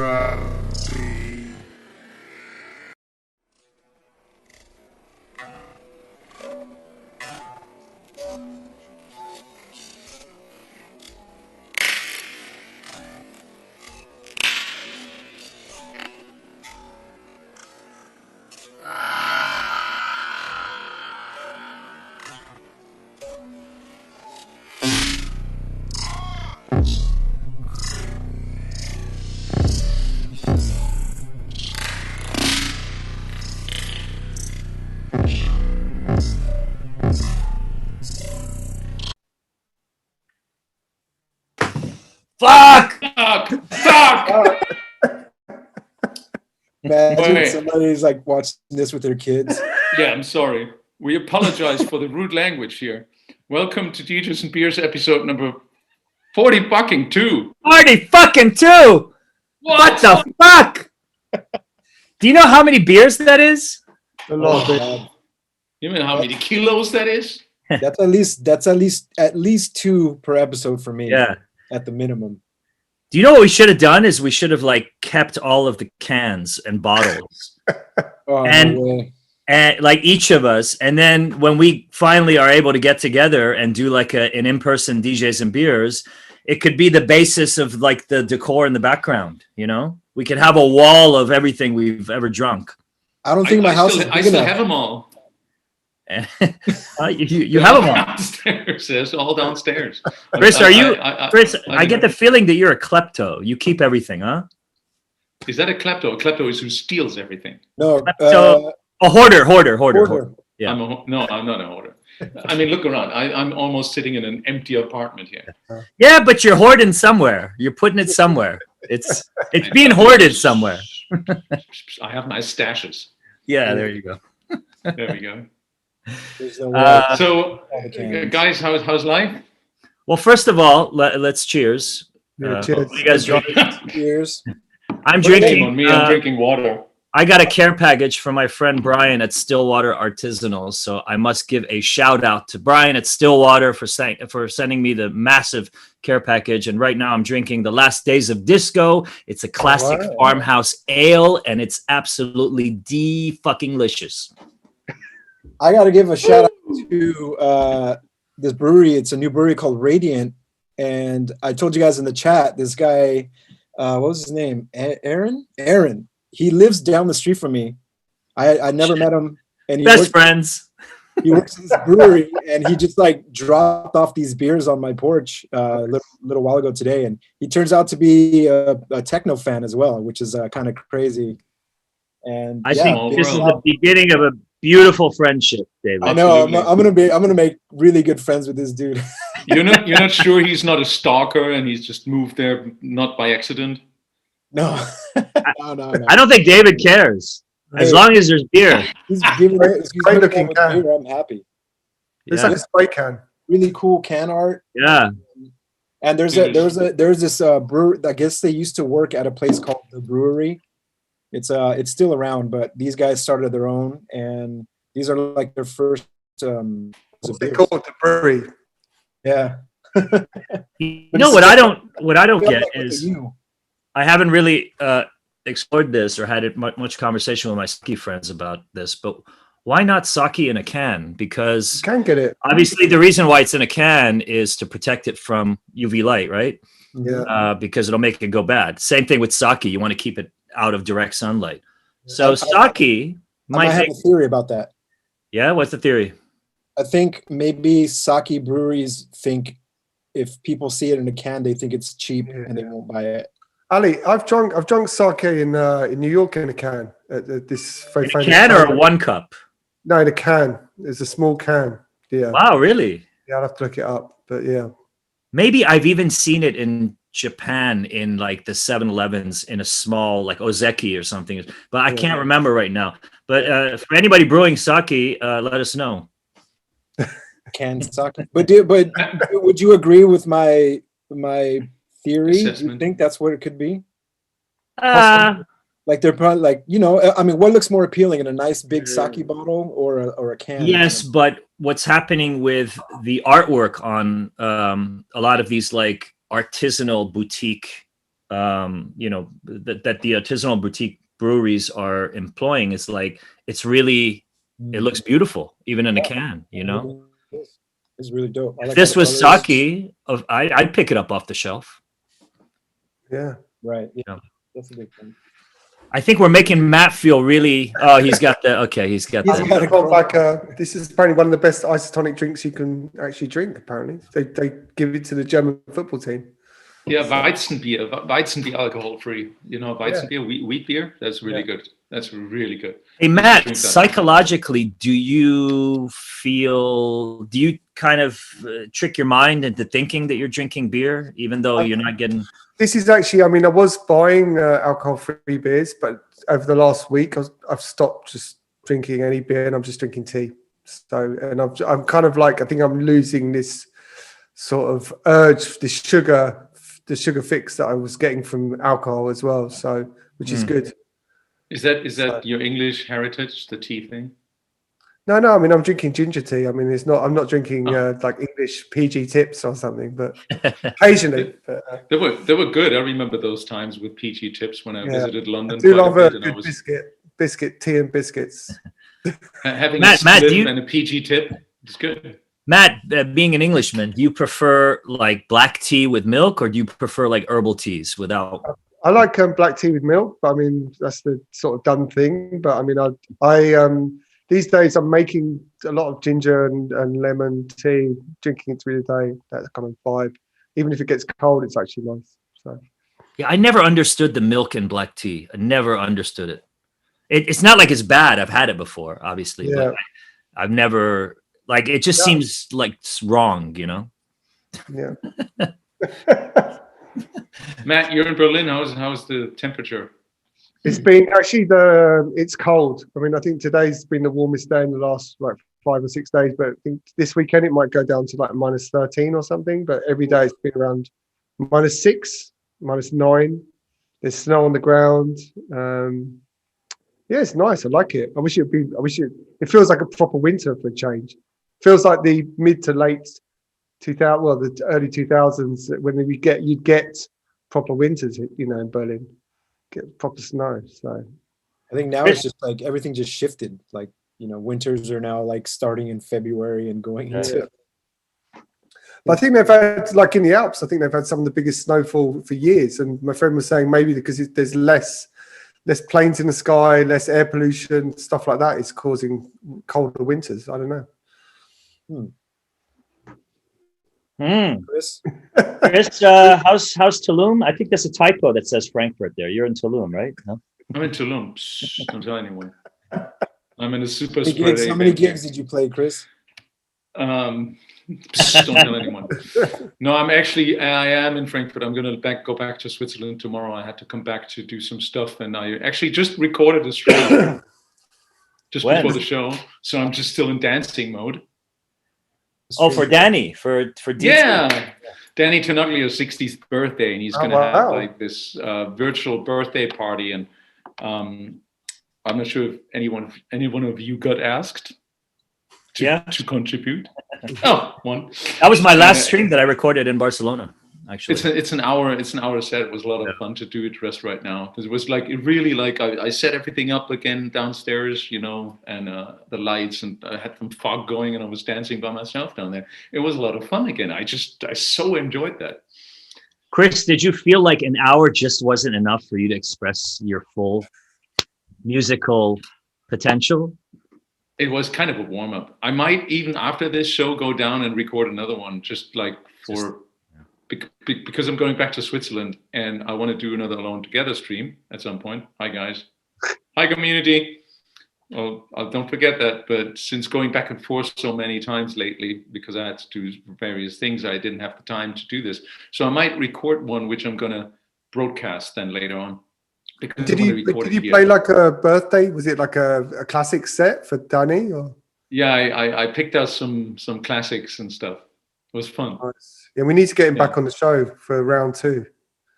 Gravity. Fuck! Imagine somebody's like watching this with their kids. Yeah, I'm sorry. We apologize for the rude language here. Welcome to DJs and Beers episode number 40 fucking 2. 40 fucking 2! What the fuck? Do you know how many beers that is? A lot. You know how many kilos that is? That's at least 2 per episode for me. Yeah. At the minimum. Do you know what we should have done is we should have like kept all of the cans and bottles. No way. And like each of us, and then when we finally are able to get together and do like an in-person DJs and Beers, it could be the basis of like the decor in the background, you know? We could have a wall of everything we've ever drunk. I don't think my house is big I still enough. have them all. You have them all. Downstairs. It's all downstairs. Chris, Chris, I get the feeling that you're a klepto. You keep everything, huh? Is that a klepto? A klepto is who steals everything. No, a hoarder. Yeah. No, I'm not a hoarder. I mean, look around. I'm almost sitting in an empty apartment here. Yeah, but you're hoarding somewhere. You're putting it somewhere. It's being hoarded somewhere. I have nice stashes. Yeah, there you go. There we go. So, guys, how's life? Well, first of all, let's cheers. cheers. What are you guys drinking? Cheers. I'm Shame on me. I'm drinking water. I got a care package from my friend Brian at Stillwater Artisanals, so I must give a shout out to Brian at Stillwater for sending me the massive care package. And right now I'm drinking the Last Days of Disco. It's a classic farmhouse ale, and it's absolutely de-fucking-licious. I got to give a shout out to this brewery. It's a new brewery called Radiant. And I told you guys in the chat, this guy, what was his name? Aaron. He lives down the street from me. I never met him. And Best friends. He works in this brewery, and he just like dropped off these beers on my porch a little while ago today. And he turns out to be a techno fan as well, which is kind of crazy. And I think this is the beginning of a beautiful friendship, David. I know. I'm gonna make really good friends with this dude. You're not sure he's not a stalker and he's just moved there not by accident? No. No. I don't think David cares. As long as there's beer. He's great looking can. Beer, I'm happy. It's like a spray can. Really cool can art. Yeah. And there's this brewer. I guess they used to work at a place called The Brewery. It's still around, but these guys started their own, and these are like their first. They call it The Brewery. Yeah. You know what I don't get is I haven't really explored this or had much conversation with my sake friends about this, but why not sake in a can? Because you can get it. Obviously, the reason why it's in a can is to protect it from UV light, right? Yeah. Because it'll make it go bad. Same thing with sake. You want to keep it out of direct sunlight. So sake might have a theory about that. Yeah, what's the theory? I think maybe sake breweries think if people see it in a can, they think it's cheap and they won't buy it. Ali, I've drunk sake in New York in a can. At this in a can or a 1 cup? No, in a can. It's a small can. Yeah. Wow, really? Yeah, I'll have to look it up. But yeah. Maybe I've even seen it in Japan in like the 7-Elevens in a small like ozeki or something. But I can't remember right now. But for anybody brewing sake, let us know. Canned sake. But would you agree with my theory? Do you think that's what it could be? Like they're probably like, I mean, what looks more appealing in a nice big sake bottle or a can? Yes, but what's happening with the artwork on a lot of these like artisanal boutique that the artisanal boutique breweries are employing is like, it's really, it looks beautiful even in a can, It's really dope. I If like this all the was colors. sake, I'd pick it up off the shelf. Yeah. Right. Yeah. Yeah. That's a big thing. I think we're making Matt feel really. Oh, he's got the. Okay, he's got He's the. got I've gone back, this is apparently one of the best isotonic drinks you can actually drink. Apparently, they give it to the German football team. Yeah, Weizenbier alcohol free. Weizenbier, wheat beer. That's really good. That's really good. Hey You should Matt, drink that. psychologically, do you kind of trick your mind into thinking that you're drinking beer, even though you're not getting? This is actually, I mean, I was buying alcohol-free beers, but over the last week, I've stopped just drinking any beer, and I'm just drinking tea. So, and I'm kind of like, I think I'm losing this sort of urge, the sugar fix that I was getting from alcohol as well. So, which is good. Is that your English heritage, the tea thing? No. I mean, I'm drinking ginger tea. I mean, I'm not drinking like English PG tips or something, but occasionally. They were good. I remember those times with PG tips when I visited London. I do love a and good biscuit, tea and biscuits. Having Matt, a split and a PG tip is good. Matt, being an Englishman, do you prefer like black tea with milk, or do you prefer like herbal teas without? I like black tea with milk, but I mean that's the sort of done thing. But I mean, I these days I'm making a lot of ginger and lemon tea, drinking it through the day. That kind of vibe. Even if it gets cold, it's actually nice. So Yeah, I never understood the milk in black tea. I never understood it. It's not like it's bad. I've had it before, obviously, but I've never like. It just seems like it's wrong, Yeah. Matt, you're in Berlin. How's the temperature? It's been actually it's cold. I mean, I think today's been the warmest day in the last like 5 or 6 days, but I think this weekend it might go down to like -13 or something. But every day it's been around -6, -9. There's snow on the ground. Yeah, it's nice. I like it. It feels like a proper winter for a change. Feels like the mid to late 2000, well, the early 2000s when you'd get proper winters, in Berlin, get proper snow. So I think now it's just like everything just shifted. Like, winters are now like starting in February and going into. But I think they've had, like in the Alps, I think they've had some of the biggest snowfall for years. And my friend was saying maybe because there's less planes in the sky, less air pollution, stuff like that is causing colder winters. I don't know. Chris? Chris, how's Tulum? I think there's a typo that says Frankfurt there. You're in Tulum, right? No? I'm in Tulum. Shh, don't tell anyone. I'm in a super How spread. many gigs did you play, Chris? Don't tell anyone. No, I am in Frankfurt. I'm gonna go back to Switzerland tomorrow. I had to come back to do some stuff, and I actually just recorded a stream just before the show. So I'm just still in dancing mode. Oh, for Danny, for DJ. Yeah, Danny Tenaglio's 60th birthday, and he's gonna have like this virtual birthday party, and I'm not sure if any one of you got asked to contribute. Oh, one. That was my last stream that I recorded in Barcelona. Actually, it's an hour set. It was a lot of fun to do it just right now because it was like I set everything up again downstairs, and the lights, and I had some fog going, and I was dancing by myself down there. It was a lot of fun again. I so enjoyed that. Chris, did you feel like an hour just wasn't enough for you to express your full musical potential? It was kind of a warm up. I might even after this show go down and record another one, just like because I'm going back to Switzerland and I want to do another Alone Together stream at some point. Hi guys, hi community. Well, don't forget that. But since going back and forth so many times lately, because I had to do various things, I didn't have the time to do this. So I might record one, which I'm gonna broadcast then later on. Did you play like a birthday? Was it like a classic set for Danny? Or? Yeah, I picked out some classics and stuff. It was fun. Nice. Yeah, we need to get him back on the show for round 2.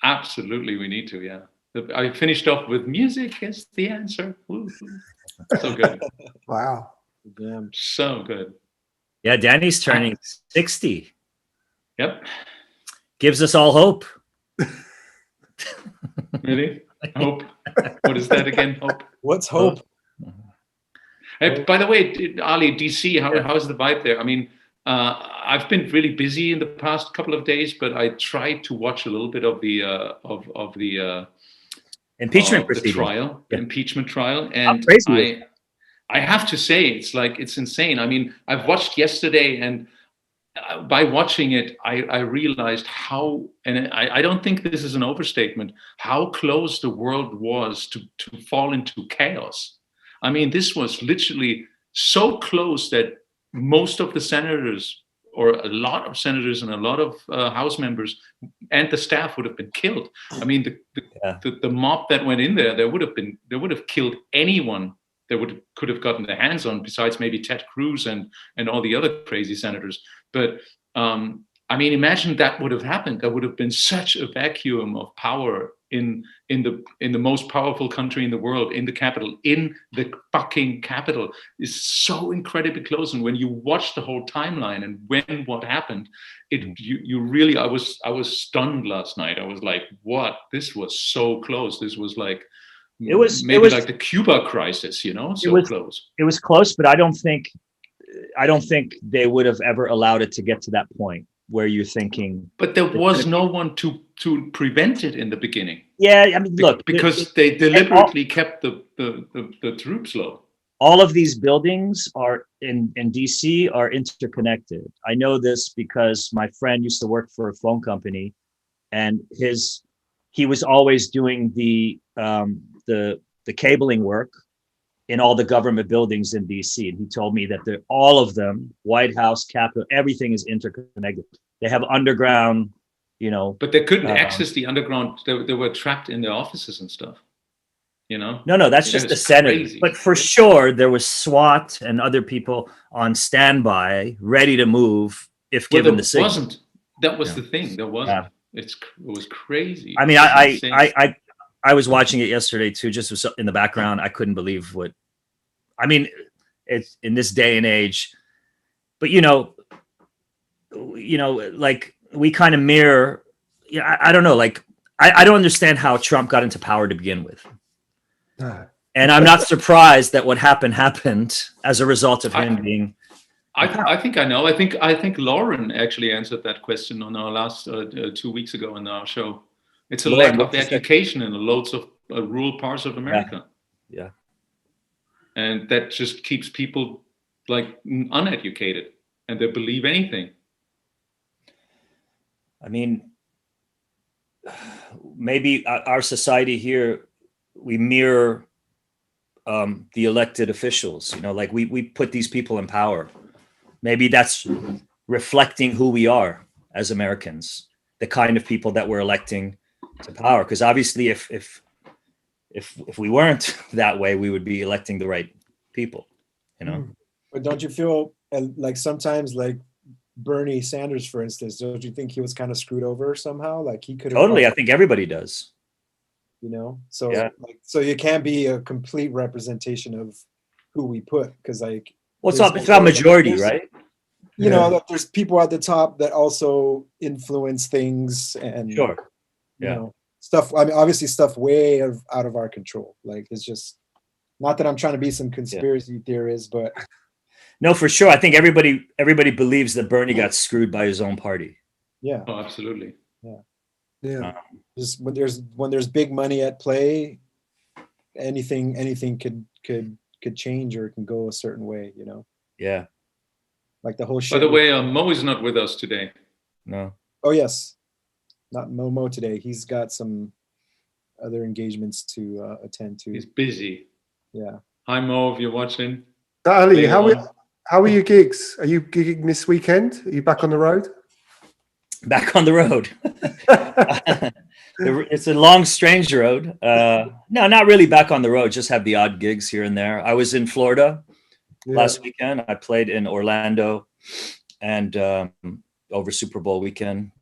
Absolutely, we need to. Yeah, I finished off with music is the answer. Woo. So good. Wow. Damn. So good. Yeah, Danny's turning 60. Yep. Gives us all hope. Really? Hope. What is that again? Hope. What's hope? Hey, by the way, Ali, DC, how's the vibe there? I mean, I've been really busy in the past couple of days, but I tried to watch a little bit of the Impeachment the proceedings. trial, the impeachment trial, and crazy. I have to say, it's insane. I mean, I've watched yesterday, and by watching it, I realized how, and I don't think this is an overstatement, how close the world was to fall into chaos. I mean, this was literally so close that most of the senators, or a lot of senators and a lot of House members and the staff would have been killed. I mean, the mob that went in there, they would have killed anyone that could have gotten their hands on, besides maybe Ted Cruz and all the other crazy senators. But I mean, imagine that would have happened. There would have been such a vacuum of power in the most powerful country in the world, in the capital, in the fucking capital, is so incredibly close. And when you watch the whole timeline and what happened, you really, I was stunned last night. I was like, what? This was so close. This was like, it was like the Cuba crisis, close. It was close, but I don't think they would have ever allowed it to get to that point where you're thinking. But there was no one to prevent it in the beginning. Yeah, I mean, look, because they deliberately kept the troops low. All of these buildings are in DC are interconnected. I know this because my friend used to work for a phone company, and he was always doing the cabling work in all the government buildings in DC. And he told me that all of them, White House, Capitol, everything is interconnected. They have underground, But they couldn't access the underground. They were trapped in their offices and stuff, No, that's just the Senate. Crazy. But for sure, there was SWAT and other people on standby, ready to move if given the signal. That was the thing. There wasn't. Yeah. It was crazy. I mean, I was watching it yesterday too, just in the background. I couldn't believe it's in this day and age, but like we kind of mirror. Yeah, I don't know. Like, I don't understand how Trump got into power to begin with. And I'm not surprised that what happened as a result of him being. I think I know. I think Lauren actually answered that question on our last 2 weeks ago on our show. It's a lack of education in loads of rural parts of America. Yeah. And that just keeps people like uneducated, and they believe anything. I mean, maybe our society here, we mirror the elected officials, like we put these people in power. Maybe that's reflecting who we are as Americans, the kind of people that we're electing to power. Because obviously, if we weren't that way, we would be electing the right people, But don't you feel like sometimes, like Bernie Sanders, for instance, don't you think he was kind of screwed over somehow? Like he could have. Totally, I think everybody does. So so you can't be a complete representation of who we put, because like. Well, it's about majority, right? That there's people at the top that also influence things, and sure, stuff. I mean, obviously, stuff way out of our control. Like, it's just not that I'm trying to be some conspiracy theorist, but no, for sure. I think everybody believes that Bernie got screwed by his own party. Yeah. Oh, absolutely. Yeah. Just when there's big money at play, anything could change or can go a certain way, Yeah. Like the whole shit. By the way, Mo is not with us today. No. Oh, yes. Not Mo today. He's got some other engagements to attend to. He's busy. Yeah. Hi, Mo, if you're watching. Ali, how are your gigs? Are you gigging this weekend? Are you back on the road? Back on the road. It's a long, strange road. No, not really back on the road. Just have the odd gigs here and there. I was in Florida last weekend. I played in Orlando, and over Super Bowl weekend,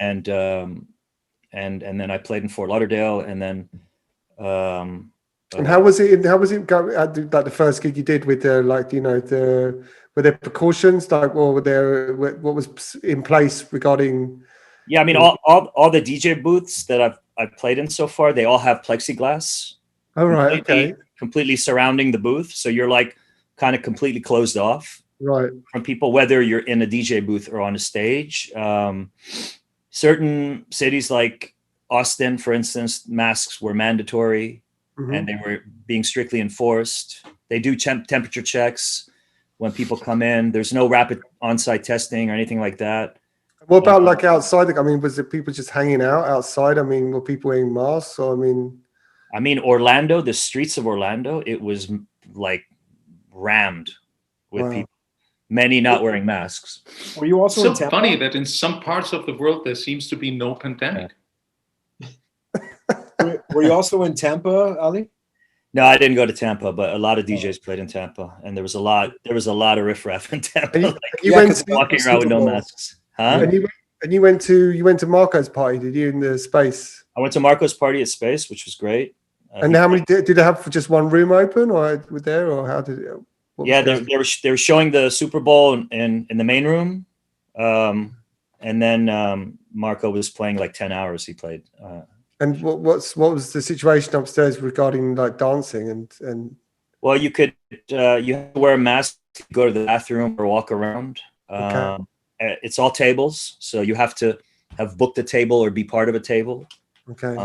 and then I played in Fort Lauderdale, and then. And how was it? How was it going? Like the first gig you did with were there precautions, like, or what was in place regarding Yeah, I mean, all the DJ booths that I've played in so far, they all have plexiglass. Oh, right. Okay. Completely surrounding the booth, so you're like kind of completely closed off Right. from people, whether you're in a DJ booth or on a stage. Certain cities like Austin, for instance, masks were mandatory and they were being strictly enforced. They do temperature checks when people come in. There's no rapid on-site testing or anything like that. What about like outside? I mean, was it people just hanging out outside? I mean, were people wearing masks? Or I mean, Orlando, the streets of Orlando, it was like rammed with people, many not wearing masks. Were you also so in Tampa? Funny that in some parts of the world there seems to be no pandemic. Were you also in Tampa, Ali? No, I didn't go to Tampa, but a lot of DJs played in Tampa, and there was a lot of riffraff in Tampa. You went walking around with no masks, huh? And you went to Marco's party, did you, in the Space? I went to Marco's party at Space, which was great. And how many did they have for just one room open, or were there, or how did it? Yeah, they were showing the Super Bowl in the main room, and then Marco was playing like 10 hours. He played. And what was the situation upstairs regarding like dancing and? Well, you have to wear a mask to go to the bathroom or walk around. Okay. It's all tables, so you have to have booked a table or be part of a table. Okay.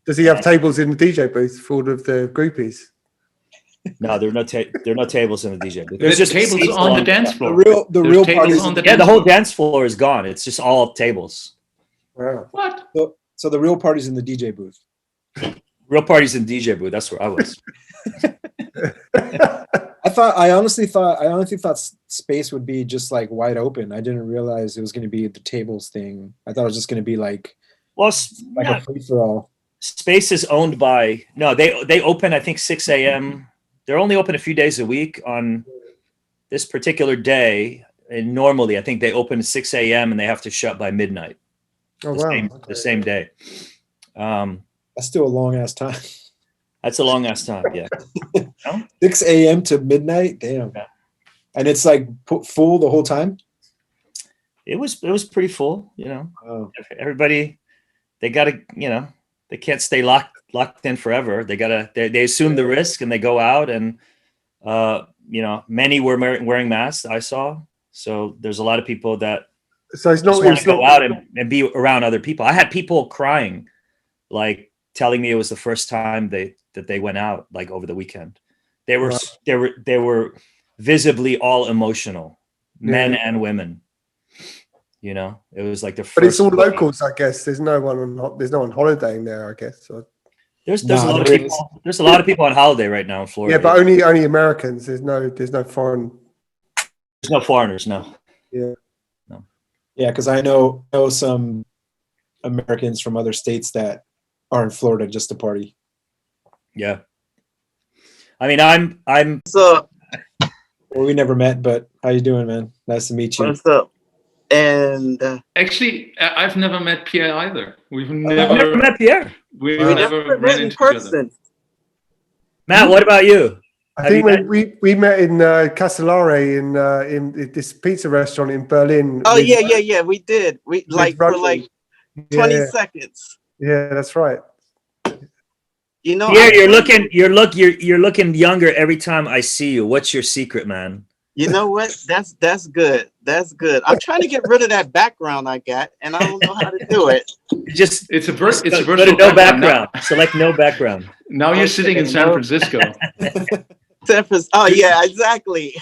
Does he have tables in the DJ booth for all of the groupies? No, there are no tables in the DJ booth. There's just tables on the dance floor. The real parties on the the whole dance floor is gone. It's just all tables. Wow. What? So the real party's in the DJ booth. Real parties in DJ booth. That's where I was. I honestly thought Space would be just like wide open. I didn't realize it was going to be the tables thing. I thought it was just going to be like a free for all. Space is owned by they open I think 6 a.m. They're only open a few days a week. On this particular day, and normally I think they open at 6 a.m. and they have to shut by midnight. Oh, The same day. That's still a long ass time. That's a long ass time. Yeah. 6 a.m. to midnight. Damn. Yeah. And it's like full the whole time. It was pretty full. You know, everybody, they gotta, they can't stay locked in forever. They assume the risk and they go out and, many were wearing masks. I saw. So there's a lot of people that. So it's not go out and be around other people. I had people crying, like telling me it was the first time that they went out, like over the weekend. They were visibly all emotional, men and women. It was like the first. But it's all locals, I guess. There's no one holidaying there, I guess. So. There's a lot of people. There's a lot of people on holiday right now in Florida. Yeah, but only Americans. There's no foreign. There's no foreigners. No. Yeah. Yeah, because I know some Americans from other states that are in Florida just to party. Yeah. I mean, I'm. So. Well, we never met, but how you doing, man? Nice to meet you. What's up? And actually, I've never met Pierre either. I've never met Pierre. We've never met in person. Matt, what about you? I think when we met in Castellare in this pizza restaurant in Berlin. Oh yeah, we did. We for 20 seconds. Yeah, that's right. Pierre, you're looking younger every time I see you. What's your secret, man? You know what? That's good. That's good. I'm trying to get rid of that background I got, and I don't know how to do it. It's a virtual no background. Select no background. Now you're sitting in San Francisco. Oh yeah, exactly.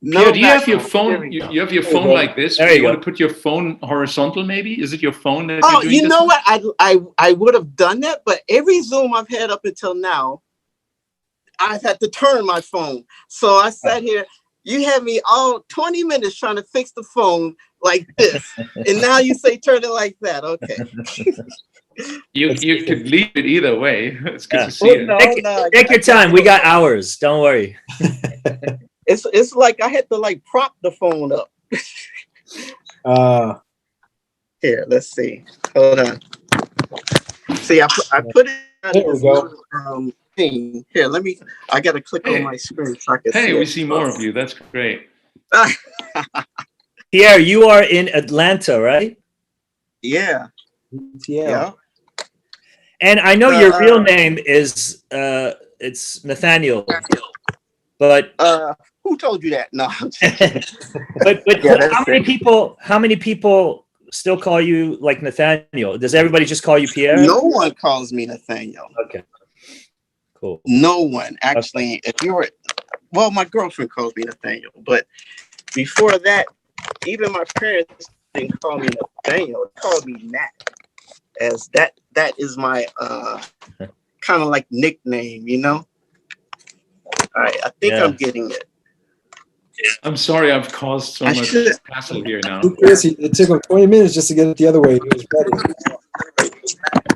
No, Pierre, do you have your phone? You have your phone like this? There you want to put your phone horizontal? Maybe is it your phone that? Oh, you're doing you know what? I would have done that, but every Zoom I've had up until now, I've had to turn my phone. So I sat here. You had me all 20 minutes trying to fix the phone like this, and now you say turn it like that. Okay. You could leave it either way. It's good to see it. Take your time. We got hours. Don't worry. It's like I had to prop the phone up. Here, let's see. Hold on. See, I put it on thing. Here, I gotta click on my screen so I can see. We see more of you. That's great. Pierre, you are in Atlanta, right? Yeah. Yeah. And I know your real name is it's Nathaniel, but who told you that? No. but Yeah, how many people still call you like Nathaniel? Does everybody just call you Pierre? No one calls me Nathaniel. Okay. Cool. No one actually. If you were, well, my girlfriend calls me Nathaniel, but before that, even my parents didn't call me Nathaniel. They called me Nat, as that is my kind of like nickname, you know. All right, I think I'm getting it. I'm sorry I've caused so much hassle here now. It took him 20 minutes just to get it the other way. He was ready.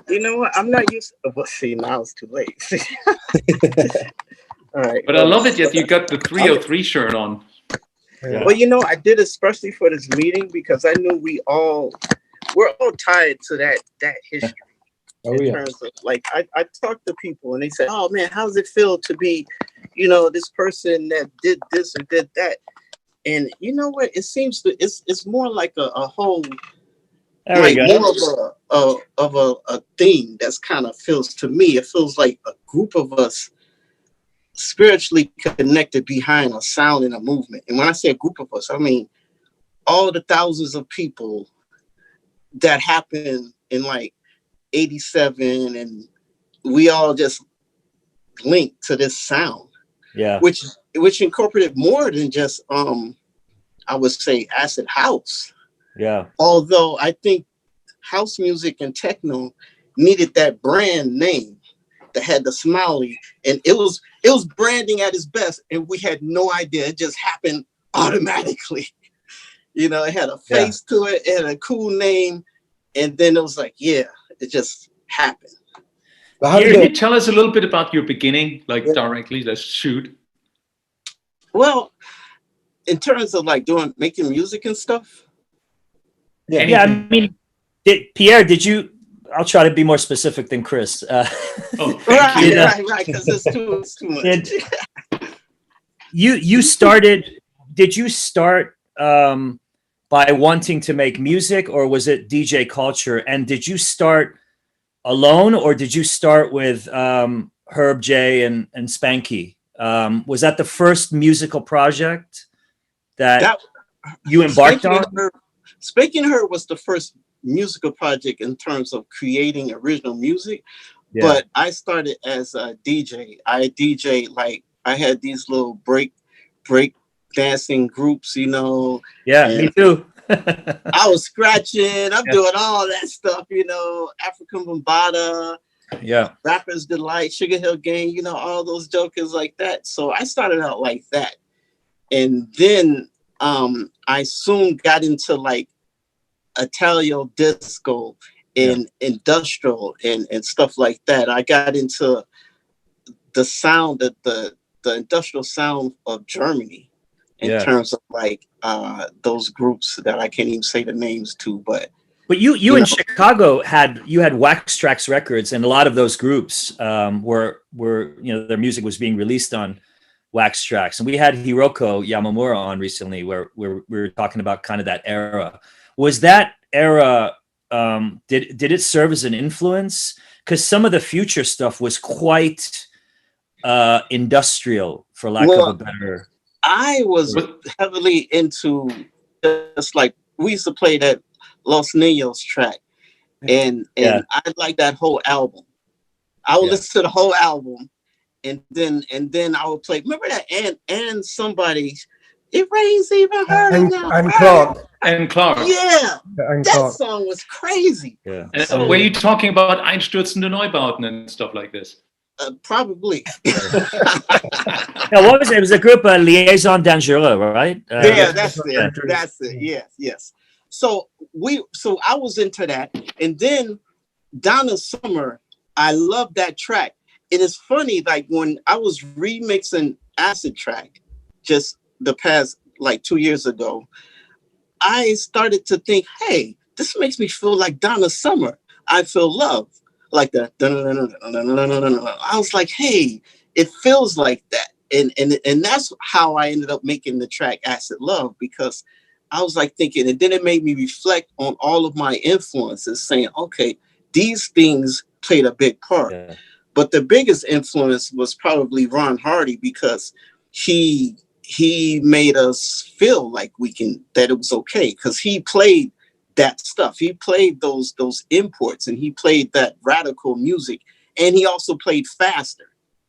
You know what? I'm not used to. Well, see, now it's too late. All right. But I love it that you got the 303 shirt on. Yeah. Well, you know, I did especially for this meeting because I knew we're all tied to that history. In terms of, like, I talked to people and they said, "Oh man, how does it feel to be, you know, this person that did this or did that?" And you know what? It seems to it's more like a whole, like more of a thing that's kind of feels to me. It feels like a group of us spiritually connected behind a sound and a movement. And when I say a group of us, I mean all the thousands of people that happened in like 87, and we all just linked to this sound. Yeah. Which incorporated more than just I would say acid house. Yeah. Although I think house music and techno needed that brand name that had the smiley, and it was branding at its best, and we had no idea. It just happened automatically. You know, it had a face to it, it had a cool name, and then it was like, yeah, it just happened. Can you tell us a little bit about your beginning, like directly? Let's shoot. Well, in terms of like making music and stuff. Yeah. Yeah, I mean, Pierre, did you? I'll try to be more specific than Chris. Right, because it's too much. You started? Did you start by wanting to make music, or was it DJ culture? And did you start alone, or did you start with Herb J and Spanky? Was that the first musical project that you embarked on? Spanky and Herb was the first musical project in terms of creating original music, but I started as a DJ. I DJ, like I had these little break dancing groups, you know. Yeah, me too. I was scratching, I'm doing all that stuff, you know, African Bombada, Rappers Delight, Sugar Hill Gang, you know, all those jokers like that. So I started out like that. And then I soon got into like Italio disco and industrial and stuff like that. I got into the sound of the industrial sound of Germany in terms of like those groups that I can't even say the names to, but you in Chicago had Wax Trax Records, and a lot of those groups were you know, their music was being released on Wax Trax, and we had Hiroko Yamamura on recently where we were talking about kind of that era. Was that era did it serve as an influence? Because some of the future stuff was quite industrial, for lack of a better. I was heavily into, just like we used to play that Los Niños track, and I like that whole album. I would listen to the whole album, and then I would play. Remember that and somebody, it rains even harder now. And Clark. And Clark. Yeah, that song was crazy. Yeah. Were you talking about Einstürzende Neubauten and stuff like this? Probably. Now, what was it? It was a group, Liaison Dangereux, right? Yeah, that's it. That's it. Yes. So I was into that, and then Donna Summer, I love that track. It is funny, like when I was remixing Acid Track, just the past like 2 years ago, I started to think, hey, this makes me feel like Donna Summer. I feel love. Like the I was like, hey, it feels like that. And that's how I ended up making the track Acid Love, because I was like thinking, and then it made me reflect on all of my influences, saying, okay, these things played a big part. Yeah. But the biggest influence was probably Ron Hardy, because he made us feel like that it was okay, because he played that stuff. He played those imports, and he played that radical music, and he also played faster.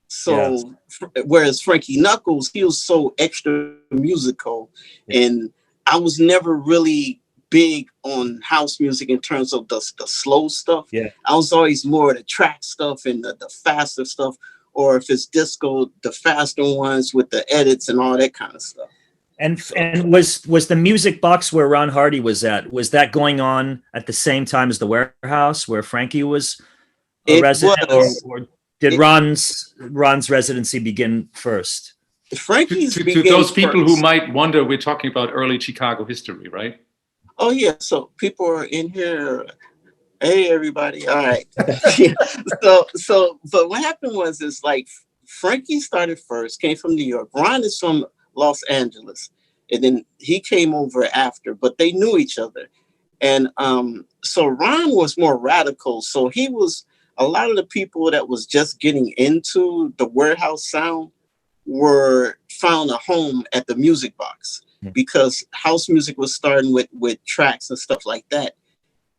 So whereas Frankie Knuckles, he was so extra musical, and I was never really big on house music in terms of the slow stuff. Yeah. I was always more the track stuff and the faster stuff, or if it's disco, the faster ones with the edits and all that kind of stuff. And was the music box where Ron Hardy was at, was that going on at the same time as the warehouse where Frankie was a resident, or did Ron's residency begin first? Frankie's to those people who might wonder, we're talking about early Chicago history, right? Oh yeah, so people are in here. Hey everybody, all right. So but what happened was, is like Frankie started first, came from New York. Ron is from Los Angeles, and then he came over after, but they knew each other. And so Ron was more radical. So he was, a lot of the people that was just getting into the warehouse sound found a home at the music box, because house music was starting with tracks and stuff like that.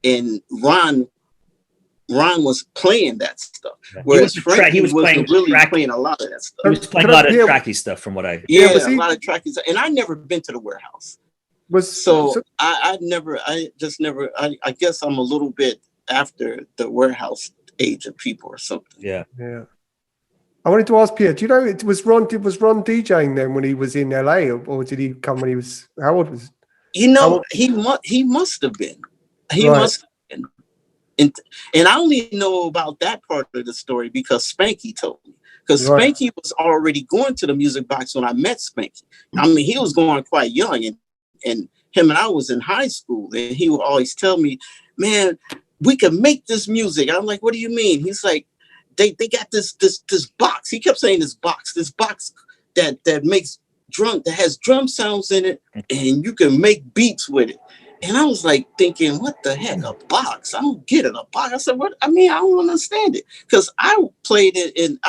And Ron was playing that stuff. Whereas he was playing a lot of that stuff. He was playing a lot of tracky stuff, from what I... Yeah, a lot of tracky stuff. And I never been to the warehouse. I guess I'm a little bit after the warehouse age of people or something. Yeah. Yeah. I wanted to ask Pierre, do you know, was Ron DJing then when he was in LA, or did he come when he was, how old was he? He must have been. Must have been. And I only know about that part of the story because Spanky told me. Because Spanky was already going to the music box when I met Spanky. I mean, he was going quite young, and him and I was in high school, and he would always tell me, man, we can make this music. I'm like, what do you mean? He's like, they got this box. He kept saying this box that makes that has drum sounds in it, and you can make beats with it. And I was like thinking, what the heck, a box? I don't get it, a box. I said, what? I mean, I don't understand it, because I played in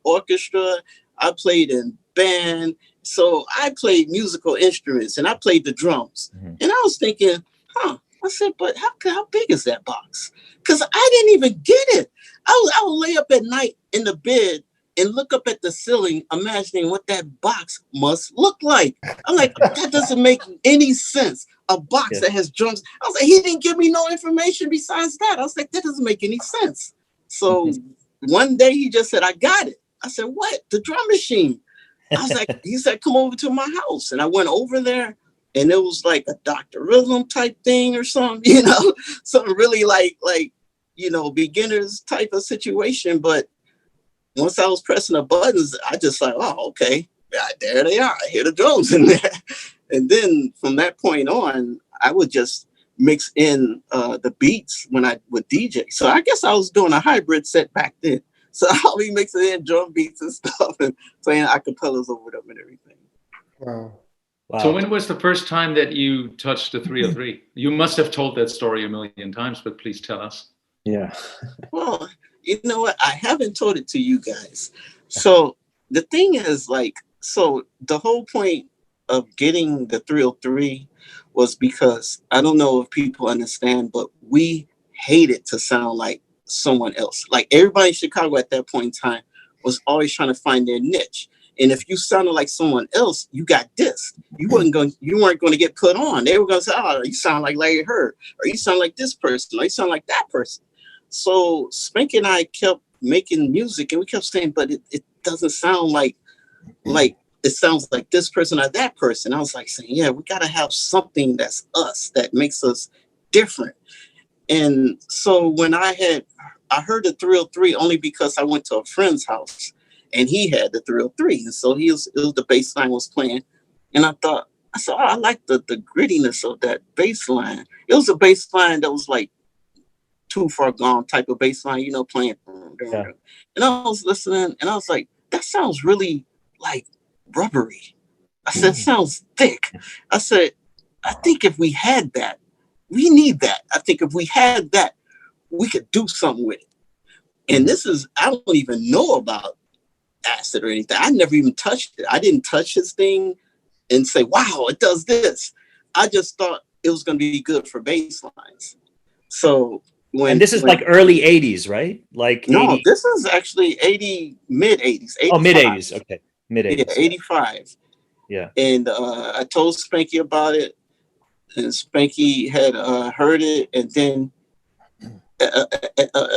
orchestra, I played in band, so I played musical instruments and I played the drums. And I was thinking, I said, but how big is that box? Because I didn't even get it. I would lay up at night in the bed and look up at the ceiling, imagining what that box must look like. I'm like, that doesn't make any sense. A box that has drums. I was like, he didn't give me no information besides that. I was like, that doesn't make any sense. So one day he just said, I got it. I said, what? The drum machine. I was like, he said, come over to my house. And I went over there, and it was like a Dr. Rhythm type thing or something, something really like, beginners type of situation. But once I was pressing the buttons, I just like, oh, okay, yeah, there they are. I hear the drums in there. And then from that point on, I would just mix in the beats when I would DJ. So I guess I was doing a hybrid set back then. So I'll be mixing in drum beats and stuff and playing acapellas over them and everything. Wow. So when was the first time that you touched the 303? You must have told that story a million times, but please tell us. Yeah. Well, you know what? I haven't told it to you guys. So the thing is, so the whole point of getting the 303 was because, I don't know if people understand, but we hated to sound like someone else. Like everybody in Chicago at that point in time was always trying to find their niche. And if you sounded like someone else, you got dissed. You weren't going to get put on. They were going to say, oh, you sound like Larry Heard, or you sound like this person, or you sound like that person. So Spanky and I kept making music, and we kept saying, but it doesn't sound like it sounds like this person or that person. I was like saying, yeah, we got to have something that's us, that makes us different. And so when I heard the 303 only because I went to a friend's house and he had the 303. And so the bass line was playing. And I said, oh, I like the grittiness of that bass line. It was a bass line that was like Too Far Gone type of bass line, playing. Yeah. And I was listening and I was like, that sounds really like rubbery. I said, it sounds thick. I said, I think if we had that, we need that. I think if we had that, we could do something with it. And this is, I don't even know about acid or anything. I never even touched it. I didn't touch this thing and say, wow, it does this. I just thought it was going to be good for bass lines. So and this is like early 80s, right? Like no, 80. this is actually mid 80s. Oh, mid 80s. Okay. Mid 80s. Yeah, 85. Yeah. And I told Spanky about it, and Spanky had heard it. And then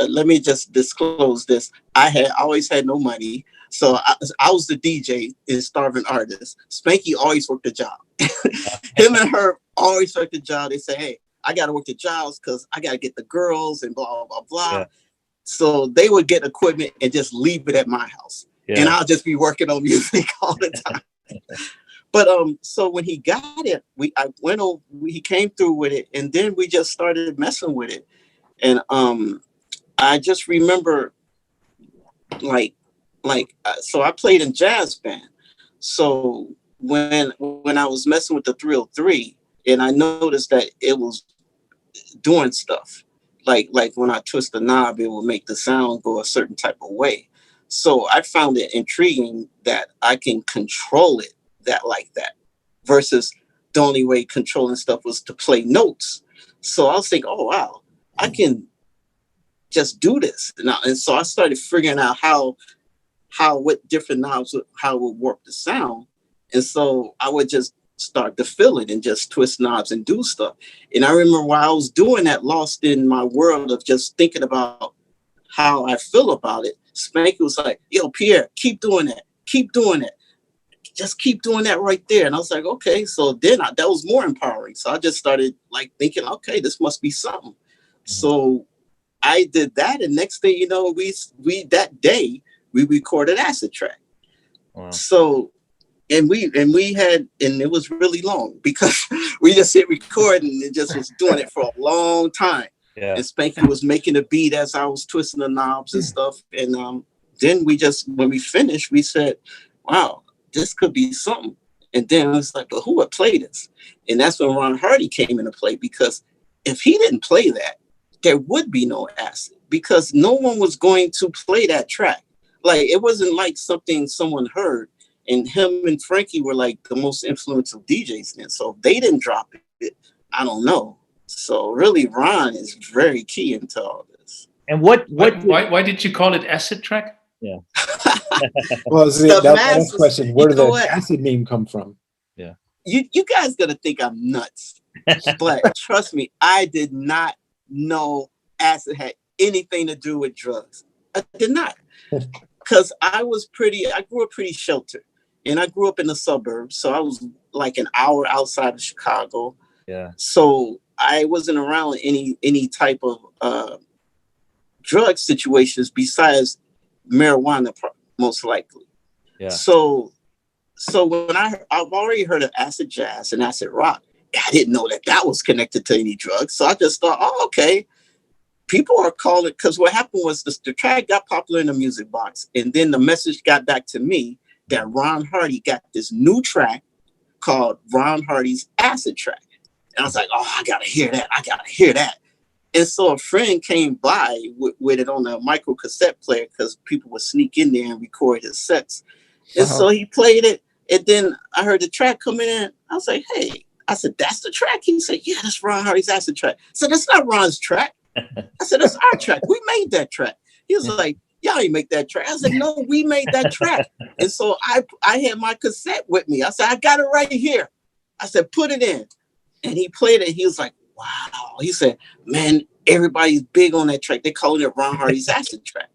let me just disclose this. I always had no money. So I was the DJ in Starving Artists. Spanky always worked a job. Him and her always worked a job. They say, hey, I got to work the jobs because I got to get the girls and blah, blah, blah. Yeah. So they would get equipment and just leave it at my house. Yeah. And I'll just be working on music all the time. But so when he got it, he came through with it, and then we just started messing with it. And I just remember so I played in jazz band. So when I was messing with the 303, and I noticed that it was doing stuff, like when I twist the knob, it will make the sound go a certain type of way. So I found it intriguing that I can control it like that, versus the only way controlling stuff was to play notes. So I was thinking, oh wow, I can just do this. And so I started figuring out what different knobs, how it would work the sound. And so I would just start to feel it and just twist knobs and do stuff. And I remember while I was doing that, lost in my world of just thinking about how I feel about it, Spanky was like, yo, Pierre, keep doing that. Keep doing it. Just keep doing that right there. And I was like, okay. So then that was more empowering. So I just started like thinking, okay, this must be something. Mm-hmm. So I did that. And next thing you know, we that day we recorded Acid Track. Wow. So and it was really long because we just hit record and it just was doing it for a long time. Yeah. And Spanky was making a beat as I was twisting the knobs and stuff. And then when we finished, we said, wow, this could be something. And then I was like, but who would play this? And that's when Ron Hardy came into play, because if he didn't play that, there would be no Acid, because no one was going to play that track. Like, it wasn't like something someone heard. And him and Frankie were like the most influential DJs then. So if they didn't drop it, I don't know. So really, Ron is very key into all this. And why did you call it Acid Track? Yeah. Well, see, that's the question. Where did the acid name come from? Yeah. You guys gonna think I'm nuts, but trust me, I did not know acid had anything to do with drugs. I did not, because I grew up pretty sheltered, and I grew up in the suburbs, so I was like an hour outside of Chicago. Yeah. So I wasn't around any type of drug situations besides marijuana, most likely. Yeah. So when I've already heard of acid jazz and acid rock, I didn't know that was connected to any drugs. So I just thought, oh, okay. People are calling, because what happened was the track got popular in the music box, and then the message got back to me that Ron Hardy got this new track called Ron Hardy's Acid Track. And I was like, oh, I gotta hear that. And so a friend came by with it on a micro cassette player, because people would sneak in there and record his sets. And so he played it. And then I heard the track coming in. I was like, hey, I said, that's the track? He said, yeah, that's Ron Hardy's Acid Track. I said, that's not Ron's track. I said, that's our track. We made that track. He was like, y'all ain't make that track. I said, no, we made that track. And so I had my cassette with me. I said, I got it right here. I said, put it in. And he played it. He was like, wow. He said, man, everybody's big on that track. They calling it Ron Hardy's Acid Track.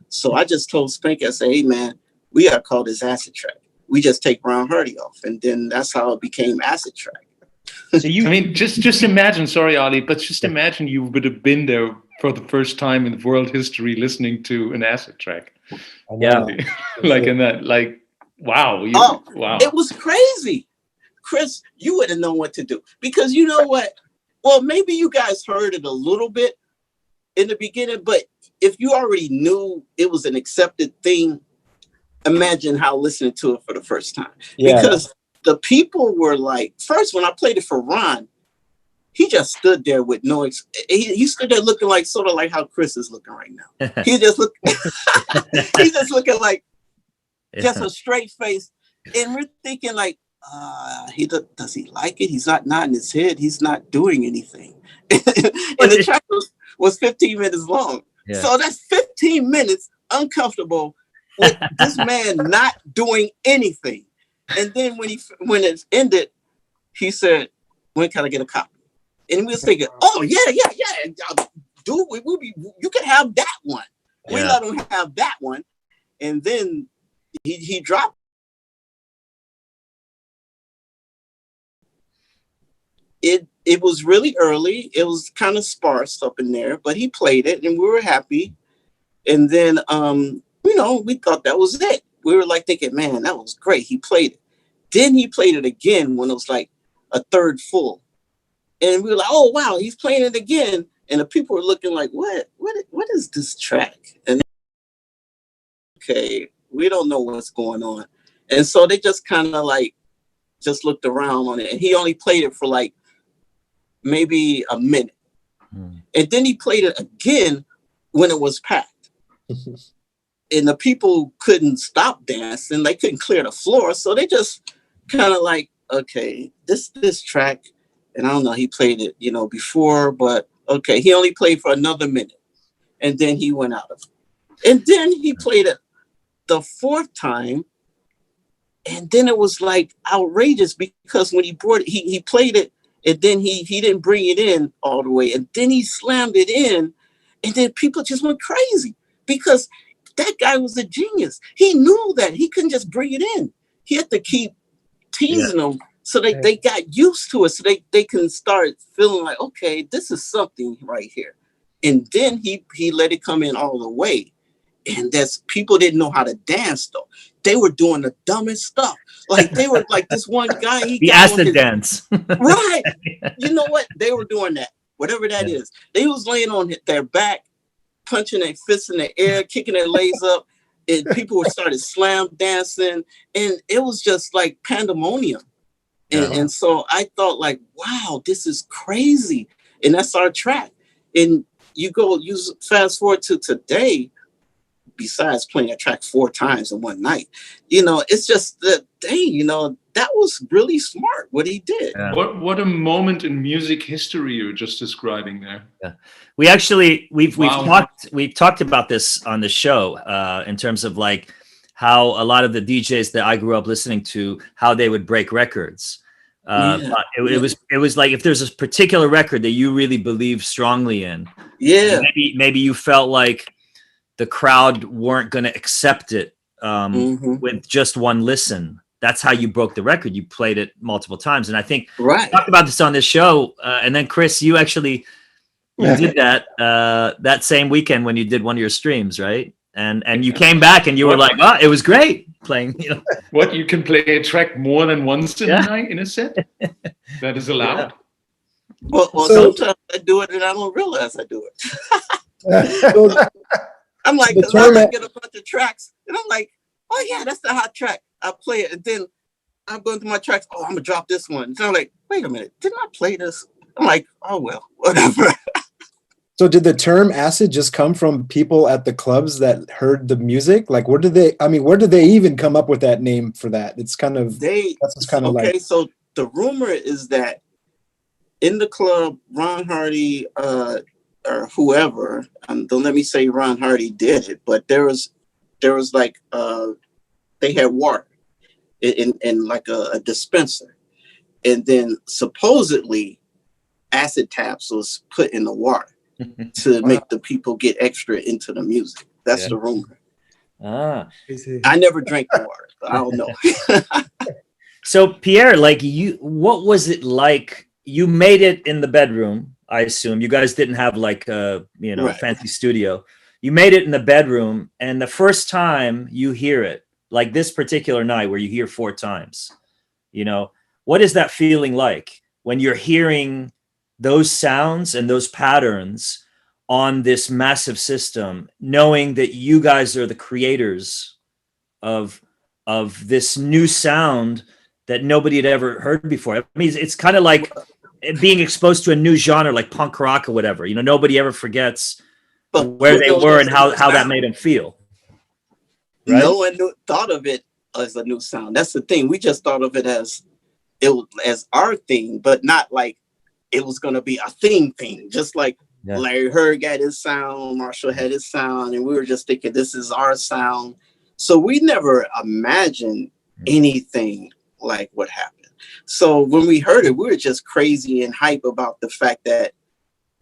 So I just told Spanky, I said, hey, man, we got to call this Acid Track. We just take Ron Hardy off. And then that's how it became Acid Track. So I mean, just imagine, sorry, Ali, but just imagine you would have been there for the first time in world history listening to an Acid Track. Yeah. Like in that, like, wow. Wow. It was crazy. Chris, you wouldn't know what to do, because you know what? Well, maybe you guys heard it a little bit in the beginning, but if you already knew it was an accepted thing, imagine how listening to it for the first time. Yeah. Because the people were like, first when I played it for Ron, he just stood there with no, he stood there looking like sort of like how Chris is looking right now. He just look, he's just looking like just a straight face. And we're thinking like, does he like it? He's not nodding his head. He's not doing anything. And the track was 15 minutes long. Yeah. So that's 15 minutes uncomfortable with this man not doing anything. And then when it ended, he said, "When can I get a copy?" And we was thinking, "Oh yeah, dude, you can have that one." We let him have that one, and then he dropped. It was really early. It was kind of sparse up in there, but he played it, and we were happy. And then, we thought that was it. We were like thinking, man, that was great. He played it. Then he played it again when it was like a third full. And we were like, oh, wow, he's playing it again. And the people were looking like, what is this track? And okay, we don't know what's going on. And so they just kind of like, just looked around on it. And he only played it for like maybe a minute. And then he played it again when it was packed. And the people couldn't stop dancing. They couldn't clear the floor. So they just kind of like, okay, this track, and I don't know, he played it, before, but okay, he only played for another minute. And then he went out of it. And then he played it the fourth time. And then it was like outrageous because when he brought it, he played it, and then he didn't bring it in all the way. And then he slammed it in, and then people just went crazy because that guy was a genius. He knew that he couldn't just bring it in. He had to keep teasing them so they got used to it, so they can start feeling like, okay, this is something right here. And then he let it come in all the way. And that's, people didn't know how to dance though. They were doing the dumbest stuff. Like they were like this one guy. The acid dance. Right. You know what? They were doing that. Whatever that is. They was laying on their back, punching their fists in the air, kicking their legs up. And people were started slam dancing. And it was just like pandemonium. And so I thought like, wow, this is crazy. And that's our track. And you fast forward to today, besides playing that track 4 times in one night, it's just that that was really smart what he did. Yeah. What a moment in music history you were just describing there. Yeah. We've talked about this on the show in terms of like how a lot of the DJs that I grew up listening to, how they would break records. It was like if there's a particular record that you really believe strongly in, maybe you felt like the crowd weren't going to accept it with just one listen. That's how you broke the record. You played it multiple times. And I think we talked about this on this show. And then Chris, you did that that same weekend when you did one of your streams, right? And you came back and you were like, oh, it was great playing. What, you can play a track more than once in a night in a set? That is allowed? Well, sometimes I do it and I don't realize I do it. I'm like, I get a bunch of tracks, and I'm like, oh yeah, that's the hot track. I play it, and then I'm going through my tracks. Oh, I'm gonna drop this one. So I'm like, wait a minute, didn't I play this? I'm like, oh well, whatever. So did the term acid just come from people at the clubs that heard the music? Like, where did they even come up with that name for that? It's kind of okay. So the rumor is that in the club, Ron Hardy, or whoever, don't let me say Ron Hardy did it, but there was like they had water in like a dispenser, and then supposedly acid taps was put in the water to make the people get extra into the music. That's the rumor. I never drank the water, so I don't know. So Pierre, like what was it like? You made it in the bedroom, I assume. You guys didn't have like a fancy studio. You made it in the bedroom, and the first time you hear it, like this particular night where you hear 4 times, what is that feeling like when you're hearing those sounds and those patterns on this massive system, knowing that you guys are the creators of this new sound that nobody had ever heard before. I mean, it's kind of like being exposed to a new genre like punk rock or whatever. You know, nobody ever forgets where they were and how that made them feel. Right? No one thought of it as a new sound. That's the thing. We just thought of it as our thing, but not like it was going to be a thing. Just like Larry Heard had his sound, Marshall had his sound, and we were just thinking this is our sound. So we never imagined anything like what happened. So when we heard it, we were just crazy and hype about the fact that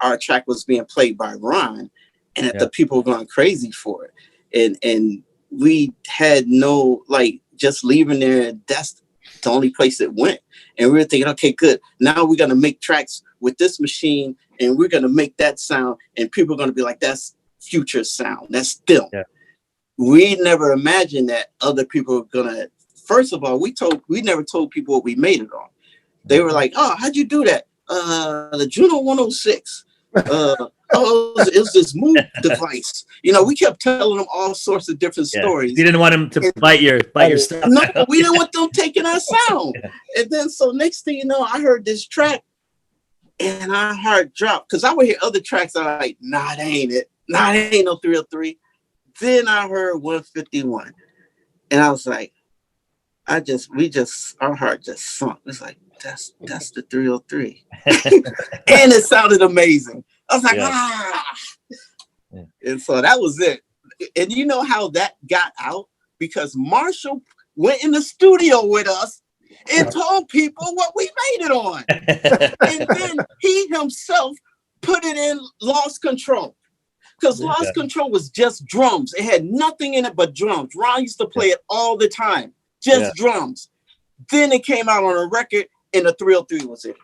our track was being played by Ron, and that the people were going crazy for it. And we had no, like, just leaving there, that's the only place it went. And we were thinking, okay, good. Now we're going to make tracks with this machine, and we're going to make that sound, and people are going to be like, that's future sound. That's them. Yeah. We never imagined that other people were going to, first of all, we never told people what we made it on. They were like, oh, how'd you do that? The Juno 106. It was this move device. You know, we kept telling them all sorts of different stories. You didn't want them to bite your stuff. No, we didn't want them taking our sound. And then, so next thing you know, I heard this track and our heart dropped, because I would hear other tracks. I'm like, nah, that ain't it. Nah, that ain't no 303. Then I heard 151, and I was like, our heart just sunk. It's like, that's the 303. And it sounded amazing. I was like, Yeah. And so that was it. And you know how that got out? Because Marshall went in the studio with us and told people what we made it on. And then he himself put it in Lost Control. Because Lost Control was just drums. It had nothing in it but drums. Ron used to play it all the time. Just drums. Then it came out on a record, and the 303 was it.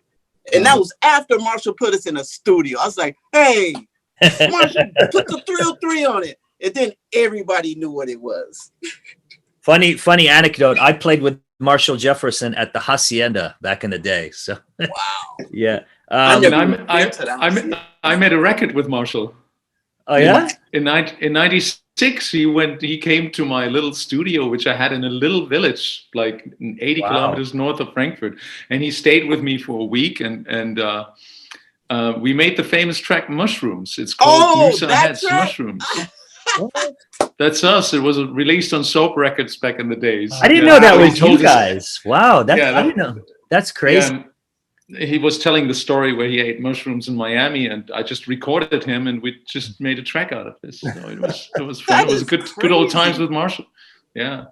And that was after Marshall put us in a studio. I was like, hey, Marshall, put the 303 on it. And then everybody knew what it was. Funny anecdote. I played with Marshall Jefferson at the Hacienda back in the day. So wow. Yeah. I made a record with Marshall. Oh yeah. In 96, he came to my little studio, which I had in a little village, like 80 kilometers north of Frankfurt, and he stayed with me for a week, and we made the famous track "Mushrooms." It's called Noosa Heads Mushrooms. That's us. It was released on Soap Records back in the days. I didn't know that was you guys. Wow, I didn't know. That's crazy. Yeah, he was telling the story where he ate mushrooms in Miami, and I just recorded him, and we just made a track out of this. So it was fun. It was good old times with Marshall. Yeah.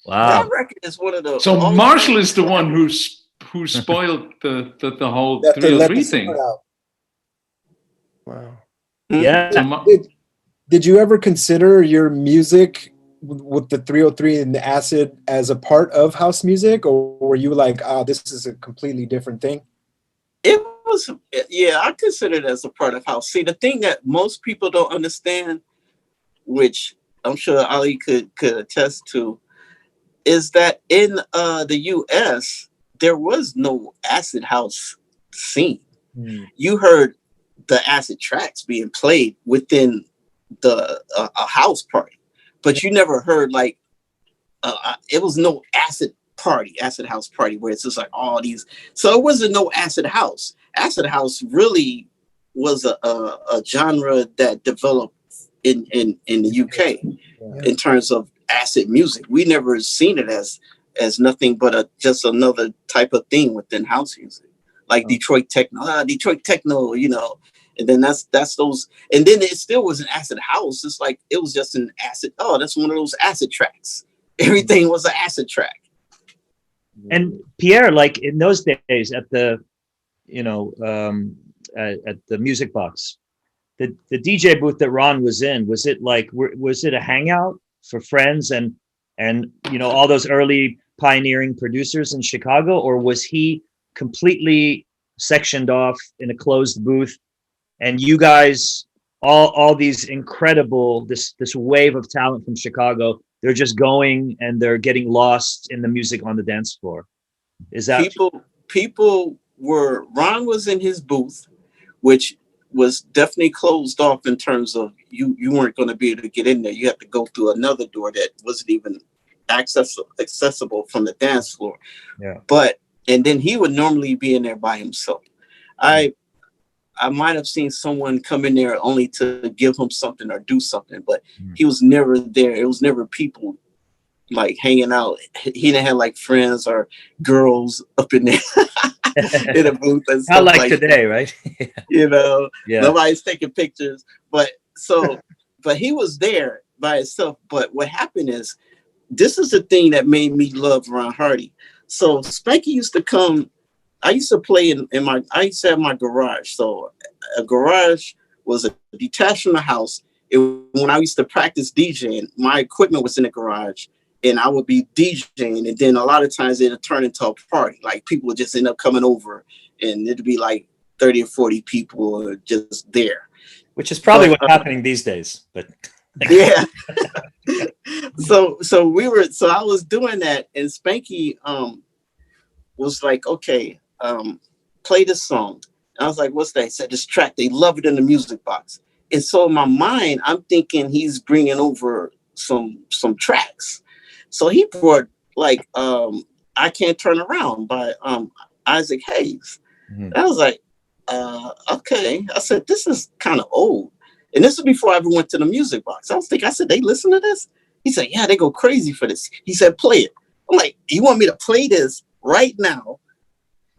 Wow. That record is one of the. So Marshall is the one who spoiled the whole 303 thing. Wow. Yeah. So Did you ever consider your music with the 303 and the acid as a part of house music, or were you like, this is a completely different thing? It was, I consider it as a part of house. See, the thing that most people don't understand, which I'm sure Ali could attest to, is that in the US, there was no acid house scene. You heard the acid tracks being played within a house party, but you never heard like it was no acid house party where it's just like all these. So it wasn't no acid house. Acid house really was a genre that developed in the UK in terms of acid music. We never seen it as nothing but just another type of thing within house music, like Detroit techno, you know. And then that's those, and then it still was an acid house. It's like it was just an acid. Oh, that's one of those acid tracks. Everything was an acid track. And Pierre, like in those days at the, at the Music Box, the DJ booth that Ron was in, was it a hangout for friends and all those early pioneering producers in Chicago, or was he completely sectioned off in a closed booth? And you guys, all these incredible, this wave of talent from Chicago, they're just going and they're getting lost in the music on the dance floor. Is that people were? Ron was in his booth, which was definitely closed off in terms of you weren't going to be able to get in there. You had to go through another door that wasn't even accessible from the dance floor. Yeah. But and then he would normally be in there by himself. I might have seen someone come in there only to give him something or do something, but he was never there. It was never people like hanging out. He didn't have like friends or girls up in there in a booth and stuff Not like today, right? you know, Yeah. nobody's taking pictures. But he was there by himself. But what happened is, this is the thing that made me love Ron Hardy. So Spanky used to come. I used to play I used to have my garage. So a garage was a detached from the house. When I used to practice DJing, my equipment was in the garage and I would be DJing. And then a lot of times it'd turn into a party. Like people would just end up coming over and it'd be like 30 or 40 people just there. Which is probably what's happening these days, but yeah. So I was doing that and Spanky was like, okay, play this song. And I was like, what's that? He said, this track, they love it in the music box. And so in my mind, I'm thinking he's bringing over some tracks. So he brought like I Can't Turn Around by Isaac Hayes. Mm-hmm. And I was like, okay. I said, this is kind of old. And this is before I ever went to the music box. I said, they listen to this? He said, yeah, they go crazy for this. He said, play it. I'm like, you want me to play this right now?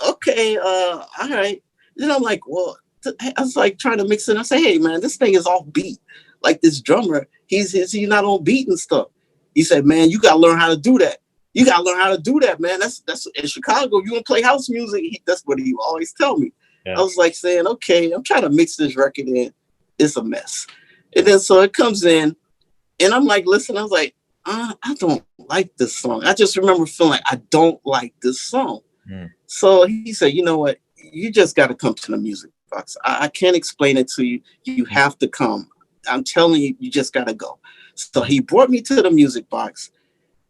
Okay, all right. Then I'm like, well, I was like trying to mix it. I say, hey man, this thing is off beat. Like this drummer, he's not on beat and stuff. He said, man, you gotta learn how to do that. You gotta learn how to do that, man. That's in Chicago. You wanna play house music? That's what he always tell me. Yeah. I was like saying, okay, I'm trying to mix this record in. It's a mess. And then so it comes in, and I'm like, listen, I was like, I don't like this song. I just remember feeling like I don't like this song. So he said, you know what? You just got to come to the music box. I can't explain it to you. You have to come. I'm telling you, you just got to go. So he brought me to the music box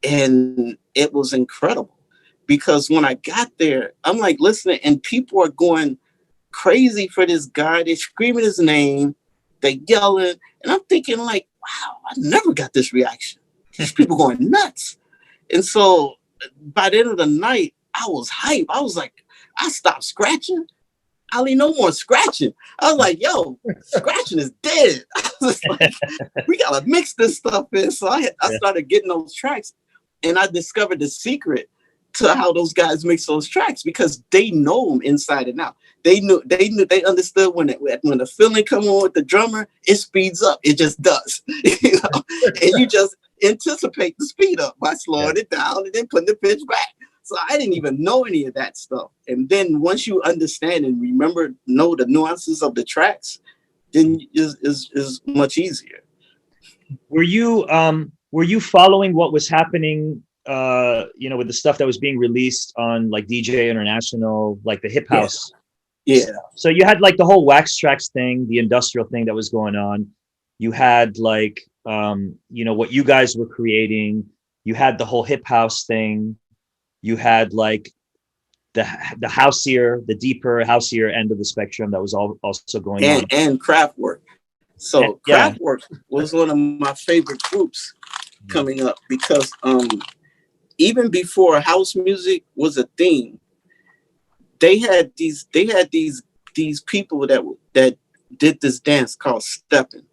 and it was incredible because when I got there, I'm like listening and people are going crazy for this guy. They're screaming his name. They're yelling. And I'm thinking like, wow, I never got this reaction. These people going nuts. And so by the end of the night, I was hyped. I was like, I stopped scratching. I mean, no more scratching. I was like, yo, scratching is dead. I was like, we got to mix this stuff in. So I started getting those tracks and I discovered the secret to how those guys mix those tracks because they know them inside and out. They understood when the feeling come on with the drummer, it speeds up. It just does, you know? And you just anticipate the speed up by slowing it down and then putting the pitch back. So I didn't even know any of that stuff. And then once you understand and know the nuances of the tracks, then is much easier. Were you following what was happening, with the stuff that was being released on like DJ International, like the hip house? Yeah. So you had like the whole Wax Tracks thing, the industrial thing that was going on. You had like, what you guys were creating. You had the whole hip house thing. You had like the houseier, the deeper houseier end of the spectrum that was also going on. And Kraftwerk. So Kraftwerk was one of my favorite groups coming up because even before house music was a thing, they had these people that did this dance called stepping.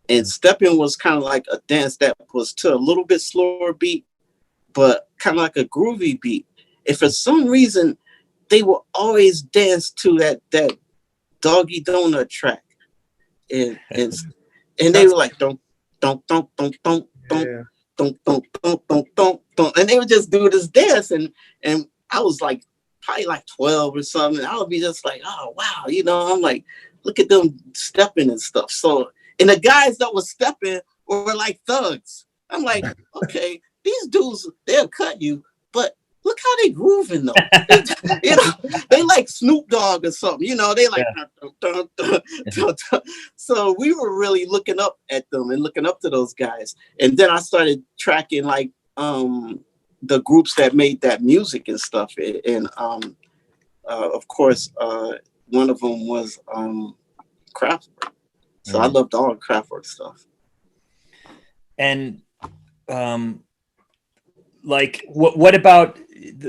And stepping was kind of like a dance that was to a little bit slower beat, but kind of like a groovy beat. And for some reason, they will always dance to that Doggy Donut track. And they were like, don't, don't, don't, don't, don't, don't, don't, don't, don't, don't, don't. And they would just do this dance. And I was like, probably like 12 or something. I would be just like, oh, wow. I'm like, look at them stepping and stuff. So, and the guys that were stepping were like thugs. I'm like, okay, these dudes, they'll cut you, but look how they grooving though. They like Snoop Dogg or something, they like, dun, dun, dun, dun. So we were really looking up at them and looking up to those guys. And then I started tracking like the groups that made that music and stuff. And of course, one of them was Kraftwerk. So I loved all Kraftwerk stuff. And like what about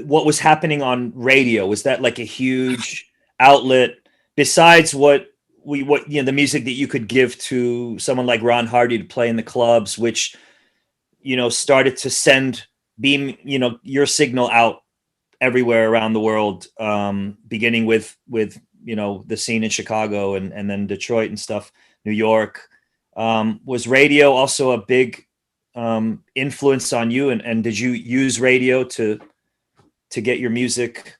what was happening on radio? Was that like a huge outlet besides what the music that you could give to someone like Ron Hardy to play in the clubs, which started to beam your signal out everywhere around the world, beginning with the scene in Chicago and then Detroit and stuff, New York. Was radio also a big influence on you, and did you use radio to get your music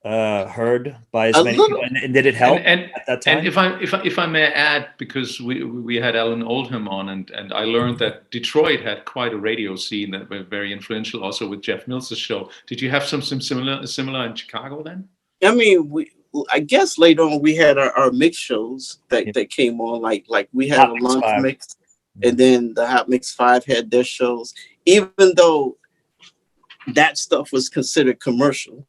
heard by as many people, and did it help at that time? And if I may add, because we had Alan Oldham on, and I learned that Detroit had quite a radio scene that were very influential, also with Jeff Mills's show. Did you have something similar in Chicago then? I mean, I guess later on we had our mix shows that came on, like we had Hot a lunch mix, and then the Hot Mix 5 had their shows, even though that stuff was considered commercial,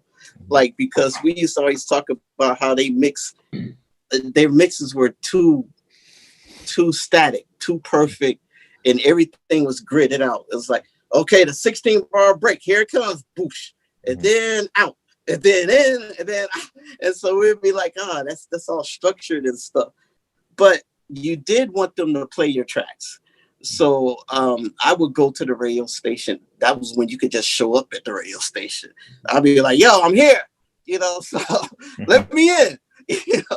like, because we used to always talk about how they mix, their mixes were too static, too perfect, and everything was gridded out. It was like, okay, the 16 bar break, here it comes, boosh, and then out. And then in, and then, and so we'd be like, that's all structured and stuff. But you did want them to play your tracks. So I would go to the radio station. That was when you could just show up at the radio station. I'd be like, yo, I'm here, so let me in.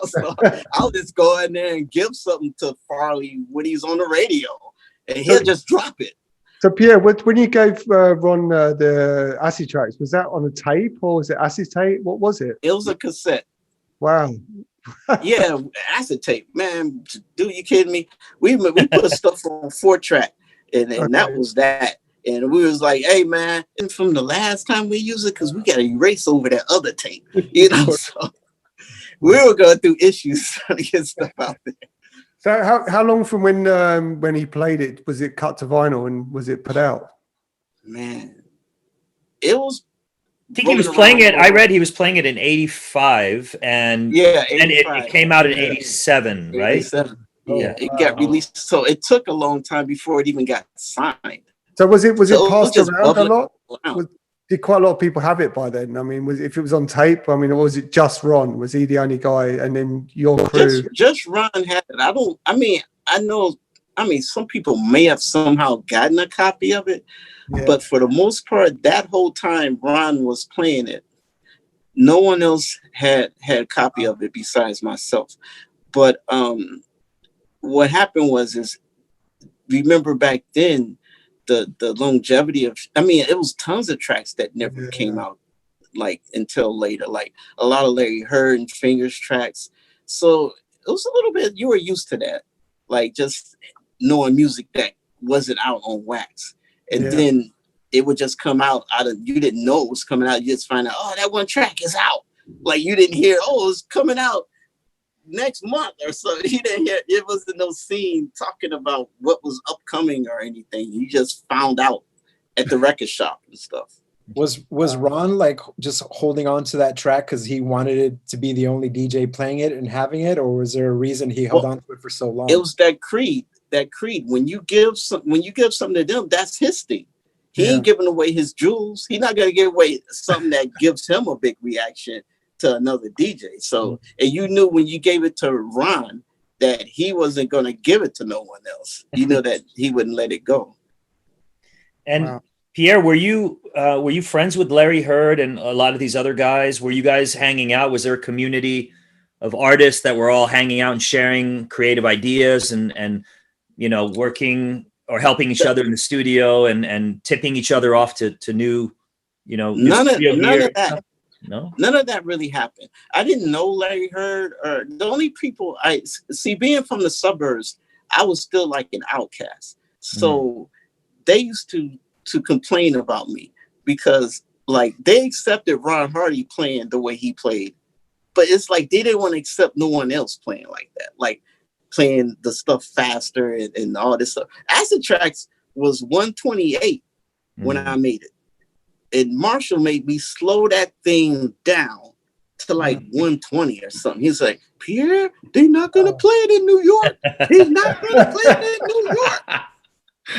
So I'll just go in there and give something to Farley when he's on the radio, and he'll just drop it. So Pierre, when you gave Ron the acid tracks, was that on a tape or was it acetate? What was it? It was a cassette. Wow. Yeah, acetate, man. Dude, you kidding me? We put stuff on 4-track, and that was that. And we was like, hey, man, and from the last time we used it, because we got to erase over that other tape, So we were going through issues trying to get stuff out there. So how long from when he played it was it cut to vinyl and was it put out? Man, it was. I think he was playing it. I read he was playing it in '85, and 85. And it came out in '87, right? 87. Yeah, it got released. So it took a long time before it even got signed. So was it passed around a lot? Did quite a lot of people have it by then? I mean, if it was on tape, or was it just Ron? Was he the only guy, and then your crew? Just Ron had it. I know. Some people may have somehow gotten a copy of it, but for the most part, that whole time Ron was playing it, no one else had a copy of it besides myself. But what happened was remember back then, the longevity of, it was tons of tracks that never came out until later, like a lot of Larry Heard and Fingers tracks. So it was a little bit, you were used to that, like just knowing music that wasn't out on wax. And then it would just come out of, you didn't know it was coming out. You just find out, that one track is out. Like you didn't hear, it's coming out next month or so. You didn't hear, it wasn't no scene talking about what was upcoming or anything. You just found out at the record shop and stuff. Was Ron like just holding on to that track because he wanted it to be the only DJ playing it and having it, or was there a reason he held on to it for so long? It was that creed. When you give something to them, that's his thing. He ain't giving away his jewels. He's not gonna give away something that gives him a big reaction to another DJ. So, and you knew when you gave it to Ron that he wasn't going to give it to no one else. You know that he wouldn't let it go. And Pierre, were you friends with Larry Heard and a lot of these other guys? Were you guys hanging out? Was there a community of artists that were all hanging out and sharing creative ideas and working or helping each other in the studio and tipping each other off to new, none of that. No, none of that really happened. I didn't know Larry Heard, or the only people I see being from the suburbs, I was still like an outcast. So they used to complain about me because like they accepted Ron Hardy playing the way he played, but it's like they didn't want to accept no one else playing like that, like playing the stuff faster and all this stuff. Acid Tracks was 128 when I made it. And Marshall made me slow that thing down to like 120 or something. He's like, Pierre, they're not going to play it in New York. They're not going to play it in New York.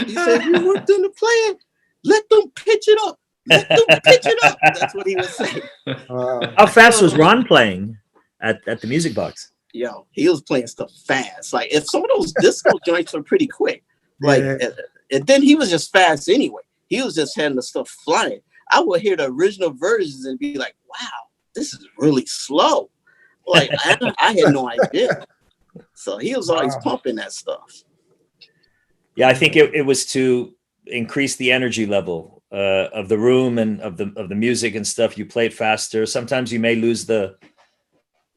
He said, you want them to play it? Let them pitch it up. pitch it up. That's what he would say. How fast was Ron playing at the music box? Yo, he was playing stuff fast. Like, if some of those disco joints are pretty quick, like, and then he was just fast anyway. He was just having the stuff flying. I would hear the original versions and be like, wow, this is really slow. Like, I had no idea. So he was always pumping that stuff. Yeah, I think it was to increase the energy level of the room and of the music and stuff. You play it faster. Sometimes you may lose the,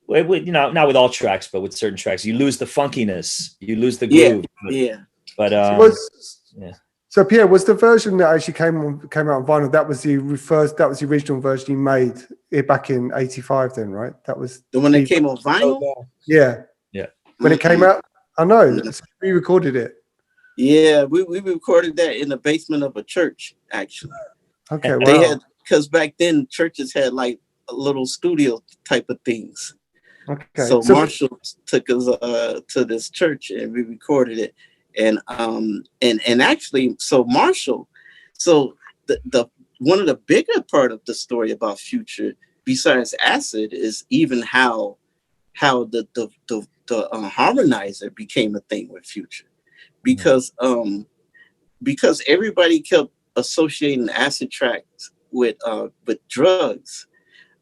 you know, not with all tracks, but with certain tracks, you lose the funkiness, you lose the groove. Yeah. But yeah. So Pierre, was the version that actually came out on vinyl? That was the original version you made back in '85. Then, right? That was the one that came on vinyl. Yeah. When it came out, I know we recorded it. Yeah, we recorded that in the basement of a church, actually. Okay, wow. They had, because back then churches had like a little studio type of things. Okay. So Marshall took us to this church and we recorded it. And actually, so Marshall, so the one of the bigger part of the story about Future, besides acid, is even how the harmonizer became a thing with Future, because everybody kept associating acid tracks with drugs.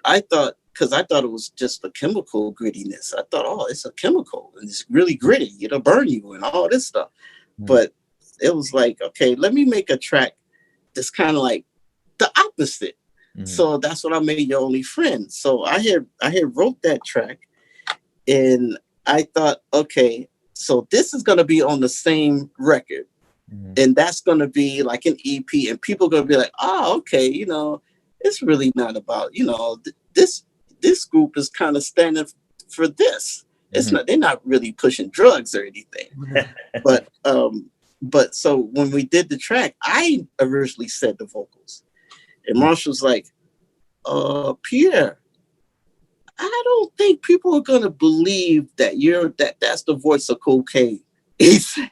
I thought it was just the chemical grittiness. I thought, oh, it's a chemical and it's really gritty, it'll burn you and all this stuff. But it was like, okay, let me make a track that's kind of like the opposite. So that's what I made Your Only Friend. So I had wrote that track, and I thought, okay, so this is going to be on the same record, and that's going to be like an EP, and people are going to be like, oh, okay, you know, it's really not about, you know, this group is kind of standing for this. It's not, they're not really pushing drugs or anything. But so when we did the track, I originally said the vocals, and Marshall's like, Pierre, I don't think people are gonna believe that that's the voice of cocaine. He said,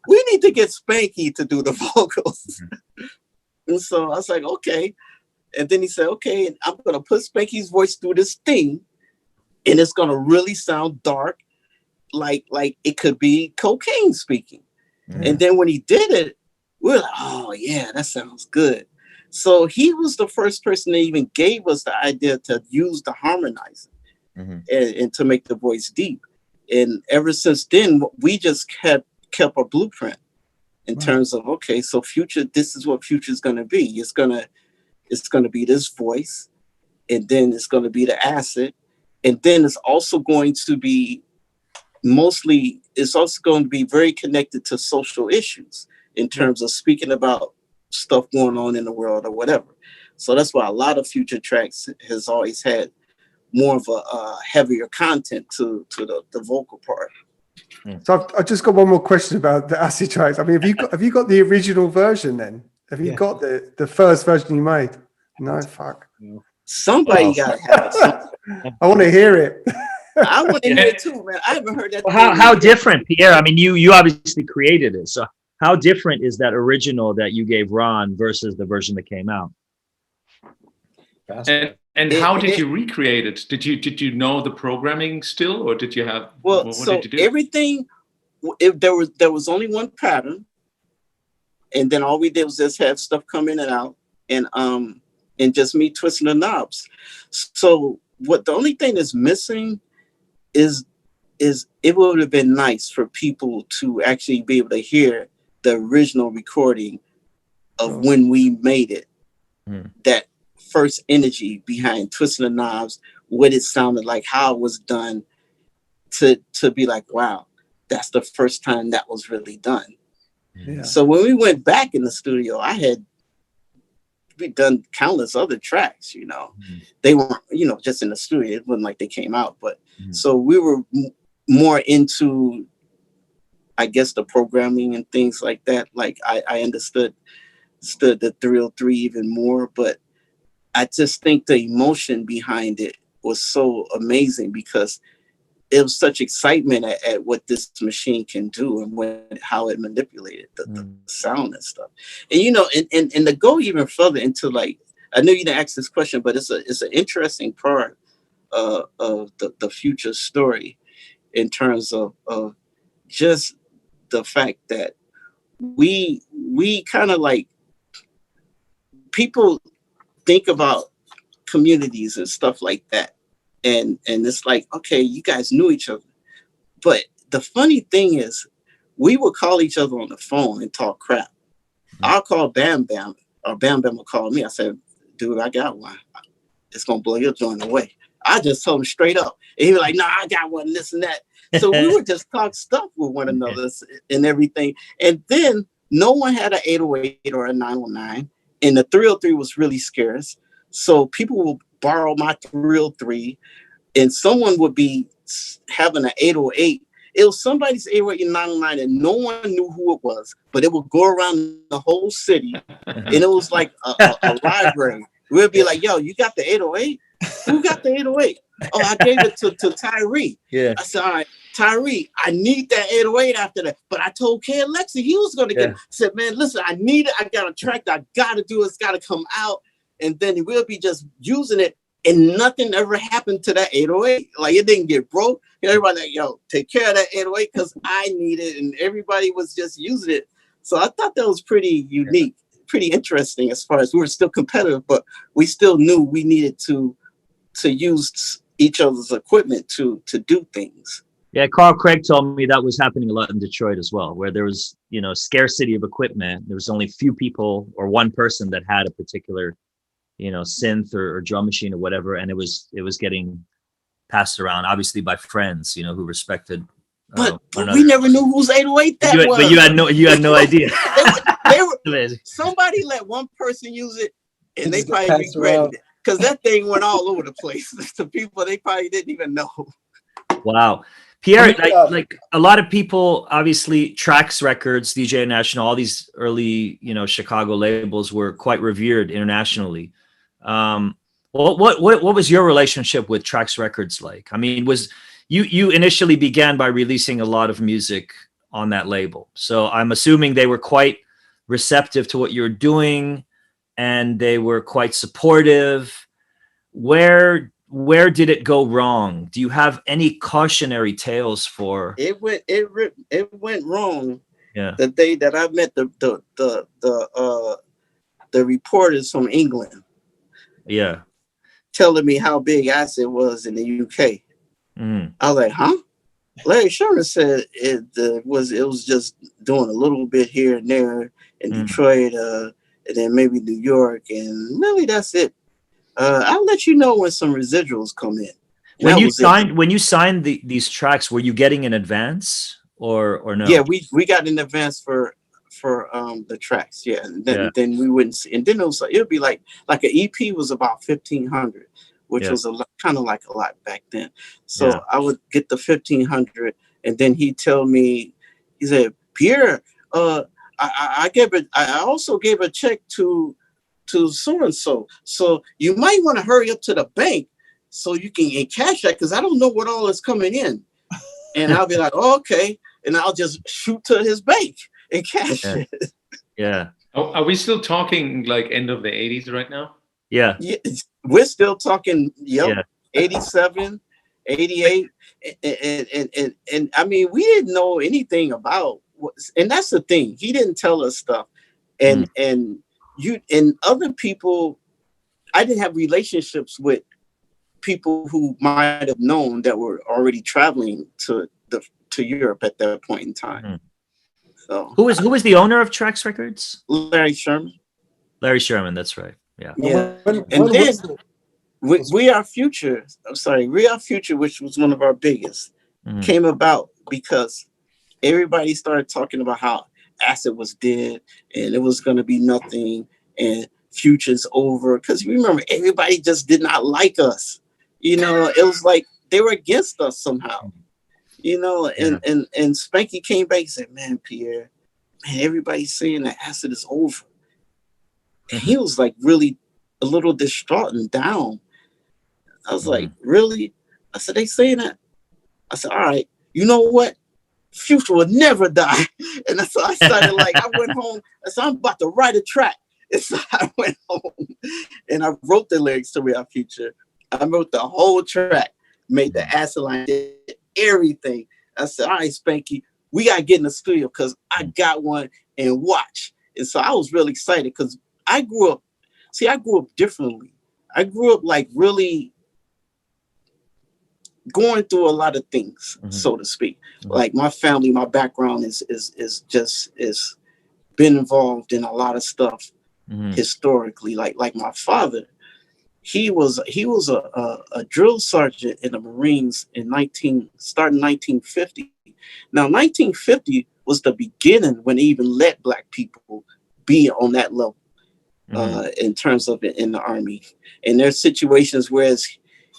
we need to get Spanky to do the vocals. And so I was like, okay. And then he said, okay, and I'm gonna put Spanky's voice through this thing, and it's gonna really sound dark, like it could be cocaine speaking. And then when he did it, we were like, oh yeah, that sounds good. So he was the first person that even gave us the idea to use the harmonizer and to make the voice deep. And ever since then, we just kept a blueprint in terms of, okay, so Future, this is what Future is gonna be. It's gonna be this voice, and then it's gonna be the acid, and then it's also going to be very connected to social issues in terms of speaking about stuff going on in the world or whatever. So that's why a lot of Future tracks has always had more of a heavier content to the vocal part. So I've just got one more question about the acid tracks. I mean, have you got the original version then? Have you got the first version you made? No, fuck. Somebody got to have it. I want to hear it. I want to hear it too, man. I haven't heard that. Well, how different, Pierre? I mean, you obviously created it. So how different is that original that you gave Ron versus the version that came out? And how did you recreate it? Did you know the programming still, or did you have? Well, what so did you do? everything. There was only one pattern, and then all we did was just have stuff come in and out, and just me twisting the knobs. So the only thing that's missing is it would have been nice for people to actually be able to hear the original recording of when we made it. That first energy behind twisting the knobs, what it sounded like, how it was done, to be like, wow, that's the first time that was really done. Yeah. So when we went back in the studio, we'd done countless other tracks, you know. They weren't, you know, just in the studio. It wasn't like they came out, but so we were more into, I guess, the programming and things like that. Like I understood the 303 even more, but I just think the emotion behind it was so amazing because it was such excitement at what this machine can do and how it manipulated the sound and stuff. And you know, and to go even further into like, I know you didn't ask this question, but it's an interesting part of the future story in terms of just the fact that we kind of like, people think about communities and stuff like that. And it's like, okay, you guys knew each other. But the funny thing is, we would call each other on the phone and talk crap. I'll call Bam Bam, or Bam Bam will call me. I said, dude, I got one. It's going to blow your joint away. I just told him straight up. And he was like, nah, I got one, this and that. So we would just talk stuff with one another and everything. And then no one had an 808 or a 909. And the 303 was really scarce. So people will borrow my 303, and someone would be having an 808. It was somebody's 808 and 909, and no one knew who it was, but it would go around the whole city, and it was like a library. We'd be like, yo, you got the 808? Who got the 808? Oh, I gave it to Tyree. Yeah. I said, all right, Tyree, I need that 808 after that. But I told Kid Lexi he was going to get it. I said, man, listen, I need it. I got a track. I got to do it. It's got to come out. And then we'll be just using it. And nothing ever happened to that 808. Like, it didn't get broke. Everybody like, yo, take care of that 808 because I need it. And everybody was just using it. So I thought that was pretty unique, pretty interesting as far as we were still competitive, but we still knew we needed to use each other's equipment to do things. Yeah, Carl Craig told me that was happening a lot in Detroit as well, where there was, scarcity of equipment. There was only few people or one person that had a particular, synth or drum machine or whatever, and it was getting passed around, obviously by friends, who respected. But we never knew whose 808 that was. But you had no idea. they were somebody let one person use it, and they probably regretted it because that thing went all over the place. To people they probably didn't even know. Wow. Pierre, like a lot of people, obviously, Trax Records, DJ National, all these early, Chicago labels were quite revered internationally. What was your relationship with Trax Records like? I mean, you initially began by releasing a lot of music on that label, so I'm assuming they were quite receptive to what you're doing, and they were quite supportive. Where did it go wrong? Do you have any cautionary tales for it? Went wrong. Yeah. The day that I met the reporters from England. Yeah. Telling me how big Acid was in the UK. I was like, huh? Larry Sherman said it was just doing a little bit here and there in Detroit, and then maybe New York, and really that's it. I'll let you know when some residuals come in. When you signed these tracks, were you getting an advance or no? Yeah, we got an advance for the tracks. Yeah, and then we wouldn't see, and then it would be like an EP was about 1,500, which was kind of like a lot back then. So I would get the 1,500, and then he said, Pierre, I also gave a check to so-and-so. So you might want to hurry up to the bank so you can cash that, because I don't know what all is coming in. And I'll be like, oh, okay. And I'll just shoot to his bank and cash it. Yeah. Oh, are we still talking like end of the 80s right now? Yeah. We're still talking, 87, 88. And I mean, we didn't know anything about and that's the thing. He didn't tell us stuff. And you and other people, I didn't have relationships with people who might have known that were already traveling to Europe at that point in time. So who was the owner of Trax Records? Larry Sherman. Larry Sherman, that's right. Yeah. And then We Are Future, which was one of our biggest, came about because everybody started talking about how Acid was dead and it was going to be nothing and Future's over. Because remember, everybody just did not like us. It was like they were against us somehow. And Spanky came back and said, man, Pierre, everybody's saying that Acid is over. And he was like really a little distraught and down. I was like, really? I said, they saying that? I said, all right, you know what? Future will never die. And so I started like, I went home. I said, I'm about to write a track. And so I went home and I wrote the lyrics to Real Future. I wrote the whole track, made the acid line, did everything. I said, all right, Spanky, we got to get in the studio because I got one and watch. And so I was really excited because I grew up differently. I grew up like really going through a lot of things, so to speak. Like my family, my background is been involved in a lot of stuff historically. Like my father, he was a drill sergeant in the Marines starting 1950. Now 1950 was the beginning when they even let Black people be on that level in terms of in the Army. And there's situations where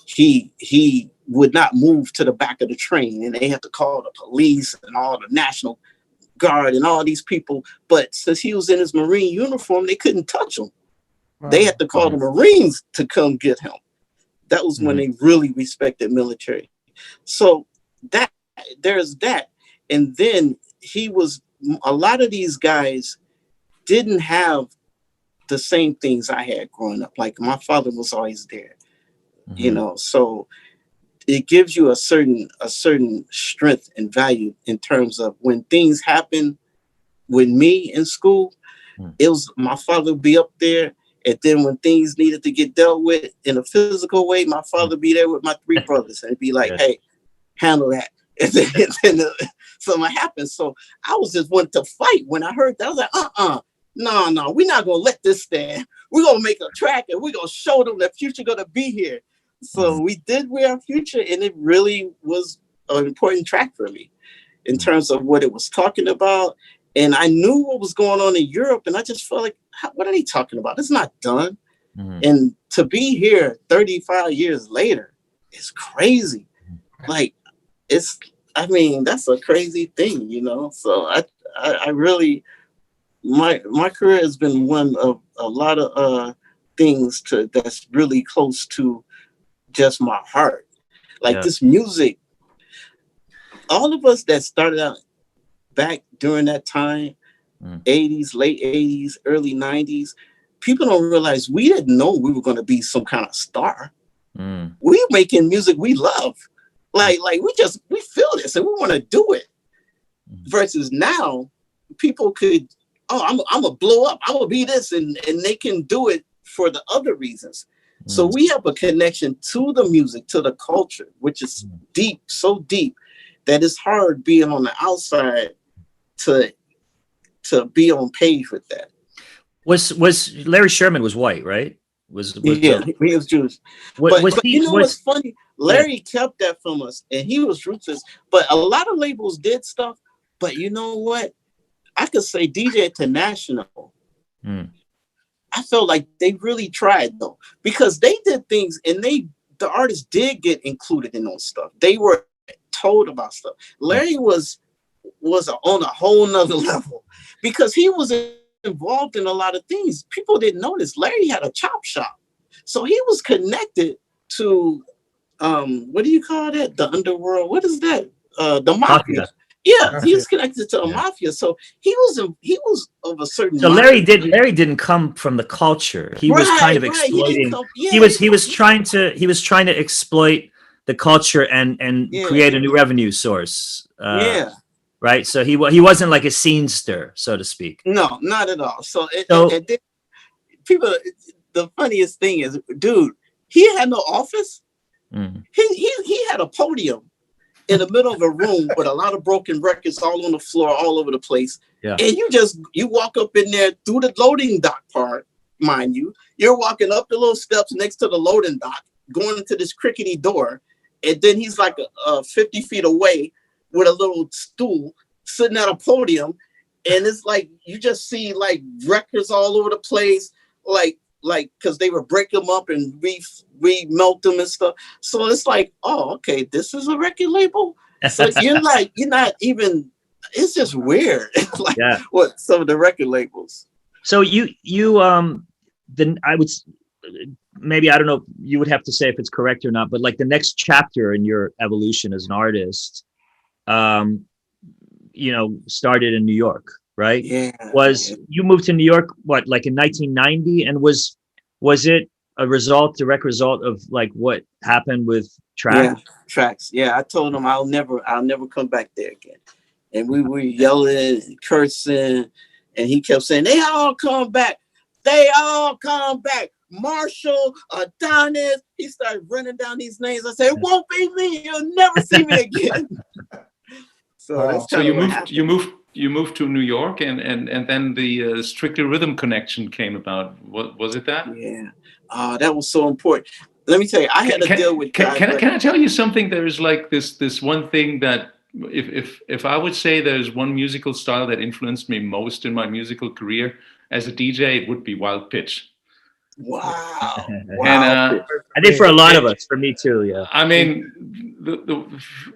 he would not move to the back of the train and they had to call the police and all the National Guard and all these people. But since he was in his Marine uniform, they couldn't touch him. Wow. They had to call the Marines to come get him. That was when they really respected military. So there's that. And then a lot of these guys didn't have the same things I had growing up. Like my father was always there, you know, so it gives you a certain strength and value in terms of when things happen with me in school, it was my father would be up there. And then when things needed to get dealt with in a physical way, my father would be there with my 3 brothers and be like, hey, handle that. And then something happened. So I was just wanting to fight when I heard that. I was like, no, we're not going to let this stand. We're going to make a track and we're going to show them that Future going to be here. So we did Real Future, and it really was an important track for me in terms of what it was talking about. And I knew what was going on in Europe, and I just felt like, what are they talking about? It's not done. And to be here 35 years later is crazy. Like, that's a crazy thing, you know? So I really, my career has been one of a lot of things that's really close to just my heart. Like this music, all of us that started out back during that time, 80s, late 80s, early 90s, people don't realize we didn't know we were going to be some kind of star. We making music we love. Like we feel this and we want to do it. Versus now, people could, I'm gonna blow up, I'm gonna be this, and they can do it for the other reasons. So we have a connection to the music, to the culture, which is deep, so deep that it's hard being on the outside to be on page with that. Was Larry Sherman was white, right? He was Jewish. But you know what's funny? Larry kept that from us, and he was ruthless. But a lot of labels did stuff. But you know what? I could say DJ International. I felt like they really tried though, because they did things, and the artists did get included in those stuff. They were told about stuff. Larry was on a whole nother level because he was involved in a lot of things. People didn't notice. Larry had a chop shop, so he was connected to what do you call that? The underworld. What is that? The mafia. Yeah, he was connected to a mafia, so he was of a certain. So Larry didn't come from the culture. He was kind of exploiting. He was trying to exploit the culture and create a new revenue source. Right. So he wasn't like a scenester, so to speak. No, not at all. So people, the funniest thing is, dude, he had no office. He had a podium in the middle of a room with a lot of broken records all on the floor, all over the place. Yeah. And you walk up in there through the loading dock part, mind you. You're walking up the little steps next to the loading dock, going into this crickety door. And then he's like 50 feet away with a little stool sitting at a podium. And it's like, you just see like records all over the place, like, cause they would break them up and remelt them and stuff. So it's like, oh, okay, this is a record label. So you're not even, it's just weird. Like what some of the record labels. So you then I would maybe, I don't know, you would have to say if it's correct or not, but like the next chapter in your evolution as an artist, started in New York, right? Yeah. You moved to New York, what, like in 1990? And was it a direct result of like what happened with Trax? Yeah, Trax. Yeah, I told him I'll never come back there again. And we were yelling and cursing, and he kept saying, they all come back. They all come back. Marshall, Adonis. He started running down these names. I said, it won't be me. You'll never see me again. So you moved to New York, and then the Strictly Rhythm connection came about. Was it that? Yeah. That was so important. Let me tell you, I had to deal with. Can I tell you something? There's like this one thing that if I would say there's one musical style that influenced me most in my musical career as a DJ, it would be Wild Pitch. Wow. And I think for a lot of us, for me too, yeah. I mean, the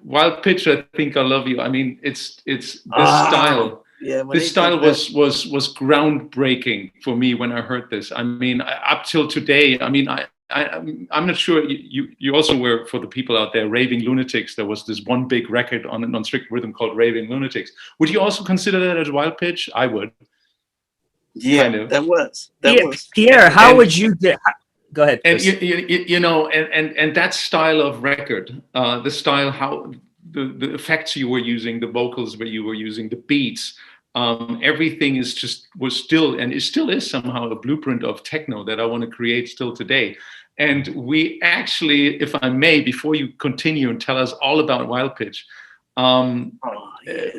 Wild Pitch, I Think I Love You. I mean, it's this style. Yeah, this style was groundbreaking for me when I heard this. I mean, up till today, I mean, I'm not sure. You also were, for the people out there, Raving Lunatics. There was this one big record on Strict Rhythm called Raving Lunatics. Would you also consider that as Wild Pitch? I would. Yeah, kind of. That was. Pierre, how would you get? Go ahead. And and that style of record, the style, how the effects you were using, the vocals that you were using, the beats, everything was still is somehow a blueprint of techno that I want to create still today. And we actually, if I may, before you continue and tell us all about Wild Pitch,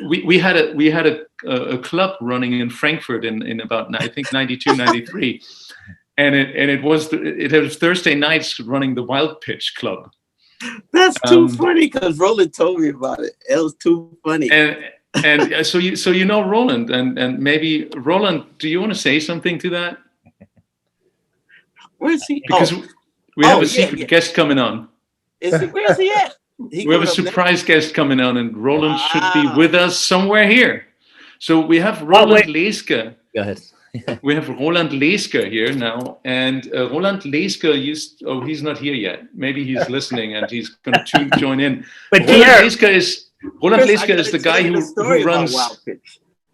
we had a club running in Frankfurt in about, I think, 92, 93. And it was Thursday nights running the Wild Pitch Club. That's too funny, because Roland told me about it. It was too funny. And so you know Roland, and maybe Roland, do you want to say something to that? Where is he? Because we have a secret guest coming on. Where is he at? We have a surprise guest coming on, and Roland should be with us somewhere here. So we have Roland Leeske. Go ahead. We have Roland Leeske here now, and Roland Leeske he's not here yet. Maybe he's listeing and he's going to join in. But Roland Leeske is the guy who runs.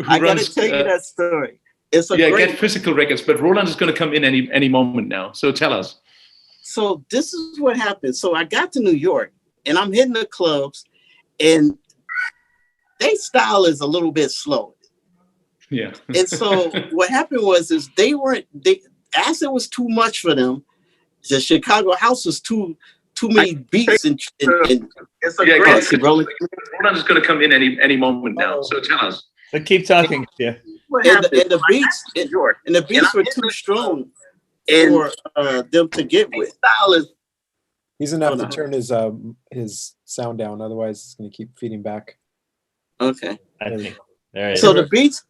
I got to tell you that story. It's a great get physical records, but Roland is going to come in any moment now. So tell us. So this is what happened. So I got to New York, and I'm hitting the clubs, and their style is a little bit slow. Yeah. And so what happened was acid was too much for them. The Chicago house was too many beats and it's a great Roland is going to come in any moment now. So tell us. But keep talking. Yeah. And the beats were too strong for them to get with. He's gonna have to turn his sound down, otherwise it's gonna keep feeding back. Okay. I think. There so the beats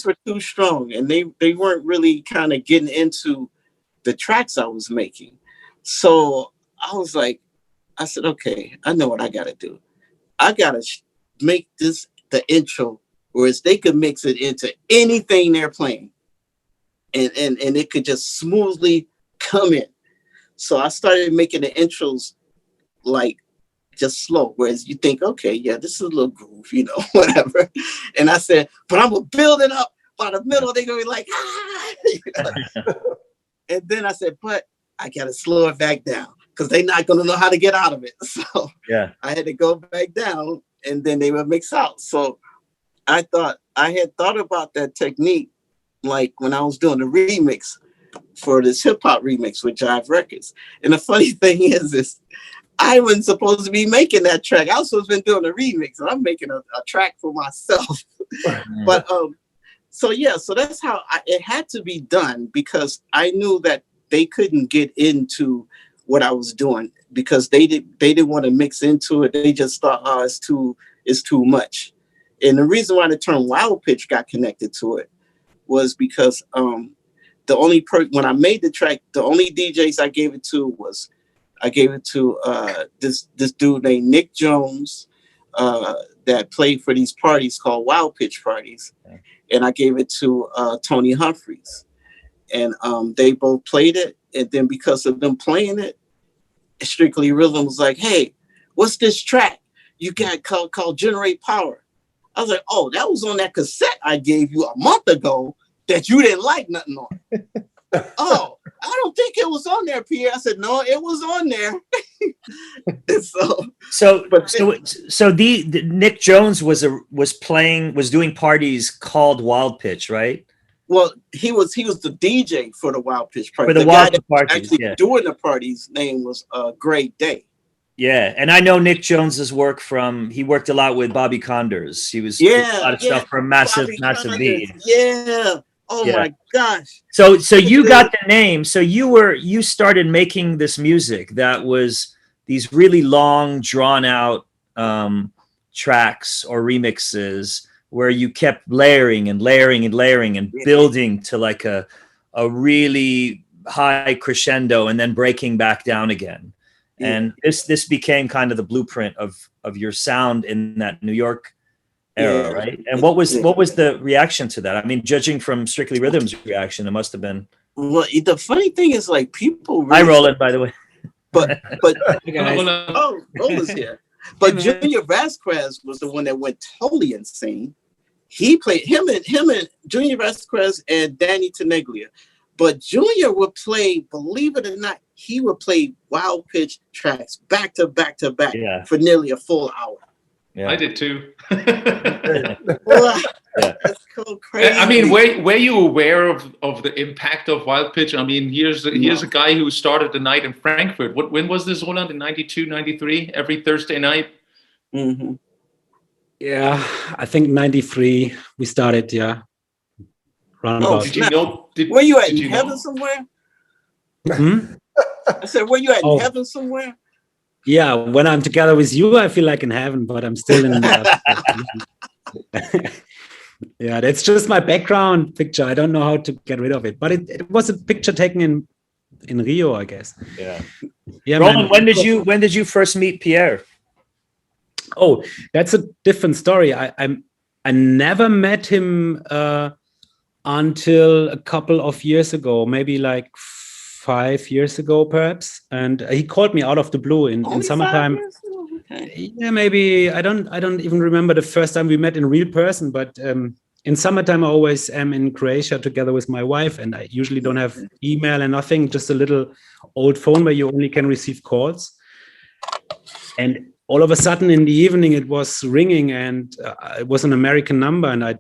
were too strong, and they weren't really kind of getting into the tracks I was making. So I said, okay, I know what I gotta do. I gotta make this the intro, whereas they could mix it into anything they're playing, and it could just smoothly come in. So I started making the intros like just slow, whereas you think, okay, yeah, this is a little groove, whatever. And I said, but I'm gonna build it up. By the middle, they're gonna be like, And then I said, but I gotta slow it back down, because they're not gonna know how to get out of it. So yeah, I had to go back down, and then they would mix out. So I had thought about that technique, like when I was doing the remix for this hip hop remix with Jive Records. And the funny thing is I wasn't supposed to be making that track. I was supposed to be doing a remix, and I'm making a track for myself. But so that's how it had to be done, because I knew that they couldn't get into what I was doing, because they didn't want to mix into it. They just thought, it's too much. And the reason why the term Wild Pitch got connected to it was because when I made the track, the only DJs I gave it to was this dude named Nick Jones that played for these parties called Wild Pitch parties, and I gave it to Tony Humphreys. and they both played it. And then because of them playing it, Strictly Rhythm was like, "Hey, what's this track you got called Generate Power?" I was like, "Oh, that was on that cassette I gave you a month ago that you didn't like nothing on." "Oh, I don't think it was on there, Pierre." I said, "No, it was on there." So the Nick Jones was doing parties called Wild Pitch, right? Well, he was the DJ for the Wild Pitch party. For the Wild Pitch parties, actually doing the party's name was Great Day. Yeah, and I know Nick Jones's work he worked a lot with Bobby Condors. He was doing a lot of stuff for Massive V. Yeah. Oh my gosh. So you got the name. So you started making this music that was these really long, drawn out tracks or remixes where you kept layering and building to like a really high crescendo and then breaking back down again. Yeah. And this became kind of the blueprint of your sound in that New York era, right? And what was the reaction to that? I mean, judging from Strictly Rhythm's reaction, it must have been. Well, the funny thing is, like, people. Really, hi, Roland, by the way. But Roland's here. But Junior Vasquez was the one that went totally insane. He played him and Junior Vasquez and Danny Tenaglia. But Junior would play, believe it or not, he would play Wild Pitch tracks back to back to back for nearly a full hour. Yeah. I did too. That's so crazy. I mean, were you aware of the impact of Wild Pitch? I mean, here's a guy who started the night in Frankfurt. When was this, Roland? In 92, 93? Every Thursday night? Mm-hmm. Yeah, I think 93 we started, Roundabout. Did you know? Were you at heaven somewhere? I said, were you at heaven somewhere? Yeah, when I'm together with you, I feel like in heaven, but I'm still in. Yeah, that's just my background picture. I don't know how to get rid of it, but it was a picture taken in Rio, I guess. Yeah. Roland, when did you first meet Pierre? Oh, that's a different story. I never met him until a couple of years ago, maybe like 5 years ago, perhaps. And he called me out of the blue in summertime. Okay. Yeah, maybe I don't even remember the first time we met in real person, but in summertime I always am in Croatia together with my wife, and I usually don't have email and nothing, just a little old phone where you only can receive calls. And all of a sudden in the evening it was ringing, and it was an American number, and I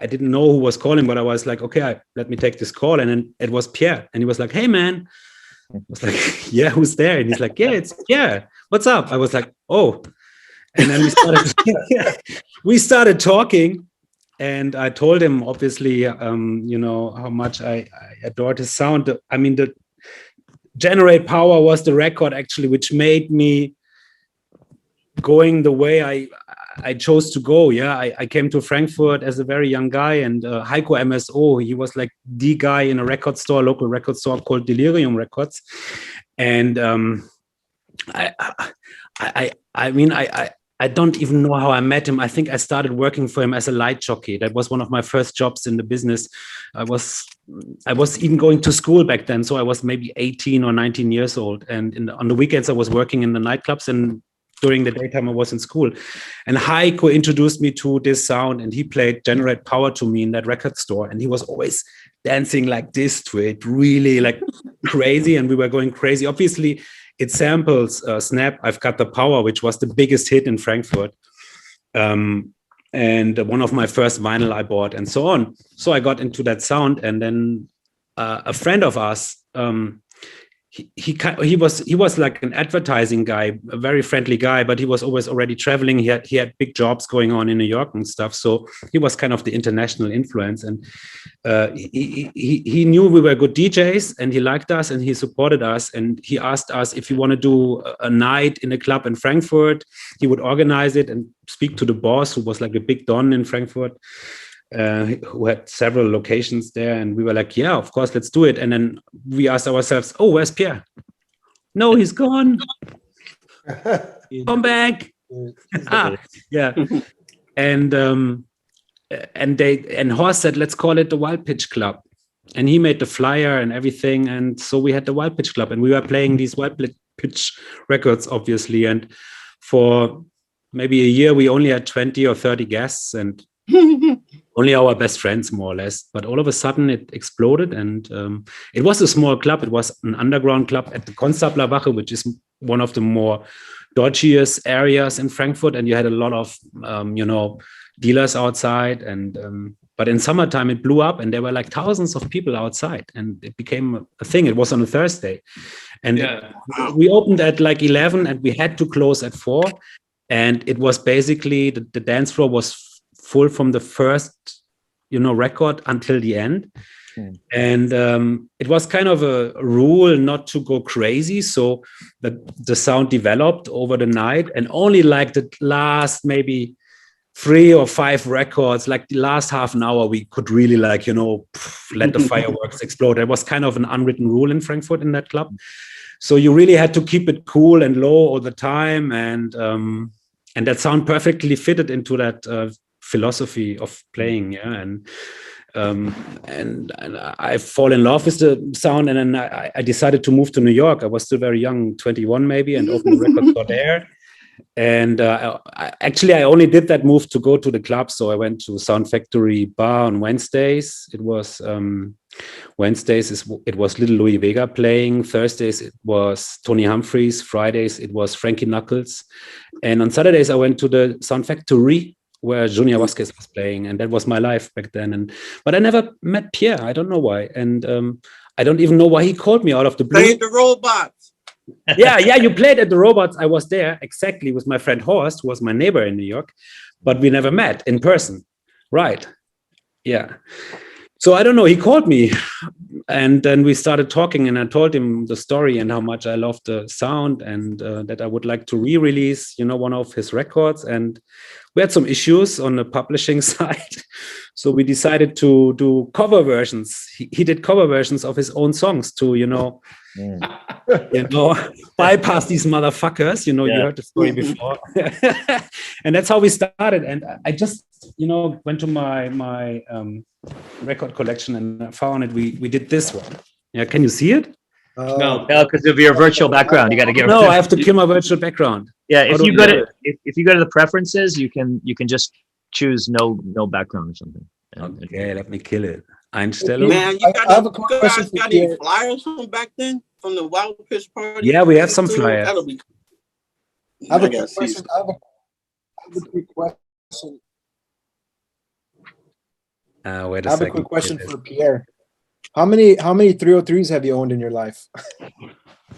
didn't know who was calling, but I was like, okay, let me take this call. And then it was Pierre, and he was like, "Hey man." I was like, "Yeah, who's there?" And he's like, "Yeah, it's Pierre. What's up?" I was like, "Oh." And then we started talking, and I told him, obviously, how much I adored his sound. I mean, the Generate Power was the record actually which made me going the way I chose to go. I came to Frankfurt as a very young guy, and Heiko MSO, he was like the guy in a local record store called Delirium Records. And I don't even know how I met him. I think I started working for him as a light jockey. That was one of my first jobs in the business. I was even going to school back then, so I was maybe 18 or 19 years old. And on the weekends I was working in the nightclubs, and during the daytime I was in school. And Heiko introduced me to this sound, and he played Generate Power to me in that record store, and he was always dancing like this to it, really like crazy, and we were going crazy. Obviously it samples Snap, I've Got the Power, which was the biggest hit in Frankfurt, and one of my first vinyl I bought, and so on. So I got into that sound, and then a friend of us, he was like an advertising guy, a very friendly guy, but he was always already traveling. He had big jobs going on in New York and stuff, so he was kind of the international influence. And he knew we were good DJs, and he liked us, and he supported us, and he asked us if we want to do a night in a club in Frankfurt. He would organize it and speak to the boss, who was like a big don in Frankfurt, who had several locations there, and we were like, yeah, of course, let's do it. And then we asked ourselves, oh, where's Pierre? No, he's gone. Come back. Yeah. And Horst said, let's call it the Wild Pitch Club. he made the flyer and everything. And so we had the Wild Pitch Club, and we were playing these Wild Pitch records, obviously. And for maybe a year, we only had 20 or 30 guests and only our best friends, more or less. But all of a sudden, it exploded. And it was a small club. It was an underground club at the Konstablerwache, which is one of the more dodgiest areas in Frankfurt. And you had a lot of, dealers outside. And but in summertime, it blew up, and there were like thousands of people outside, and it became a thing. It was on a Thursday, and we opened at like 11, and we had to close at 4. And it was basically the dance floor was full from the first, record until the end. And it was kind of a rule not to go crazy. So the sound developed over the night, and only like the last maybe 3 or 5 records, like the last half an hour, we could really let the fireworks explode. It was kind of an unwritten rule in Frankfurt in that club. So you really had to keep it cool and low all the time. And that sound perfectly fitted into that philosophy of playing. Yeah. And I fall in love with the sound. And then I decided to move to New York. I was still very young, 21 maybe, and opened a record store there. And I only did that move to go to the club. So I went to Sound Factory Bar on Wednesdays. It was it was Little Louis Vega playing. Thursdays it was Tony Humphries. Fridays it was Frankie Knuckles. And on Saturdays I went to the Sound Factory where Junior Vasquez was playing, and that was my life back then. But I never met Pierre. I don't know why, and I don't even know why he called me out of the blue. Playing the robots. yeah, you played at the Robots. I was there exactly with my friend Horst, who was my neighbor in New York, but we never met in person. Right. Yeah. So I don't know. He called me, and then we started talking, and I told him the story and how much I loved the sound, and that I would like to re-release, one of his records. And we had some issues on the publishing side. So we decided to do cover versions. He did cover versions of his own songs to, bypass these motherfuckers. You heard the story before. And that's how we started. And I just, went to my record collection and I found it. We did this one. Yeah, can you see it? No, because of your virtual background, you got to get. No, I have to kill my virtual background. Yeah, if you go to the preferences, you can just choose no background or something. Okay, let me kill it. Einstellung. Man, you guys got any flyers from back then, from the Wild Pitch party? Yeah, we have some flyers. That'll be. I have a question. I have a quick question. Wait I have a quick question for Pierre. How many 303s have you owned in your life?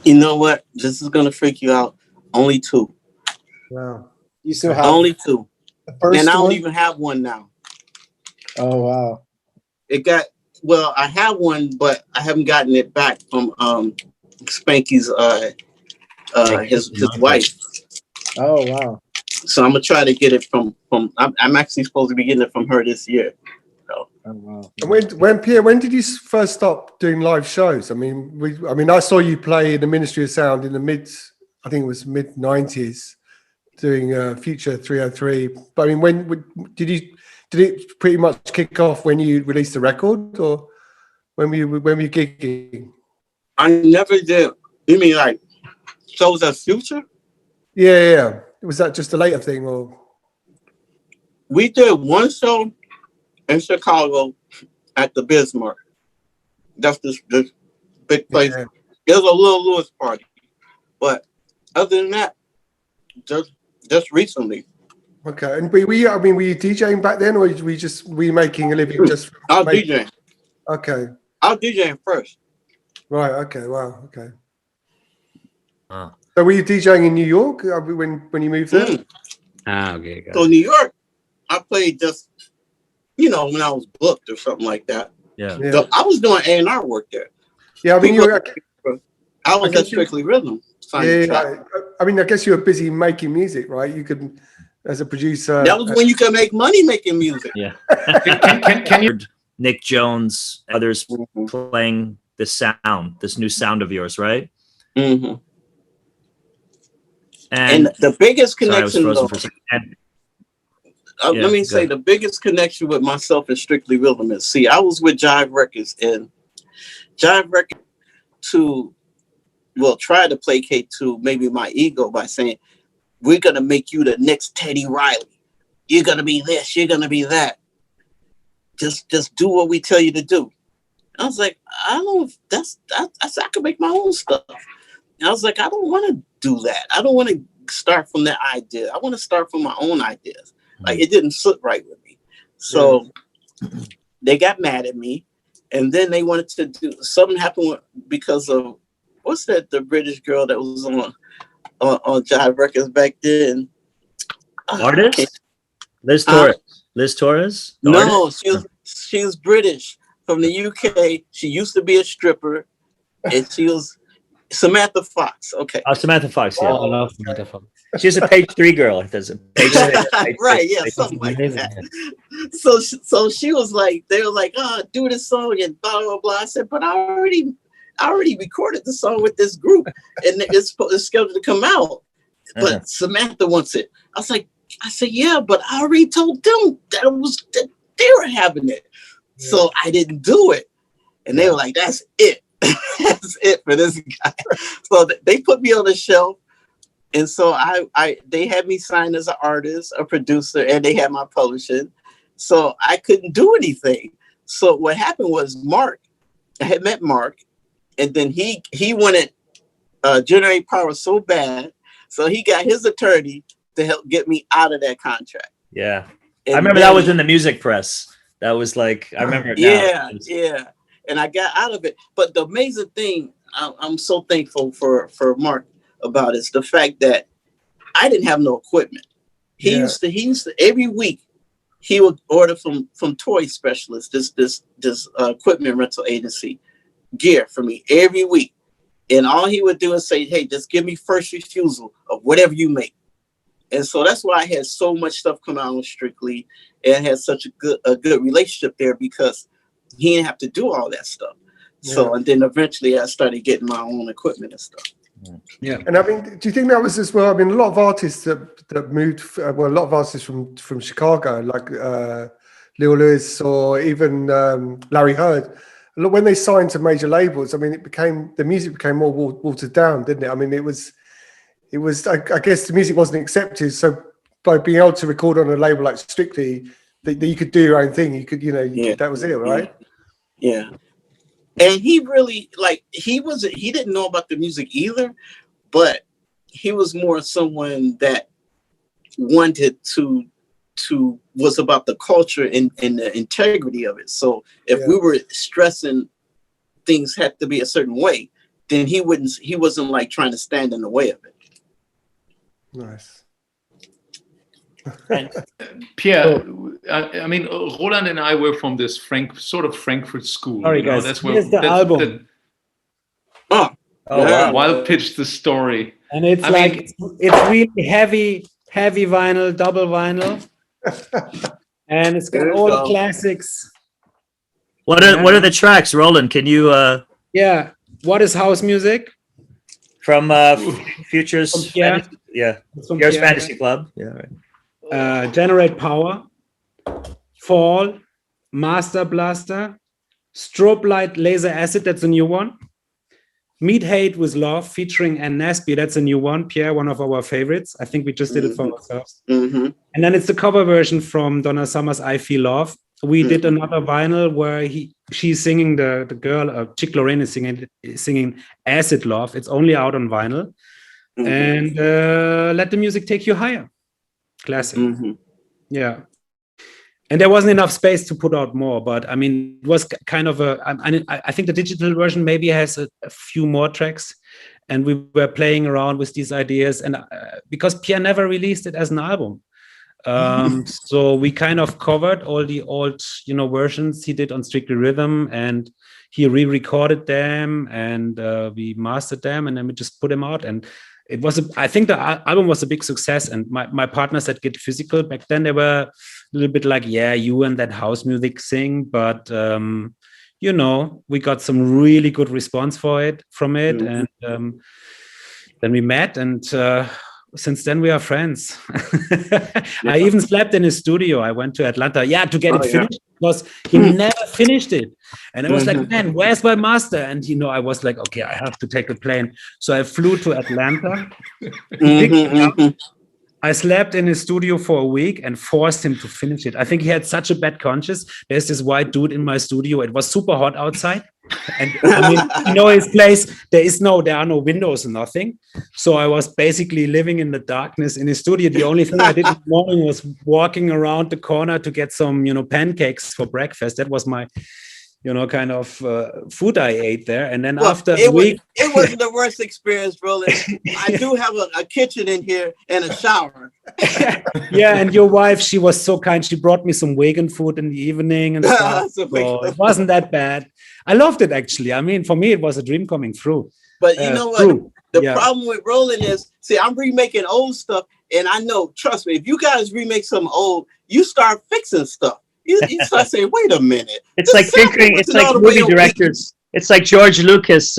You know what? This is gonna freak you out. Only 2. Wow. You still have only 2. The first and I don't one? even have one now. Oh wow. I have one, but I haven't gotten it back from Spanky's his wife. Oh wow. So I'm gonna try to get it from I'm actually supposed to be getting it from her this year. So. Oh wow. And Pierre, when did you first stop doing live shows? I mean, I saw you play in the Ministry of Sound in the mid 90s, doing Future 303. But I mean, did it pretty much kick off when you released the record, or when were you gigging? I never did. You mean like shows as Future? Yeah. Was that just a later thing, or? We did one show in Chicago at the Bismarck. That's this big place. Yeah. It was a little Lewis party, but other than that, just recently. Okay, and were you DJing back then, or were you making a living just? I was DJing. Okay. I was DJing first. Right. Okay. Wow. Okay. Wow. So were you DJing in New York when you moved there? Okay. So New York, I played just when I was booked or something like that. Yeah. So I was doing A&R work there. Yeah. I mean, I was at Strictly Rhythm. Yeah. I mean, I guess you were busy making music, right? You could, as a producer. That was when you could make money making music. Yeah. Can you Nick Jones, others playing this new sound of yours, right? Mm-hmm. And the biggest connection, let me say the biggest connection with myself and Strictly Rhythm is, I was with Jive Records in Jive Record to, well, try to placate to maybe my ego by saying, we're going to make you the next Teddy Riley. You're going to be this, you're going to be that. Just do what we tell you to do. I was like, I can make my own stuff. And I was like, I don't want to do that. I don't want to start from that idea. I want to start from my own ideas. Like, it didn't sit right with me. So they got mad at me. And then they wanted to do something happened because of, what's that, the British girl that was on Jive Records back then? Artist? Liz Torres. Liz Torres? No, she was British from the UK. She used to be a stripper, and she was Samantha Fox. Okay. Oh, Samantha Fox, yeah. Oh, I love Samantha Fox. She's a page 3 girl. Page 6, Right, yeah, something like that. So she was like, they were like, oh, do this song and blah blah blah. I said, but I already recorded the song with this group, and it's scheduled to come out. But Samantha wants it. I said, yeah, but I already told them that they were having it. Yeah. So I didn't do it. And they were like, that's it. That's it for this guy. So they put me on the shelf. And so they had me signed as an artist, a producer, and they had my publishing. So I couldn't do anything. So what happened was I had met Mark, and then he wanted Generate Power so bad. So he got his attorney to help get me out of that contract. Yeah. And I remember that was in the music press. That was like, I remember it now. Yeah. And I got out of it. But the amazing thing I'm so thankful for Mark about is the fact that I didn't have no equipment. He used to every week he would order from Toy Specialist, this equipment rental agency, gear for me every week. And all he would do is say, hey, just give me first refusal of whatever you make. And so that's why I had so much stuff come out on Strictly and had such a good relationship there, because he didn't have to do all that stuff. Yeah. So, and then eventually I started getting my own equipment and stuff. Yeah. And I mean, do you think that was as well? I mean, a lot of artists that moved, a lot of artists from Chicago, like Lil Lewis or even Larry Heard, when they signed to major labels, I mean, the music became more watered down, didn't it? I mean, it was, I guess the music wasn't accepted. So by being able to record on a label like Strictly, that you could do your own thing. You could, that was it, right? Yeah. And he really, he didn't know about the music either, but he was more someone that wanted was about the culture and the integrity of it. So if we were stressing things had to be a certain way, then he wasn't like trying to stand in the way of it. Nice. Pierre, I mean, Roland and I were from this sort of Frankfurt school. Sorry, guys. That's where the album. Wow. Wild pitched the story, and it's it's really heavy vinyl, double vinyl, and it's got all the classics. What are the tracks, Roland? Can you? What is house music? From Future's from Pierre. Pierre's Fantasy Club. Yeah, right. Generate Power, Fall, Master Blaster, Strobe Light Laser Acid, that's a new one. Meet Hate with Love featuring Ann Nasby, that's a new one. Pierre, one of our favorites. I think we just did it for ourselves. Mm-hmm. And then it's the cover version from Donna Summer's I Feel Love. We did another vinyl where she's singing the girl, Chick Lorraine is singing Acid Love. It's only out on vinyl. Mm-hmm. And Let the Music Take You Higher. Classic. Mm-hmm. Yeah. And there wasn't enough space to put out more, but I mean, it was kind of I think the digital version maybe has a few more tracks, and we were playing around with these ideas, and because Pierre never released it as an album. So we kind of covered all the old, versions he did on Strictly Rhythm, and he re-recorded them, and we mastered them, and then we just put them out. And it was, I think the album was a big success. And my partners at Get Physical back then, they were a little bit like, yeah, you and that house music thing. But, we got some really good response from it. Mm-hmm. And then we met, and since then we are friends. I even slept in his studio. I went to Atlanta, to get it finished because he never finished it. And I was like, man, where's my master? And I was like, okay, I have to take a plane. So I flew to Atlanta. I slept in his studio for a week and forced him to finish it. I think he had such a bad conscience. There's this white dude in my studio. It was super hot outside. And I mean, his place, there are no windows and nothing. So I was basically living in the darkness in his studio. The only thing I did in the morning was walking around the corner to get some, pancakes for breakfast. That was my, kind of food I ate there. And then after a week... It wasn't the worst experience, Roland. I do have a kitchen in here and a shower. Yeah, and your wife, she was so kind. She brought me some vegan food in the evening and stuff. So it wasn't that bad. I loved it, actually. I mean, for me, it was a dream coming true. But you know what? The problem with Roland is, see, I'm remaking old stuff. And I know, trust me, if you guys remake some old, you start fixing stuff. You start saying, wait a minute. It's like tinkering. It's like movie directors. It's like George Lucas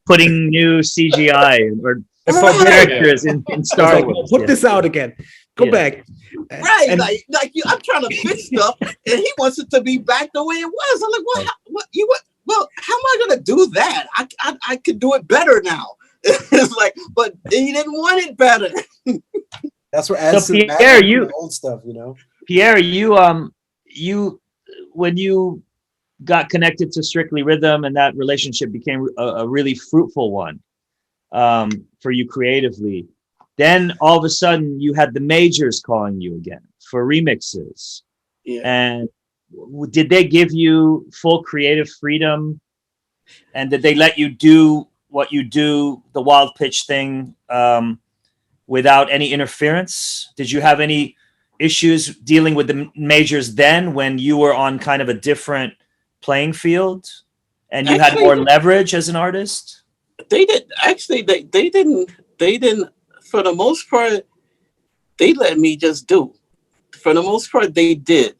putting new CGI or characters in Star Wars. Put this out again. Go back. Right. And I'm trying to fix stuff, and he wants it to be back the way it was. I'm like, well, how am I going to do that? I could do it better now. It's like, but he didn't want it better. That's what adds to Pierre, the old stuff, Pierre, you when you got connected to Strictly Rhythm and that relationship became a really fruitful one for you creatively, then all of a sudden you had the majors calling you again for remixes. And did they give you full creative freedom, and did they let you do what you do, the wild pitch thing, without any interference? Did you have any issues dealing with the majors then, when you were on kind of a different playing field and you had more leverage as an artist? They did actually. They didn't. For the most part, they let me just do. For the most part, they did.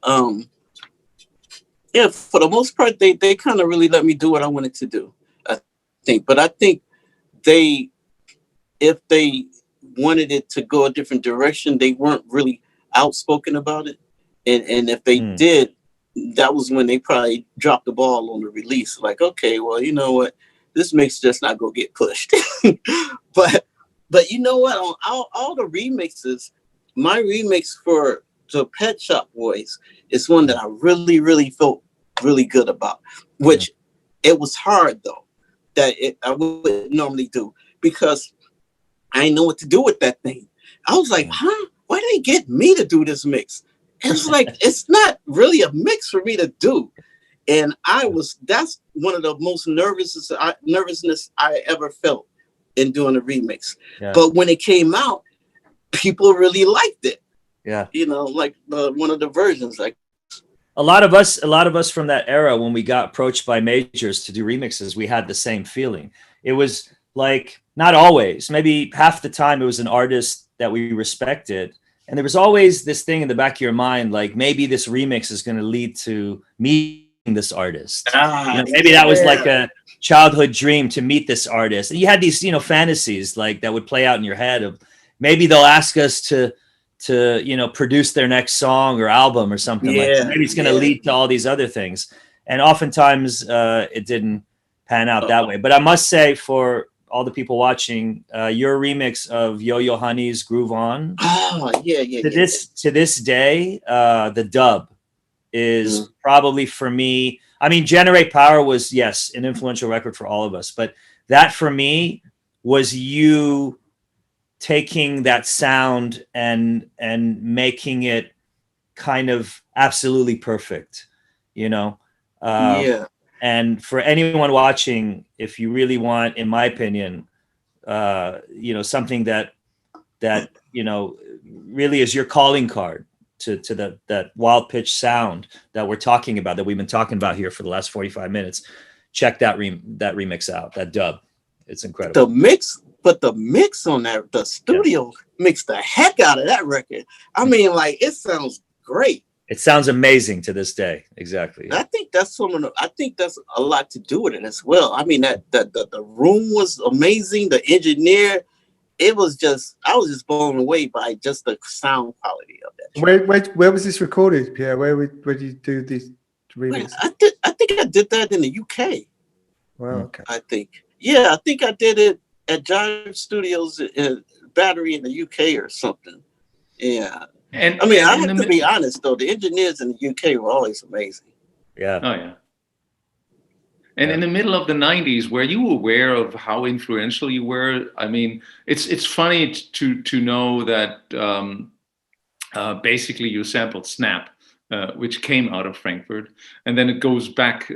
For the most part, they kind of really let me do what I wanted to do, I think. But I think if they wanted it to go a different direction, they weren't really outspoken about it. And if they did, that was when they probably dropped the ball on the release. Like, okay, well, you know what? This mix just not gonna get pushed. But you know what? On all the remixes, my remix for the Pet Shop Boys is one that I really, really felt really good about. Which it was hard though, that I wouldn't normally do, because I didn't know what to do with that thing. I was like, why did they get me to do this mix? And it's like, it's not really a mix for me to do. And that's one of the most nervousness I ever felt in doing a remix. Yeah. But when it came out, people really liked it. Yeah. Like one of the versions, like a lot of us from that era, when we got approached by majors to do remixes, we had the same feeling. It was like, not always, maybe half the time it was an artist that we respected. And there was always this thing in the back of your mind, like maybe this remix is going to lead to meeting this artist. Maybe that was like a childhood dream to meet this artist. And you had these, fantasies like that would play out in your head of maybe they'll ask us to produce their next song or album or something like that. Maybe it's going to lead to all these other things. And oftentimes it didn't pan out that way. But I must say, for all the people watching, your remix of Yo-Yo Honey's Groove On. To this day, the dub is probably, for me, I mean, Generate Power was, yes, an influential record for all of us. But that for me was you taking that sound and making it kind of absolutely perfect, And for anyone watching, if you really want, in my opinion, something that really is your calling card to that wild pitch sound that we're talking about, that we've been talking about here for the last 45 minutes, check that remix out, that dub. It's incredible. The mix on that, the studio mixed the heck out of that record. I mean, like, it sounds great. It sounds amazing to this day. Exactly. I think that's a lot to do with it as well. I mean, that the room was amazing. The engineer, it was just, I was just blown away by just the sound quality of that. Where was this recorded, Pierre? Where did you do this remix? I think I did that in the UK. Wow, okay. I think I did it at Jive Studios in Battery in the UK or something. Yeah. And I mean, I have to be honest though, the engineers in the UK were always amazing. Yeah. Oh yeah. And in the middle of the 90s, were you aware of how influential you were? I mean, it's funny to know that basically you sampled Snap, which came out of Frankfurt, and then it goes back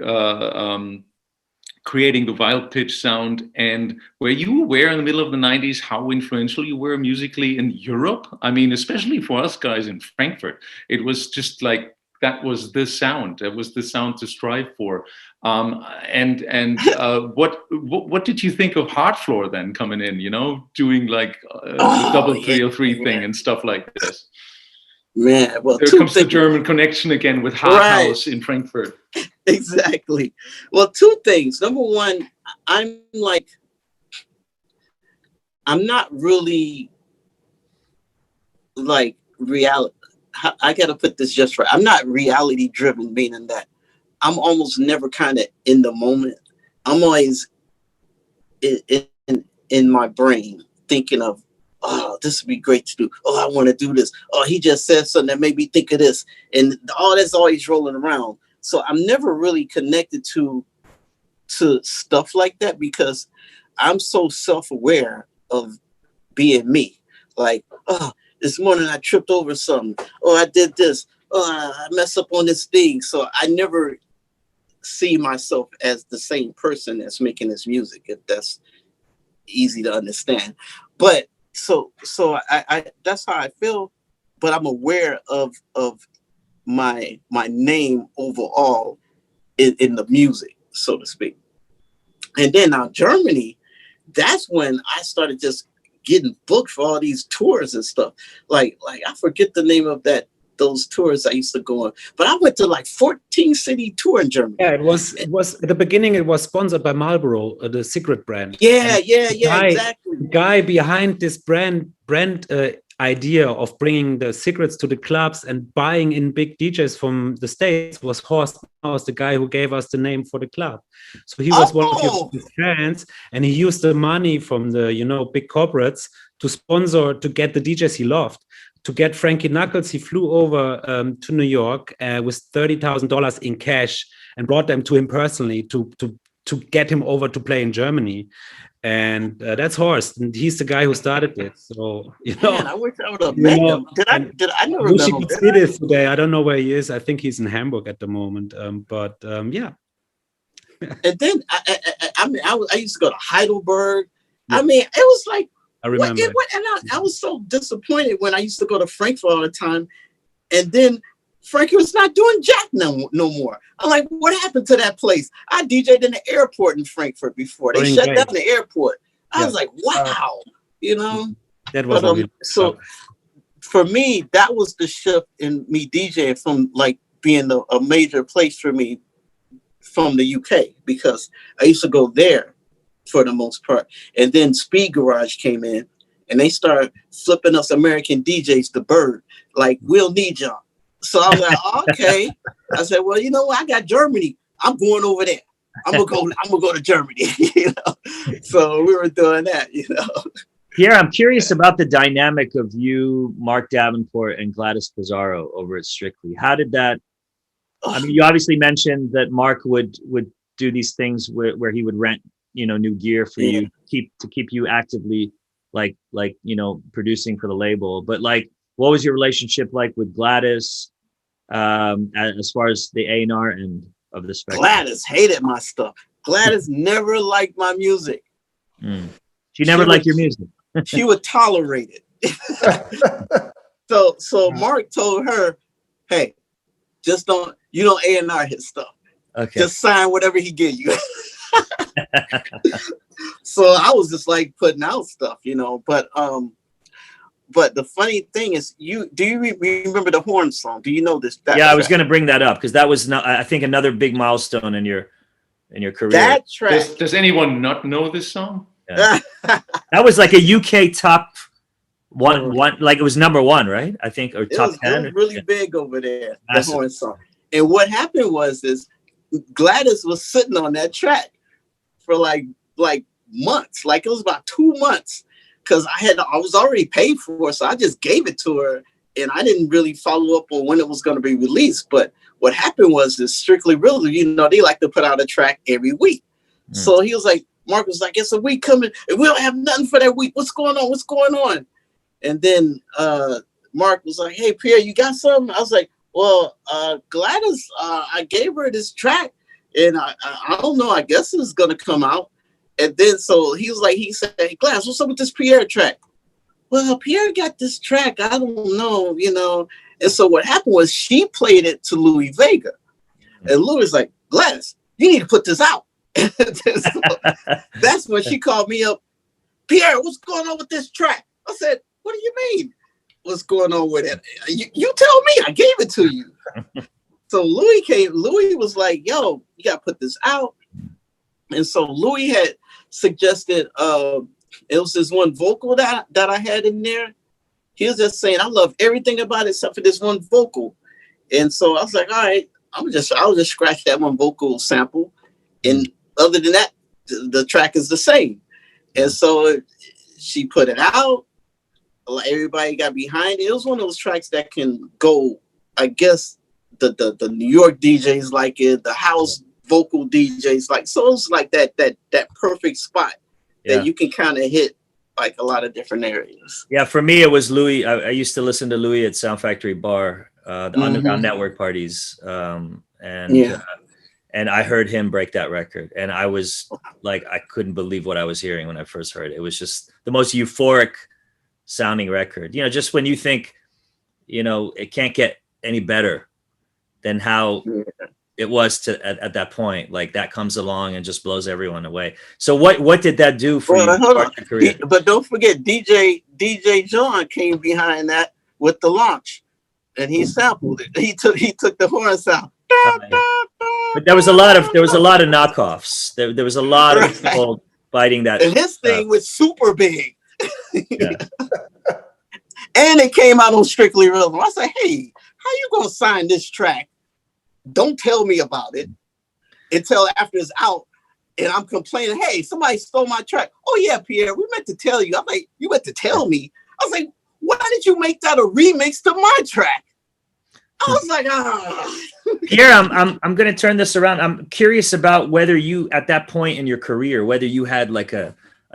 creating the wild pitch sound. And were you aware in the middle of the 90s how influential you were musically in Europe? I mean, especially for us guys in Frankfurt, it was just like, that was the sound. That was the sound to strive for. What did you think of Hard Floor then coming in? You know, doing like the double 303 thing and stuff like this. Man, well, there comes the German connection again with House in Frankfurt. Exactly. Well, two things. Number one, I'm not really like reality. I got to put this just right. I'm not reality driven, meaning that I'm almost never kind of in the moment. I'm always in my brain thinking of, oh, this would be great to do. Oh, I want to do this. Oh, he just said something that made me think of this. And all that's always rolling around. So I'm never really connected to stuff like that because I'm so self-aware of being me. Like, oh, this morning I tripped over something. Oh, I did this. Oh, I messed up on this thing. So I never see myself as the same person that's making this music, if that's easy to understand. But so I that's how I feel. But I'm aware of my name overall in the music, so to speak. And then now Germany, that's when I started just getting booked for all these tours and stuff. Like I forget the name of those tours I used to go on, but I went to like 14-city tour in Germany. Yeah, it was at the beginning. It was sponsored by Marlboro, the cigarette brand. Yeah, exactly. The guy behind this brand idea of bringing the cigarettes to the clubs and buying in big DJs from the States was Horst Maus, the guy who gave us the name for the club. So he was one of his fans, and he used the money from the big corporates to sponsor, to get the DJs he loved. To get Frankie Knuckles, he flew over to New York with $30,000 in cash and brought them to him personally to get him over to play in Germany. And that's Horst, and he's the guy who started it. So man, I wish I would have met him. Did I never remember him? See this today. I don't know where he is. I think he's in Hamburg at the moment. Yeah. And then I used to go to Heidelberg. Yeah. I mean, it was like, I remember. I was so disappointed when I used to go to Frankfurt all the time, and then Frankie was not doing jack no more. I'm like, what happened to that place? I DJ'd in the airport in Frankfurt before. They shut down the airport. I was like, wow, That was so for me, that was the shift in me DJing from like being a major place for me from the UK, because I used to go there for the most part. And then Speed Garage came in and they started flipping us American DJs the bird, like, we'll need y'all. So I was like, oh, okay. I said, well, you know what? I got Germany. I'm going over there. I'm gonna go to Germany. So we were doing that, Pierre, I'm curious about the dynamic of you, Mark Davenport, and Gladys Pizarro over at Strictly. How did that? I mean, you obviously mentioned that Mark would do these things where he would rent, new gear for you, to keep you actively like producing for the label. But like, what was your relationship like with Gladys, as far as the A&R end of the spectrum? Gladys hated my stuff. Gladys never liked my music. She never liked your music. She would tolerate it. So Mark told her, hey, just don't A&R his stuff. Okay. Just sign whatever he give you. So I was just like putting out stuff, but the funny thing is, do you remember the Horn song? Do you know this? I was going to bring that up because that was I think another big milestone in your career. That track. Does anyone not know this song? Yeah. That was like a UK top one, like it was number one, right? I think, or top 10. It was really big over there, the horn song. And what happened was this, Gladys was sitting on that track for like months. Like it was about 2 months, because I was already paid for it, so I just gave it to her, and I didn't really follow up on when it was going to be released. But what happened was this Strictly Real, they like to put out a track every week. So he was like, Mark was like, it's a week coming, and we don't have nothing for that week. What's going on? What's going on? And then Mark was like, hey, Pierre, you got something? I was like, well, Gladys, I gave her this track, and I don't know, I guess it's going to come out. And then so he said, hey, Gladys, what's up with this Pierre track? Well, Pierre got this track. I don't know, And so what happened was she played it to Louis Vega. And Louis was like, Gladys, you need to put this out. So that's when she called me up. Pierre, what's going on with this track? I said, what do you mean? What's going on with it? You tell me. I gave it to you. So Louis came. Louis was like, yo, you got to put this out. And so Louis had suggested, it was this one vocal that I had in there. He was just saying, I love everything about it except for this one vocal. And so I was like, all right, I'll just scratch that one vocal sample. And other than that, the track is the same. And so she put it out. Everybody got behind it. It was one of those tracks that can go, I guess, the New York DJs like it, the house vocal DJs like, so it was like that perfect spot that you can kind of hit like a lot of different areas. Yeah, for me it was Louis. I used to listen to Louis at Sound Factory Bar, the Underground Network parties, and I heard him break that record, and I was like, I couldn't believe what I was hearing when I first heard it. It was just the most euphoric sounding record. Just when you think, it can't get any better than how it was at that point. Like that comes along and just blows everyone away. So what did that do for you? Hold on. But don't forget, DJ John came behind that with the launch, and he sampled it. He took the horn sound. But there was a lot of knockoffs. There was a lot of people fighting that. And his thing was super big. And it came out on Strictly Real. I said, hey, how you gonna sign this track? Don't tell me about it until after it's out. And I'm complaining, hey, somebody stole my track. Oh yeah, Pierre, we meant to tell you. I'm like, you meant to tell me. I was like, why did you make that a remix to my track? I was like, Pierre, I'm going to turn this around. I'm curious about whether you, at that point in your career, whether you had like a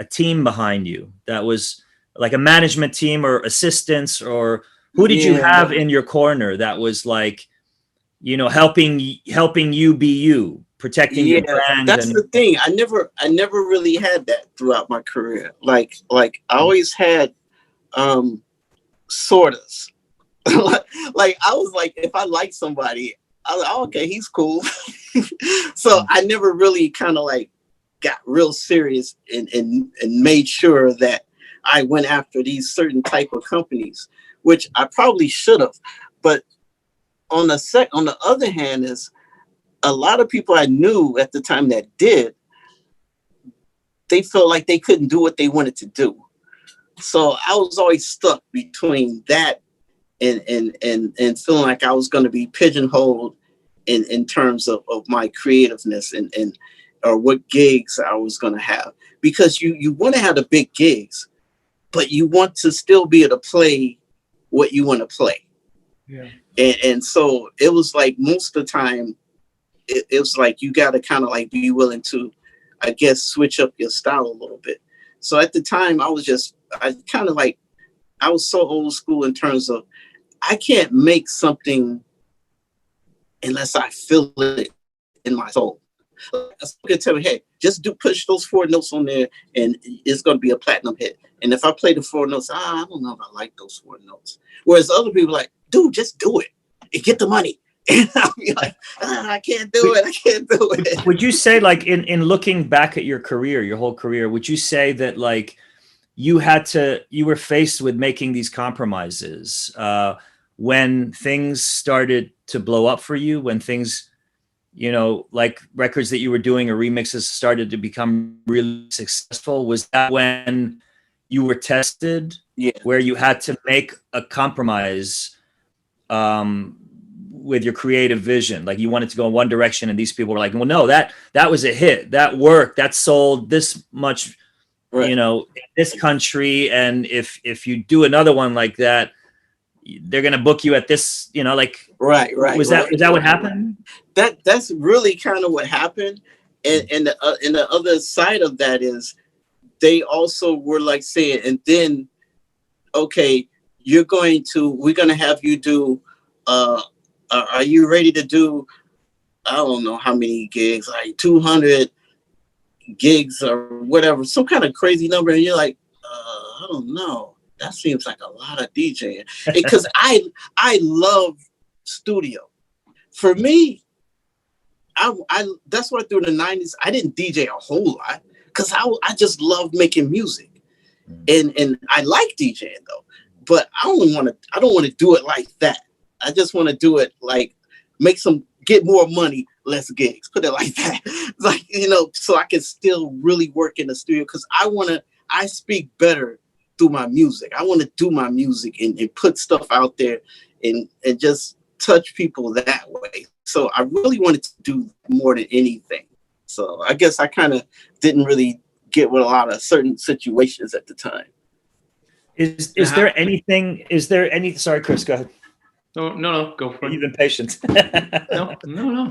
team behind you that was like a management team or assistants, or who did you have in your corner that was like, helping you be you, protecting your brand? That's the thing. I never really had that throughout my career. Like I always had sortas. Like I was like, if I like somebody, I was like, oh, okay, he's cool. So I never really kind of like got real serious and made sure that I went after these certain type of companies, which I probably should have. But on the other hand, is a lot of people I knew at the time that did, they felt like they couldn't do what they wanted to do. So I was always stuck between that and feeling like I was going to be pigeonholed in terms of my creativeness and or what gigs I was going to have, because you want to have the big gigs, but you want to still be able to play what you want to play. Yeah. And so it was like most of the time, it was like you got to kind of like be willing to, I guess, switch up your style a little bit. So at the time, I was so old school in terms of, I can't make something unless I feel it in my soul. Someone can tell me, hey, just push those 4 notes on there and it's going to be a platinum hit. And if I play the 4 notes, I don't know if I like those 4 notes. Whereas other people are like, dude, just do it and get the money. And I'll be like, I can't do it. Would you say, like, in looking back at your career, your whole career, would you say that like you were faced with making these compromises when things started to blow up for you, when things you know, like records that you were doing or remixes started to become really successful? Was that when you were tested, where you had to make a compromise with your creative vision? Like you wanted to go in one direction and these people were like, well, no, that was a hit, that worked, that sold this much, you know, in this country. And if you do another one like that, they're going to book you at this, you know, like, was that what happened? That's really kind of what happened. And the other side of that is they also were like saying, and then, okay, we're going to have you do, are you ready to do, I don't know how many gigs, like 200 gigs or whatever, some kind of crazy number. And you're like, I don't know. That seems like a lot of DJing. Because I love studio. For me, I that's why through the 90s, I didn't DJ a whole lot because I just love making music. And I like DJing though, but I don't want to do it like that. I just want to do it like get more money, less gigs, put it like that. Like, you know, so I can still really work in the studio because I speak better through my music. I want to do my music and put stuff out there and just touch people that way. So I really wanted to do more than anything. So I guess I kind of didn't really get with a lot of certain situations at the time. Is there any, sorry, Chris, go ahead. No, go for it. You've been patient. No,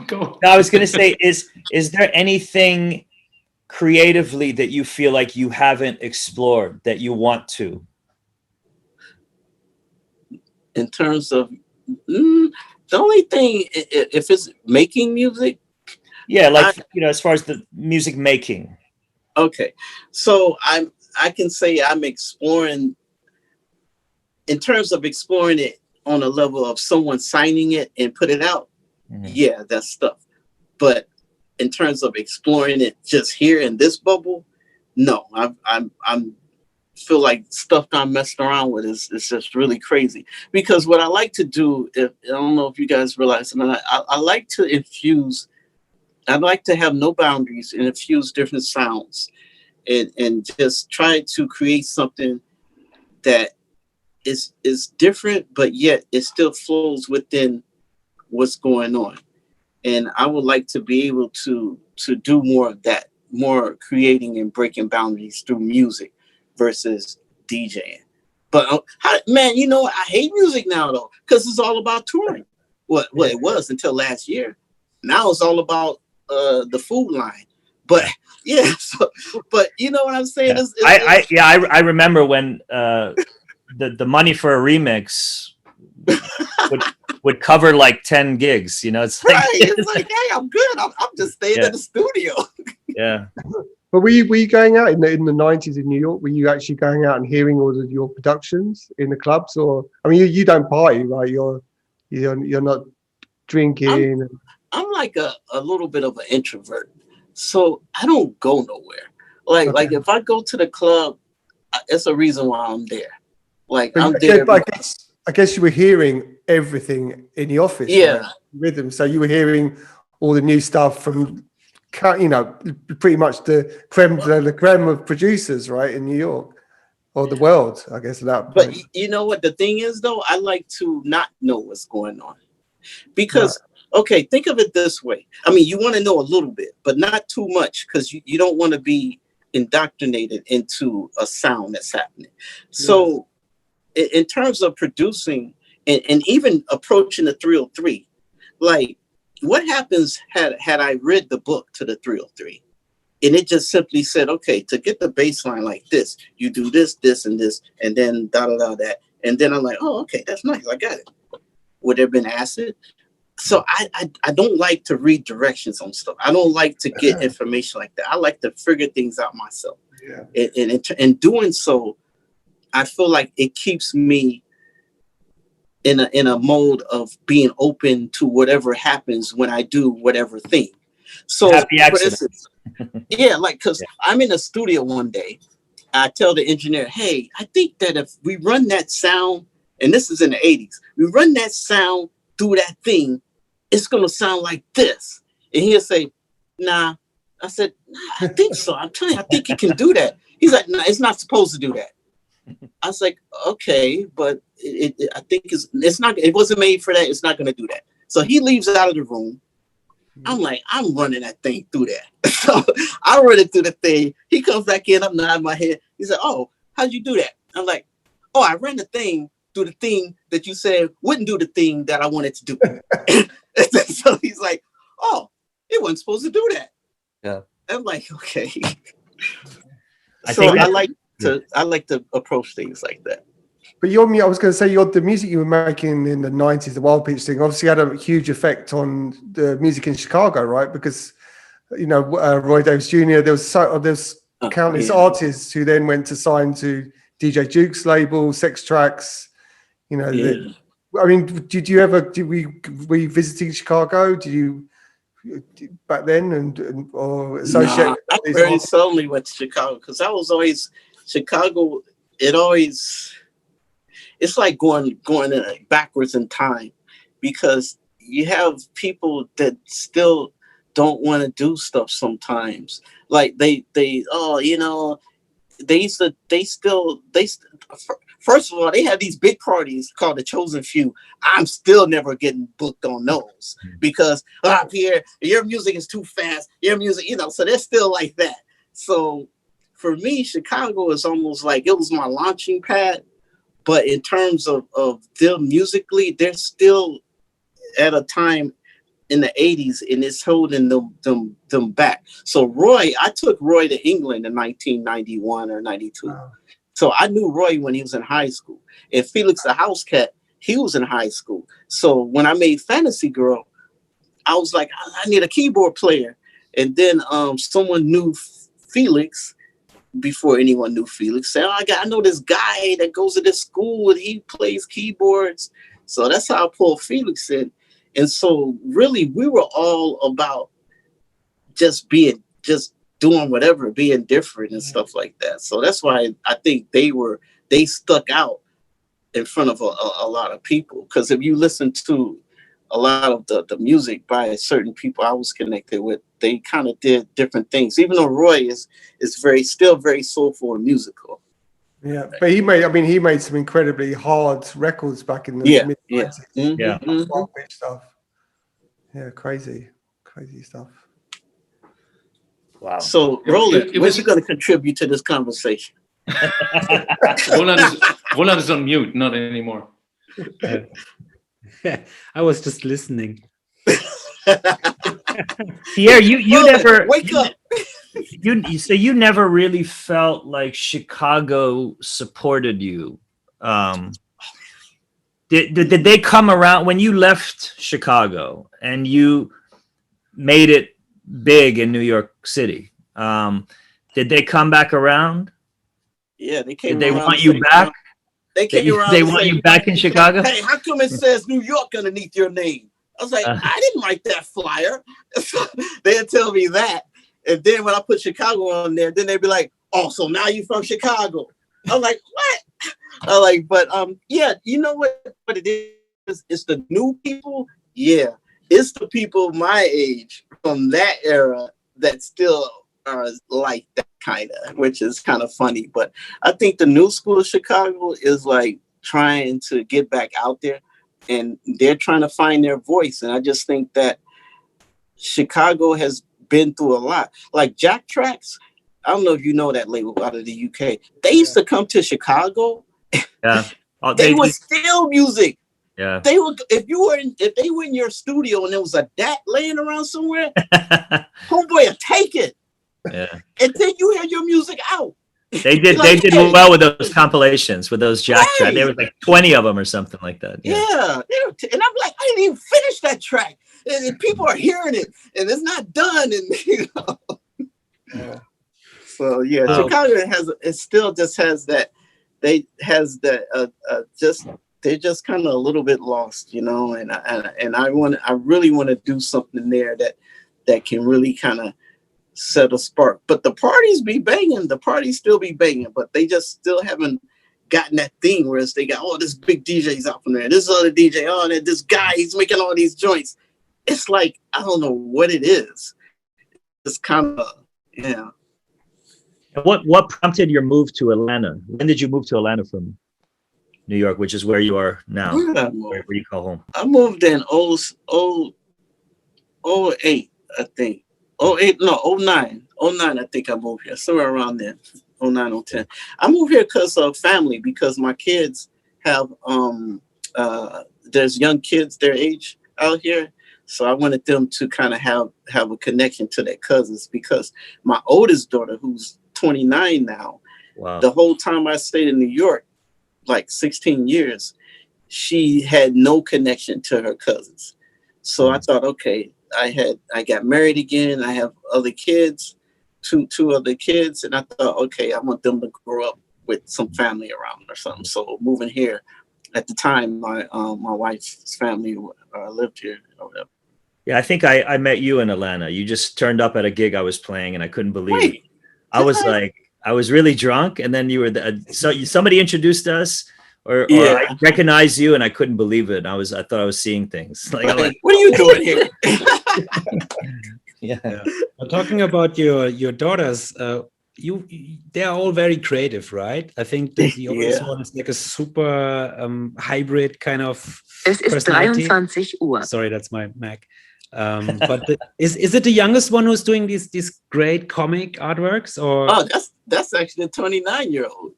go. No, I was going to say, is there anything creatively that you feel like you haven't explored that you want to? In terms of, the only thing, if it's making music. Yeah, like, you know, as far as the music making. Okay, so I can say I'm exploring, in terms of exploring it on a level of someone signing it and put it out. Yeah, that stuff. But in terms of exploring it just here in this bubble, no, I'm feel like stuff that I'm messing around with is just really crazy. Because what I like to do, I don't know if you guys realize, I like to infuse. I'd like to have no boundaries and infuse different sounds and just try to create something that is different, but yet it still flows within what's going on. And I would like to be able to do more of that, more creating and breaking boundaries through music versus DJing. But man, you know, I hate music now though, because it's all about touring. Well, it was until last year. Now it's all about the food line. But yeah, but you know what I'm saying? I remember when the money for a remix would cover like 10 gigs. You know, it's like, it's like, hey, I'm good. I'm just staying in the studio. Yeah. But were you going out in the 90s in New York? Were you actually going out and hearing all of your productions in the clubs? Or I mean, you don't party, right? You're not drinking. I'm like a little bit of an introvert, so I don't go nowhere. Like if I go to the club, it's a reason why I'm there. Like I'm there. I guess you were hearing everything in the office. Yeah, right? Rhythm. So you were hearing all the new stuff from, you know, pretty much the creme of producers, right, in New York or the world, I guess. But you know what the thing is, though, I like to not know what's going on because. Right. Okay, think of it this way. I mean, you want to know a little bit, but not too much because you don't want to be indoctrinated into a sound that's happening. So in terms of producing and even approaching the 303, like what happens had I read the book to the 303 and it just simply said, okay, to get the bass line like this, you do this, this, and this, and then that. And then I'm like, oh, okay, that's nice. I got it. Would there have been acid? So I don't like to read directions on stuff. I don't like to get information like that. I like to figure things out myself. Yeah. And in doing so, I feel like it keeps me in a mode of being open to whatever happens when I do whatever thing. So happy accident. Yeah, like because I'm in a studio one day, I tell the engineer, hey, I think that if we run that sound, and this is in the 80s, we run that sound through that thing, it's going to sound like this. And he'll say, nah. I said, nah, I think so. I'm telling you, I think he can do that. He's like, nah, it's not supposed to do that. I was like, okay, but I think it's not. It wasn't made for that. It's not going to do that. So he leaves out of the room. I'm like, I'm running that thing through there. So I run it through the thing. He comes back in. I'm nodding my head. He said, oh, how'd you do that? I'm like, oh, I ran the thing through the thing that you said wouldn't do the thing that I wanted to do. So he's like, oh, it wasn't supposed to do that. Yeah. I'm like, okay. I So think I like to approach things like that. But I was going to say, the music you were making in the 90s, the Wild Pitch thing, obviously had a huge effect on the music in Chicago, right? Because, Roy Davis Jr., there's countless artists who then went to sign to DJ Duke's label, Sex Tracks. Were you visiting Chicago? Did you back then or associate? Nah, I very seldomly went to Chicago because I was always Chicago. It's like going backwards in time because you have people that still don't want to do stuff sometimes. Like first of all, they have these big parties called the Chosen Few. I'm still never getting booked on those because Pierre, your music is too fast. Your music, so they're still like that. So for me, Chicago is almost like it was my launching pad. But in terms of them musically, they're still at a time in the 80s and it's holding them back. So I took Roy to England in 1991 or 92. Wow. So I knew Roy when he was in high school. And Felix the House Cat, he was in high school. So when I made Fantasy Girl, I was like, I need a keyboard player. And then someone knew Felix before anyone knew Felix. Said, I know this guy that goes to this school and he plays keyboards. So that's how I pulled Felix in. And so really we were all about just doing whatever, being different and stuff like that. So that's why I think they stuck out in front of a lot of people. Because if you listen to a lot of the music by certain people I was connected with, they kind of did different things. Even though Roy is still very soulful and musical. Yeah, but he made some incredibly hard records back in the mid-90s. Yeah. Mm-hmm. Stuff. Yeah, crazy stuff. Wow. So, Roland, what's you going to contribute to this conversation? Roland is on mute, not anymore. I was just listening. Pierre, you never wake up. You never really felt like Chicago supported you. Did they come around when you left Chicago and you made it big in New York City? Did they come back around? Yeah, they came. Did they want you back? They came around. They want you back in Chicago? Hey, how come it says New York underneath your name? I was like, I didn't write that flyer. They'd tell me that. And then when I put Chicago on there, then they'd be like, oh, so now you're from Chicago. I'm like, what? I'm like, but yeah, you know what it is? It's the new people. Yeah, it's the people my age from that era that still are like that kind of, which is kind of funny. But I think the new school of Chicago is like trying to get back out there. And they're trying to find their voice. And I just think that Chicago has been through a lot. Like Jack Tracks, I don't know if you know that label out of the UK. They used to come to Chicago. Yeah. They would steal music. Yeah. They would if they were in your studio and there was a DAT laying around somewhere, homeboy would take it. Yeah. And then you hear your music out. They did well with those compilations, with those Jack tracks. There was like 20 of them or something like that. Yeah. And I'm like, I didn't even finish that track. And people are hearing it and it's not done. And Yeah. So yeah, Chicago still just has that. They're just kind of a little bit lost, and I really want to do something there that can really kind of set a spark. But the parties be banging. The parties still be banging, but they just still haven't gotten that thing where they got, this big DJ's out from there. This other DJ, this guy, he's making all these joints. it's like, I don't know what it is. It's kind of, yeah. What prompted your move to Atlanta? When did you move to Atlanta from New York, which is where you are now? Where did I move? Where you call home? I moved in 08, I think. 08, no, 09. 09, I think I moved here. Somewhere around there. 09, 010. I moved here because of family, because my kids have, there's young kids their age out here. So I wanted them to kind of have a connection to their cousins, because my oldest daughter, who's 29 now, Wow. the whole time I stayed in New York, like 16 years, she had no connection to her cousins. So I thought, okay, I got married again. I have other kids, two other kids. And I thought, okay, I want them to grow up with some family around or something. So moving here, at the time, my wife's family lived here or whatever. Yeah, I think I met you in Atlanta. You just turned up at a gig I was playing, and I couldn't believe it. I was like, I was really drunk, and then you were somebody introduced us, or I recognized you, and I couldn't believe it. I thought I was seeing things. Like, I'm like, what are you doing here? yeah. Well, talking about your daughters, they're all very creative, right? I think that the oldest one is like a super hybrid kind of personality. 23 Uhr. Sorry, that's my Mac. But is it the youngest one who's doing these great comic artworks, or? Oh, that's actually the 29-year-old.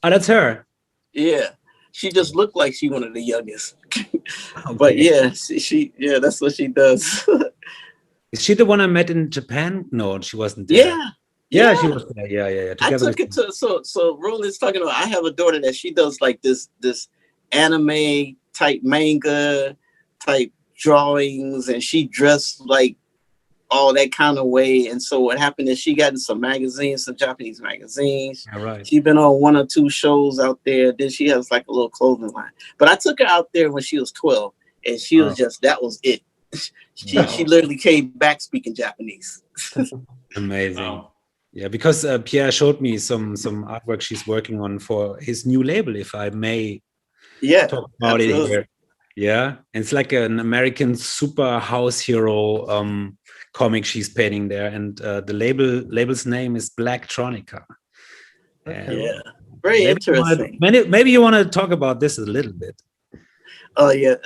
Oh, that's her. Yeah, she just looked like she one of the youngest. Okay. But yeah, she that's what she does. Is she the one I met in Japan? No, she wasn't there. Yeah, she was there. Yeah. I took it to so Roland's talking about. I have a daughter that she does like this anime type manga type drawings, and she dressed like all that kind of way. And so what happened is she got in some magazines, some Japanese magazines. All right. She's been on 1 or 2 shows out there. Then she has like a little clothing line. But I took her out there when she was 12, and she was that was it. She literally came back speaking Japanese. Amazing. Wow. Yeah, because Pierre showed me some artwork she's working on for his new label, if I may talk about it here. Yeah, and it's like an American super house hero comic she's painting there, and the label's name is Blacktronica. Yeah, very interesting. Maybe you want to talk about this a little bit. Oh yeah,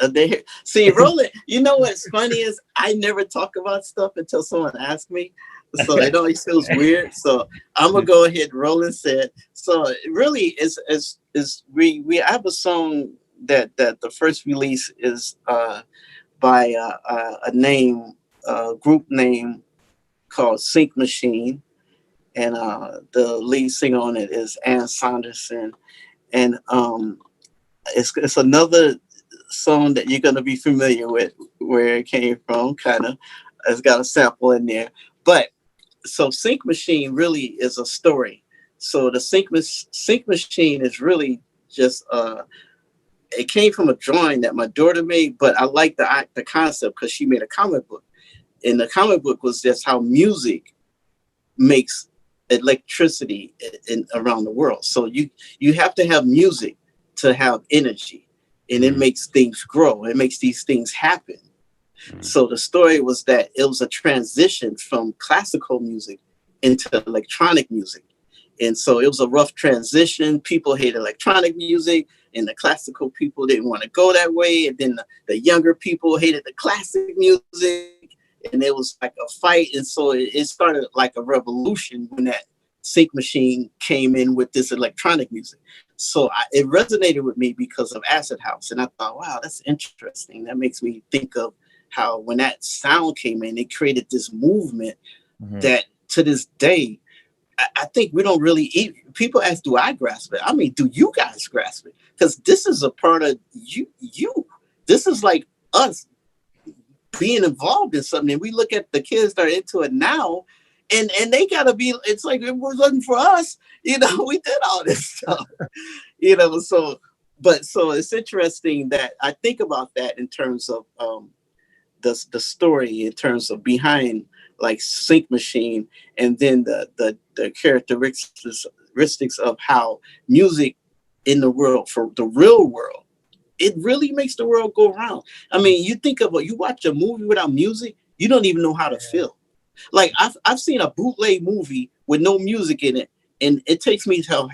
see, Roland. You know what's funny is I never talk about stuff until someone asks me, so it always feels weird. So I'm gonna go ahead. Roland said. So it really is we have a song that the first release is by a group name called Sync Machine, and the lead singer on it is Ann Saunderson, and it's another song that you're going to be familiar with where it came from. Kind of, it's got a sample in there, but so Sync Machine really is a story. So the Sync Machine is really just it came from a drawing that my daughter made, but I like the concept because she made a comic book, and the comic book was just how music makes electricity around the world. So you have to have music to have energy, and it makes things grow. It makes these things happen. So the story was that it was a transition from classical music into electronic music. And so it was a rough transition. People hate electronic music, and the classical people didn't want to go that way. And then the younger people hated the classic music, and it was like a fight. And so it started like a revolution when that Sync Machine came in with this electronic music. So it resonated with me because of Acid House. And I thought, wow, that's interesting. That makes me think of how when that sound came in, it created this movement that to this day, I think we don't really people ask, do I grasp it? I mean, do you guys grasp it? Because this is a part of you. This is like us being involved in something. And we look at the kids that are into it now, and they gotta be, it's like it wasn't for us, we did all this stuff, so it's interesting that I think about that in terms of the story, in terms of behind like Sync Machine, and then the characteristics of how music in the world, for the real world, it really makes the world go round. I mean, you think of you watch a movie without music, you don't even know how to feel. Like I've seen a bootleg movie with no music in it, and it takes me to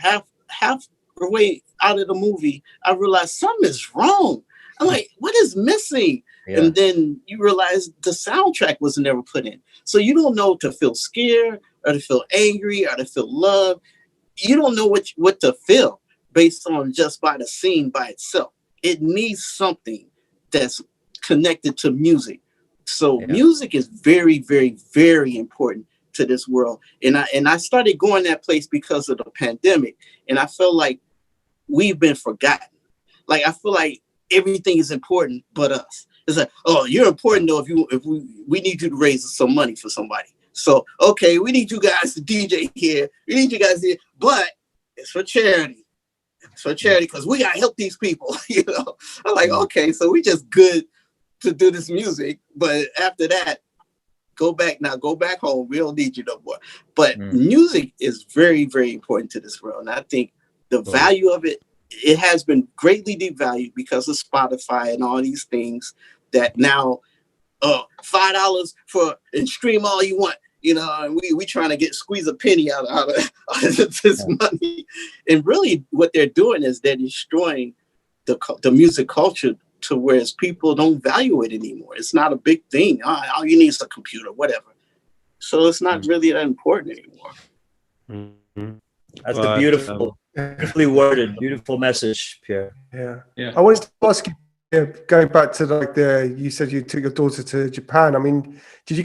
half the way out of the movie, I realize something is wrong. I'm like, what is missing? Yeah. And then you realize the soundtrack was never put in. So you don't know to feel scared or to feel angry or to feel love. You don't know what to feel based on just by the scene by itself. It needs something that's connected to music. So music is very, very, very important to this world. And I started going that place because of the pandemic. And I felt like we've been forgotten. Like, I feel like everything is important but us. It's like, oh, you're important though if we need you to raise some money for somebody. So, okay, we need you guys to DJ here. We need you guys here, but it's for charity. It's for charity because we gotta help these people, you know. I'm like, okay, so we just good to do this music, but after that, go back home. We don't need you no more. But music is very, very important to this world. And I think the value of it has been greatly devalued because of Spotify and all these things that now $5 for and stream all you want. You know, and we trying to squeeze a penny out of this money. And really what they're doing is they're destroying the music culture to whereas people don't value it anymore. It's not a big thing. All you need is a computer, whatever. So it's not really that important anymore. Mm-hmm. That's a beautifully worded, beautiful message, Pierre. Yeah. I wanted to ask you, going back to you said you took your daughter to Japan. I mean, did you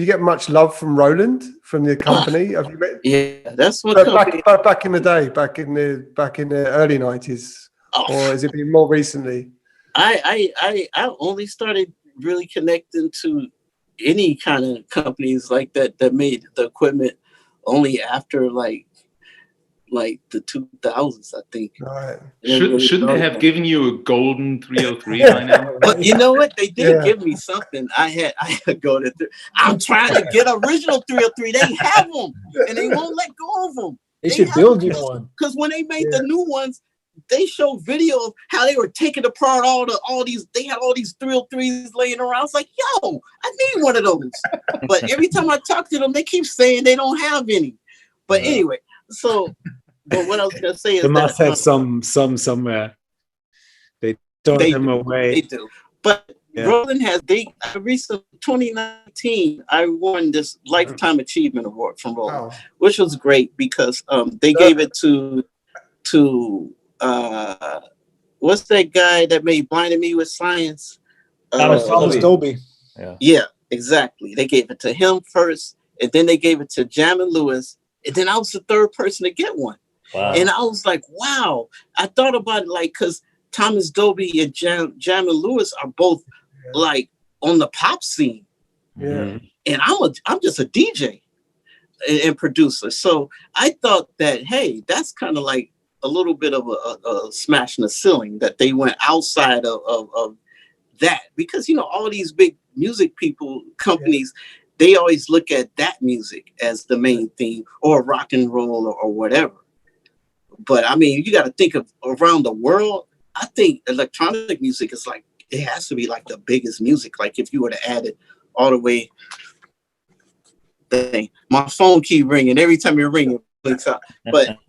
get much love from Roland from the company? Have you met? Yeah, that's what back in the day, back in the early 90s, or has it been more recently? I only started really connecting to any kind of companies like that made the equipment only after like the 2000s, I think. Right. Shouldn't they have given you a golden 303 by now? But you know what? They did give me something. I had to go to. I'm trying to get original 303. They have them, and they won't let go of them. They should build you one. Because when they made the new ones, they showed video of how they were taking apart all these. They had all these 303s laying around. I was like, yo, I need one of those. But every time I talk to them, they keep saying they don't have any. But anyway, so. But what I was gonna say is they must have some somewhere. They throw them away. They do. But Roland has recently 2019 I won this Lifetime Achievement Award from Roland, which was great because they gave it to what's that guy that made Blinded Me with Science? Thomas Dolby. Yeah, exactly. They gave it to him first, and then they gave it to Jam and Lewis, and then I was the third person to get one. Wow. And I was like, wow. I thought about it because Thomas Dolby and Jam and Lewis are both like on the pop scene. Yeah. And I'm just a DJ and producer. So I thought that, hey, that's kind of like a little bit of a smash in the ceiling that they went outside of that. Because, you know, all these big music companies, they always look at that music as the main theme or rock and roll or whatever. But I mean, you got to think of around the world. I think electronic music is like, it has to be like the biggest music. Like if you were to add it all the way, my phone keep ringing every time you ring it. But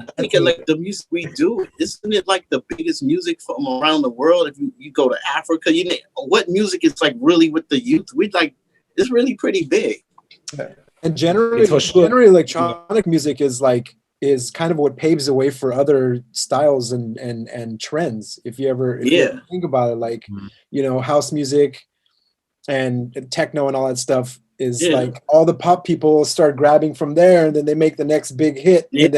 I think like the music we do, isn't it like the biggest music from around the world? If you go to Africa, what music is like really with the youth? It's really pretty big. And generally electronic music is kind of what paves the way for other styles and trends. If you ever think about it, like, you know, house music and techno and all that stuff is like all the pop people start grabbing from there, and then they make the next big hit, and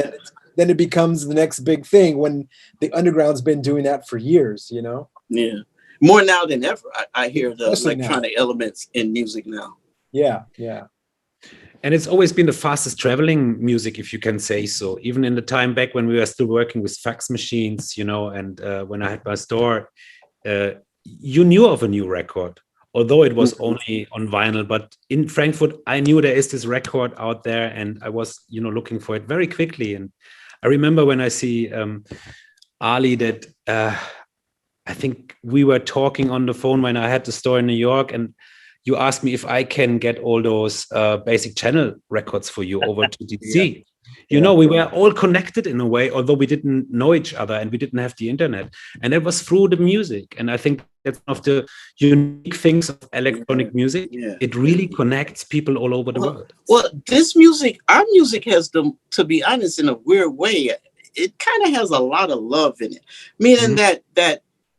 then it becomes the next big thing when the underground's been doing that for years, you know? Yeah. More now than ever. I hear the electronic elements in music now. Yeah. And it's always been the fastest traveling music, if you can say so. Even in the time back when we were still working with fax machines, you know, and when I had my store, you knew of a new record, although it was only on vinyl. But in Frankfurt, I knew there is this record out there, and I was, you know, looking for it very quickly. And I remember when I see Ali that I think we were talking on the phone when I had the store in New York, and you asked me if I can get all those basic channel records for you over to DC. You know, we were all connected in a way, although we didn't know each other and we didn't have the internet. And it was through the music. And I think that's one of the unique things of electronic music. Yeah. It really connects people all over the world. Well, this music, our music has to be honest, in a weird way, it kind of has a lot of love in it. Meaning that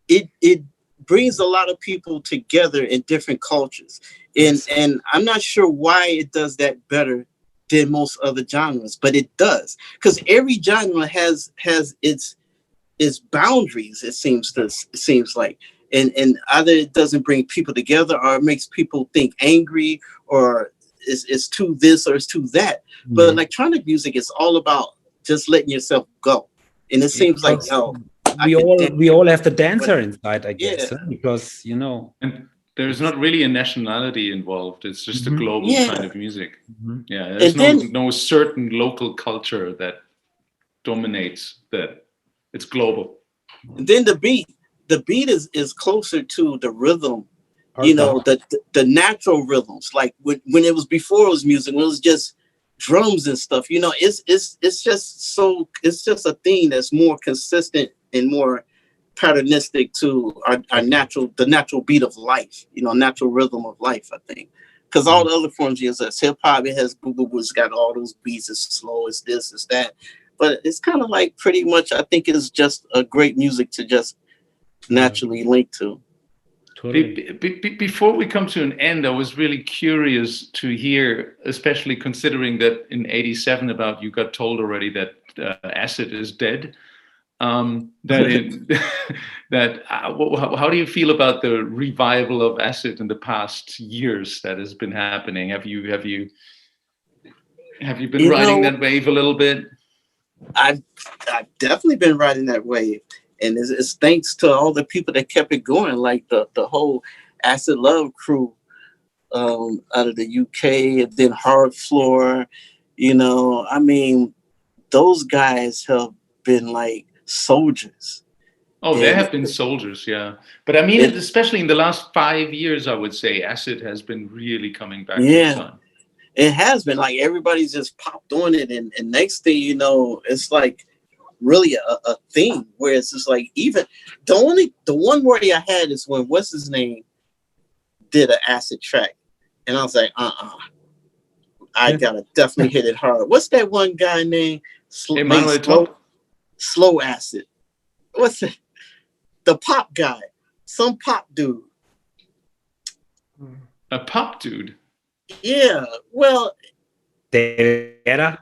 it brings a lot of people together in different cultures. And I'm not sure why it does that better than most other genres, but it does, because every genre has its boundaries. It seems like, and either it doesn't bring people together, or it makes people think angry, or it's to this or it's to that. But electronic music is all about just letting yourself go, and it seems like we all have the dancer inside, I guess, because you know. And there's not really a nationality involved. It's just a global kind of music. Yeah, there's no certain local culture that dominates that. It's global. And then the beat is closer to the rhythm, you know, the natural rhythms. Like when it was before it was music, when it was just drums and stuff. You know, it's just a thing that's more consistent and more patternistic to the natural beat of life, you know, natural rhythm of life, I think. Because all the other forms, it's hip hop, it has boo boo boo, it's got all those beats, it's slow, it's this, it's that. But it's kind of like pretty much, I think it's just a great music to just naturally link to. Totally. Before we come to an end, I was really curious to hear, especially considering that in '87 about you got told already that acid is dead. How do you feel about the revival of acid in the past years that has been happening? Have you been riding that wave a little bit? I've definitely been riding that wave, and it's thanks to all the people that kept it going, like the whole Acid Love crew out of the UK, and then Hard Floor. You know, I mean, those guys have been like soldiers. Oh, they have been soldiers, yeah. But I mean, especially in the last 5 years, I would say acid has been really coming back. Yeah, it has been. Like everybody's just popped on it, and next thing you know, it's like really a thing where it's just like, even the one worry I had is when what's his name did an acid track, and I was like, I gotta definitely hit it hard. What's that one guy named? Slow Acid. What's it? The pop guy. Some pop dude. A pop dude? Yeah. Well. David Guetta?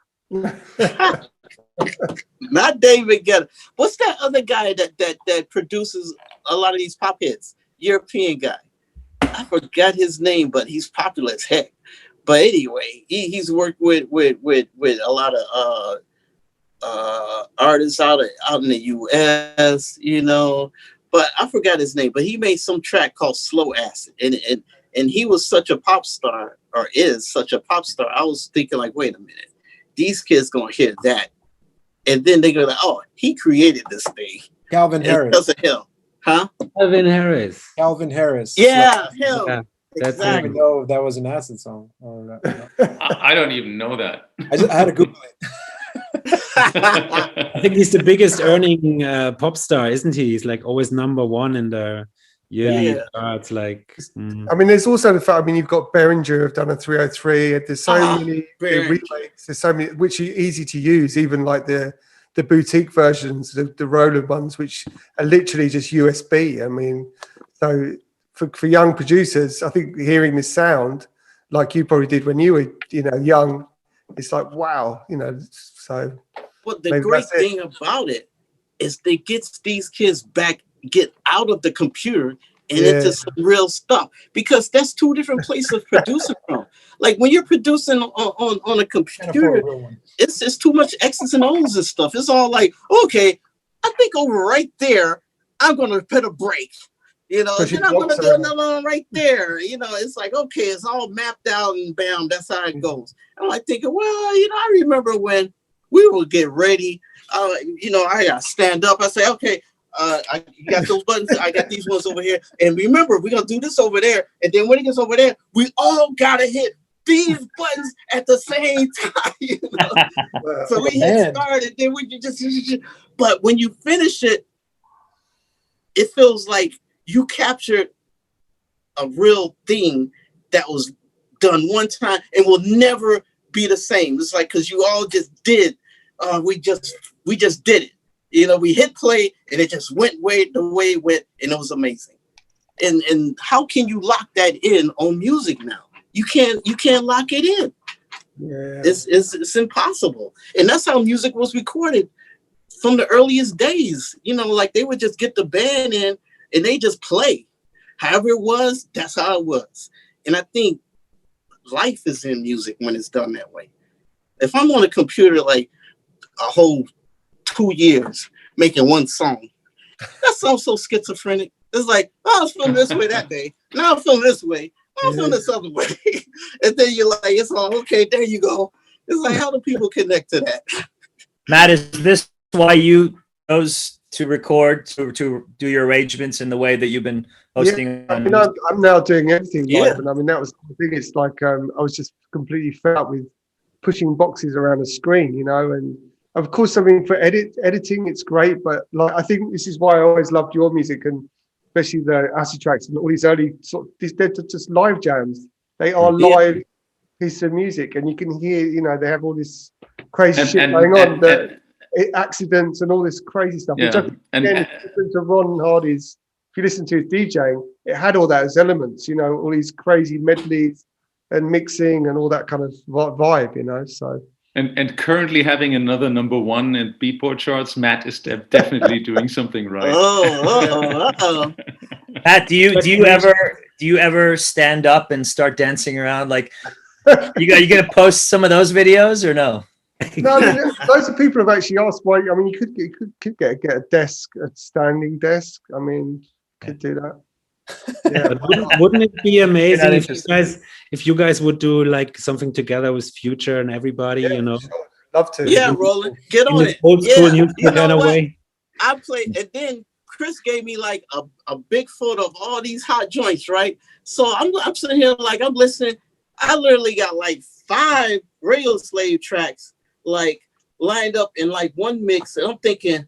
Not David Guetta. What's that other guy that produces a lot of these pop hits? European guy. I forgot his name, but he's popular as heck. But anyway, he's worked with a lot of artists out in the US, you know, but I forgot his name. But he made some track called Slow Acid, and he was such a pop star, or is such a pop star. I was thinking like, wait a minute, these kids gonna hear that, and then they go like, oh, he created this thing. Calvin Harris. Because of him, huh? Calvin Harris. Yeah, him. Yeah. That's I didn't even know that was an acid song. I don't even know that. I had to Google it. I think he's the biggest earning pop star, isn't he? He's like always number one in the yearly charts. Like, I mean, there's also the fact. I mean, you've got Behringer have done a 303. There's so many remakes. There's so many which are easy to use, even like the boutique versions, the Roland ones, which are literally just USB. I mean, so for young producers, I think hearing this sound like you probably did when you were, you know, young, it's like, wow, you know. So, well, the great thing about it is they get these kids get out of the computer and into some real stuff, because that's two different places of producing from. Like when you're producing on a computer, it's too much X's and O's and stuff. It's all like, okay, I think over right there, I'm gonna put a break. You know, then I'm gonna do another one right there. You know, it's like, okay, it's all mapped out and bam, that's how it goes. I'm like thinking, well, you know, I remember when we would get ready. You know, I gotta stand up. I say, okay, You got those buttons. I got these ones over here. And remember, we're gonna do this over there. And then when it gets over there, we all gotta hit these buttons at the same time. You know? So we hit start, and then we just. But when you finish it, it feels like you captured a real thing that was done one time and will never be the same. It's like because you all just did. We just did it. You know, we hit play and it just went the way it went, and it was amazing. And how can you lock that in on music now? You can't lock it in. Yeah. It's impossible. And that's how music was recorded from the earliest days. You know, like they would just get the band in and they just play. However it was, that's how it was. And I think life is in music when it's done that way. If I'm on a computer like a whole 2 years making one song, that sounds so schizophrenic. It's like, oh, I was feeling this way that day. Now I'm feeling this way. I'm feeling this other way. And then you're like, it's all okay, there you go. It's like, how do people connect to that? Matt, is this why you chose to record, to do your arrangements in the way that you've been hosting? Yeah, I mean, I'm now doing everything live, and I mean, that was the thing. It's like I was just completely fed up with pushing boxes around a screen, you know. And of course, I mean, for editing, it's great, but like I think this is why I always loved your music, and especially the acid tracks and all these early they're just live jams. They are live pieces of music, and you can hear, you know, they have all this crazy shit going on. Accidents and all this crazy stuff. Yeah. Which again, different to Ron Hardy's, if you listen to his DJing, it had all those elements, you know, all these crazy medleys and mixing and all that kind of vibe, you know. So and currently having another #1 in Beatport charts, Matt is definitely doing something right. Matt, do you ever stand up and start dancing around? Like, you gonna post some of those videos or no? No, I mean, loads of people have actually asked why. I mean, you could get a desk, a standing desk. I mean, could do that. Yeah. But wouldn't it be amazing if you guys would do like something together with Future and everybody? You know, sure. Love to. Yeah, Roland, get on it. Old school new kind of way. I played, and then Chris gave me like a big photo of all these hot joints, right? So I'm sitting here like I'm listening. I literally got like 5 Radio Slave tracks like lined up in like one mix, and I'm thinking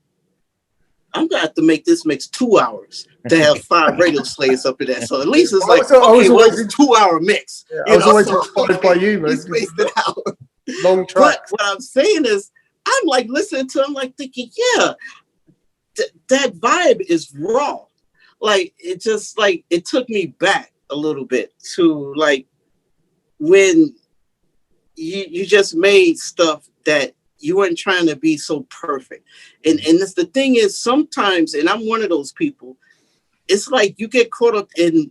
I'm gonna have to make this mix 2 hours to have 5 Radio Slaves up in there. So at least it's like it's a 2-hour mix. Yeah, I was always inspired by you, man. Spaced it out. Long tracks. But what I'm saying is, I'm like listening to, I'm like thinking, yeah, that vibe is raw. Like it just like it took me back a little bit to like when you just made stuff that you weren't trying to be so perfect. And this, the thing is, sometimes, and I'm one of those people, it's like you get caught up in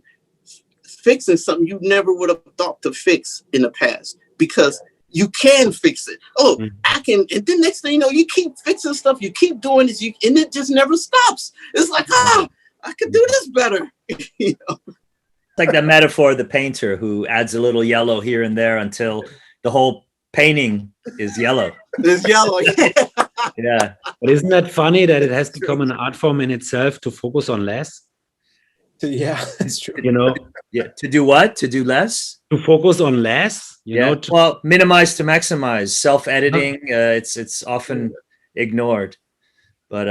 fixing something you never would have thought to fix in the past because you can fix it. Oh, I can. And then next thing you know, you keep fixing stuff, you keep doing this, and it just never stops. It's like, I could do this better. You know? It's like the metaphor of the painter who adds a little yellow here and there until the whole painting is yellow. It's yellow. Yeah. But isn't that funny that it has become an art form in itself to focus on less? Yeah, it's true. You know? Yeah. To do what? To do less? To focus on less? You know? Well, minimize to maximize. Self-editing, it's often ignored. But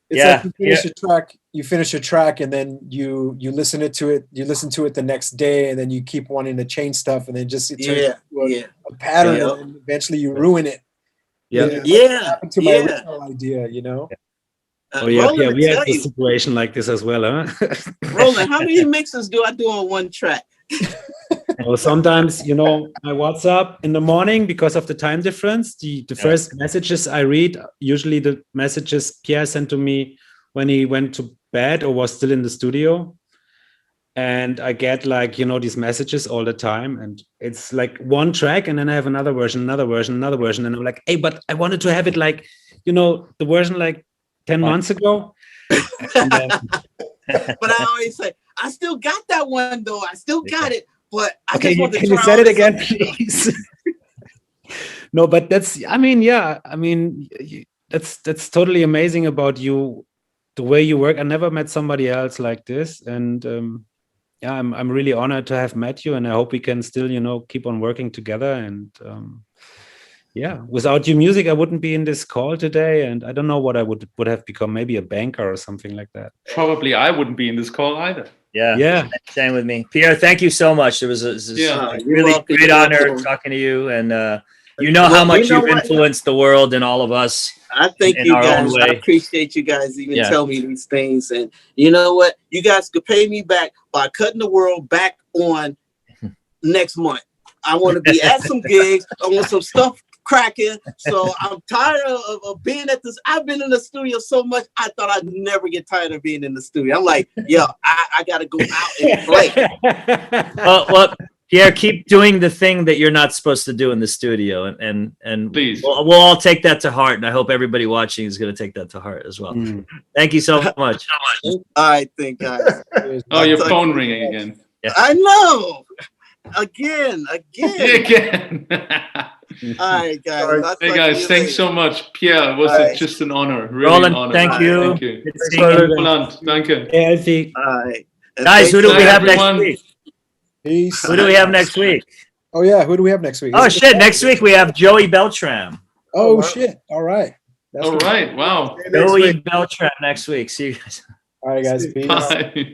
it's like you finish a track and then you listen to it the next day, and then you keep wanting to change stuff, and then just it turns into a pattern, and eventually you ruin it. To my original idea, you know. We have a situation like this as well, huh? Roland, how many mixes do I do on one track? Well, sometimes, you know, my WhatsApp in the morning, because of the time difference, the first messages I read, usually the messages Pierre sent to me when he went to bed or was still in the studio. And I get like, you know, these messages all the time. And it's like one track, and then I have another version. And I'm like, hey, but I wanted to have it like, you know, the version like 10 months ago. But I always say, I still got that one though. I still got it. But I just want to can you say it again, please? No, but that's totally amazing about you the way you work. I never met somebody else like this, and yeah, I'm really honored to have met you, and I hope we can still, keep on working together. And yeah, without your music, I wouldn't be in this call today, and I don't know what I would have become. Maybe a banker or something like that. Probably I wouldn't be in this call either. Yeah. Same with me. Pierre, thank you so much. It was a really welcome. great honor talking to you, and how much you've influenced the world and all of us. I thank in you our own guys. way. I appreciate you guys even Yeah. tell me these things. And you know what? You guys could pay me back by cutting the world back on next month. I want to be at some gigs. I want some stuff cracking. So I'm tired of being at this. I've been in the studio so much. I thought I'd never get tired of being in the studio. I'm like, yo, I got to go out and play. Well, Pierre, keep doing the thing that you're not supposed to do in the studio, and Please. we'll all take that to heart, and I hope everybody watching is going to take that to heart as well. Thank you so much. I think, guys. Oh, your phone ringing again. I know. Again. Again. All right, guys. I'll Hey talk guys, to you thanks later. so much. Pierre, it was Bye. just an honor. Really Roland, an honor. thank you. Thank you. Good seeing you. Roland, danke. Hey, Alfie. All right. And Guys, who thanks do we for- have next everyone. week? Peace. Who do we have next week? Oh yeah, who do we have next week? Oh shit! Next week we have Joey Beltram. Oh wow. shit! All right. That's All good. right. Wow. Joey Beltram next week. See you guys. All right, guys. Peace. Bye.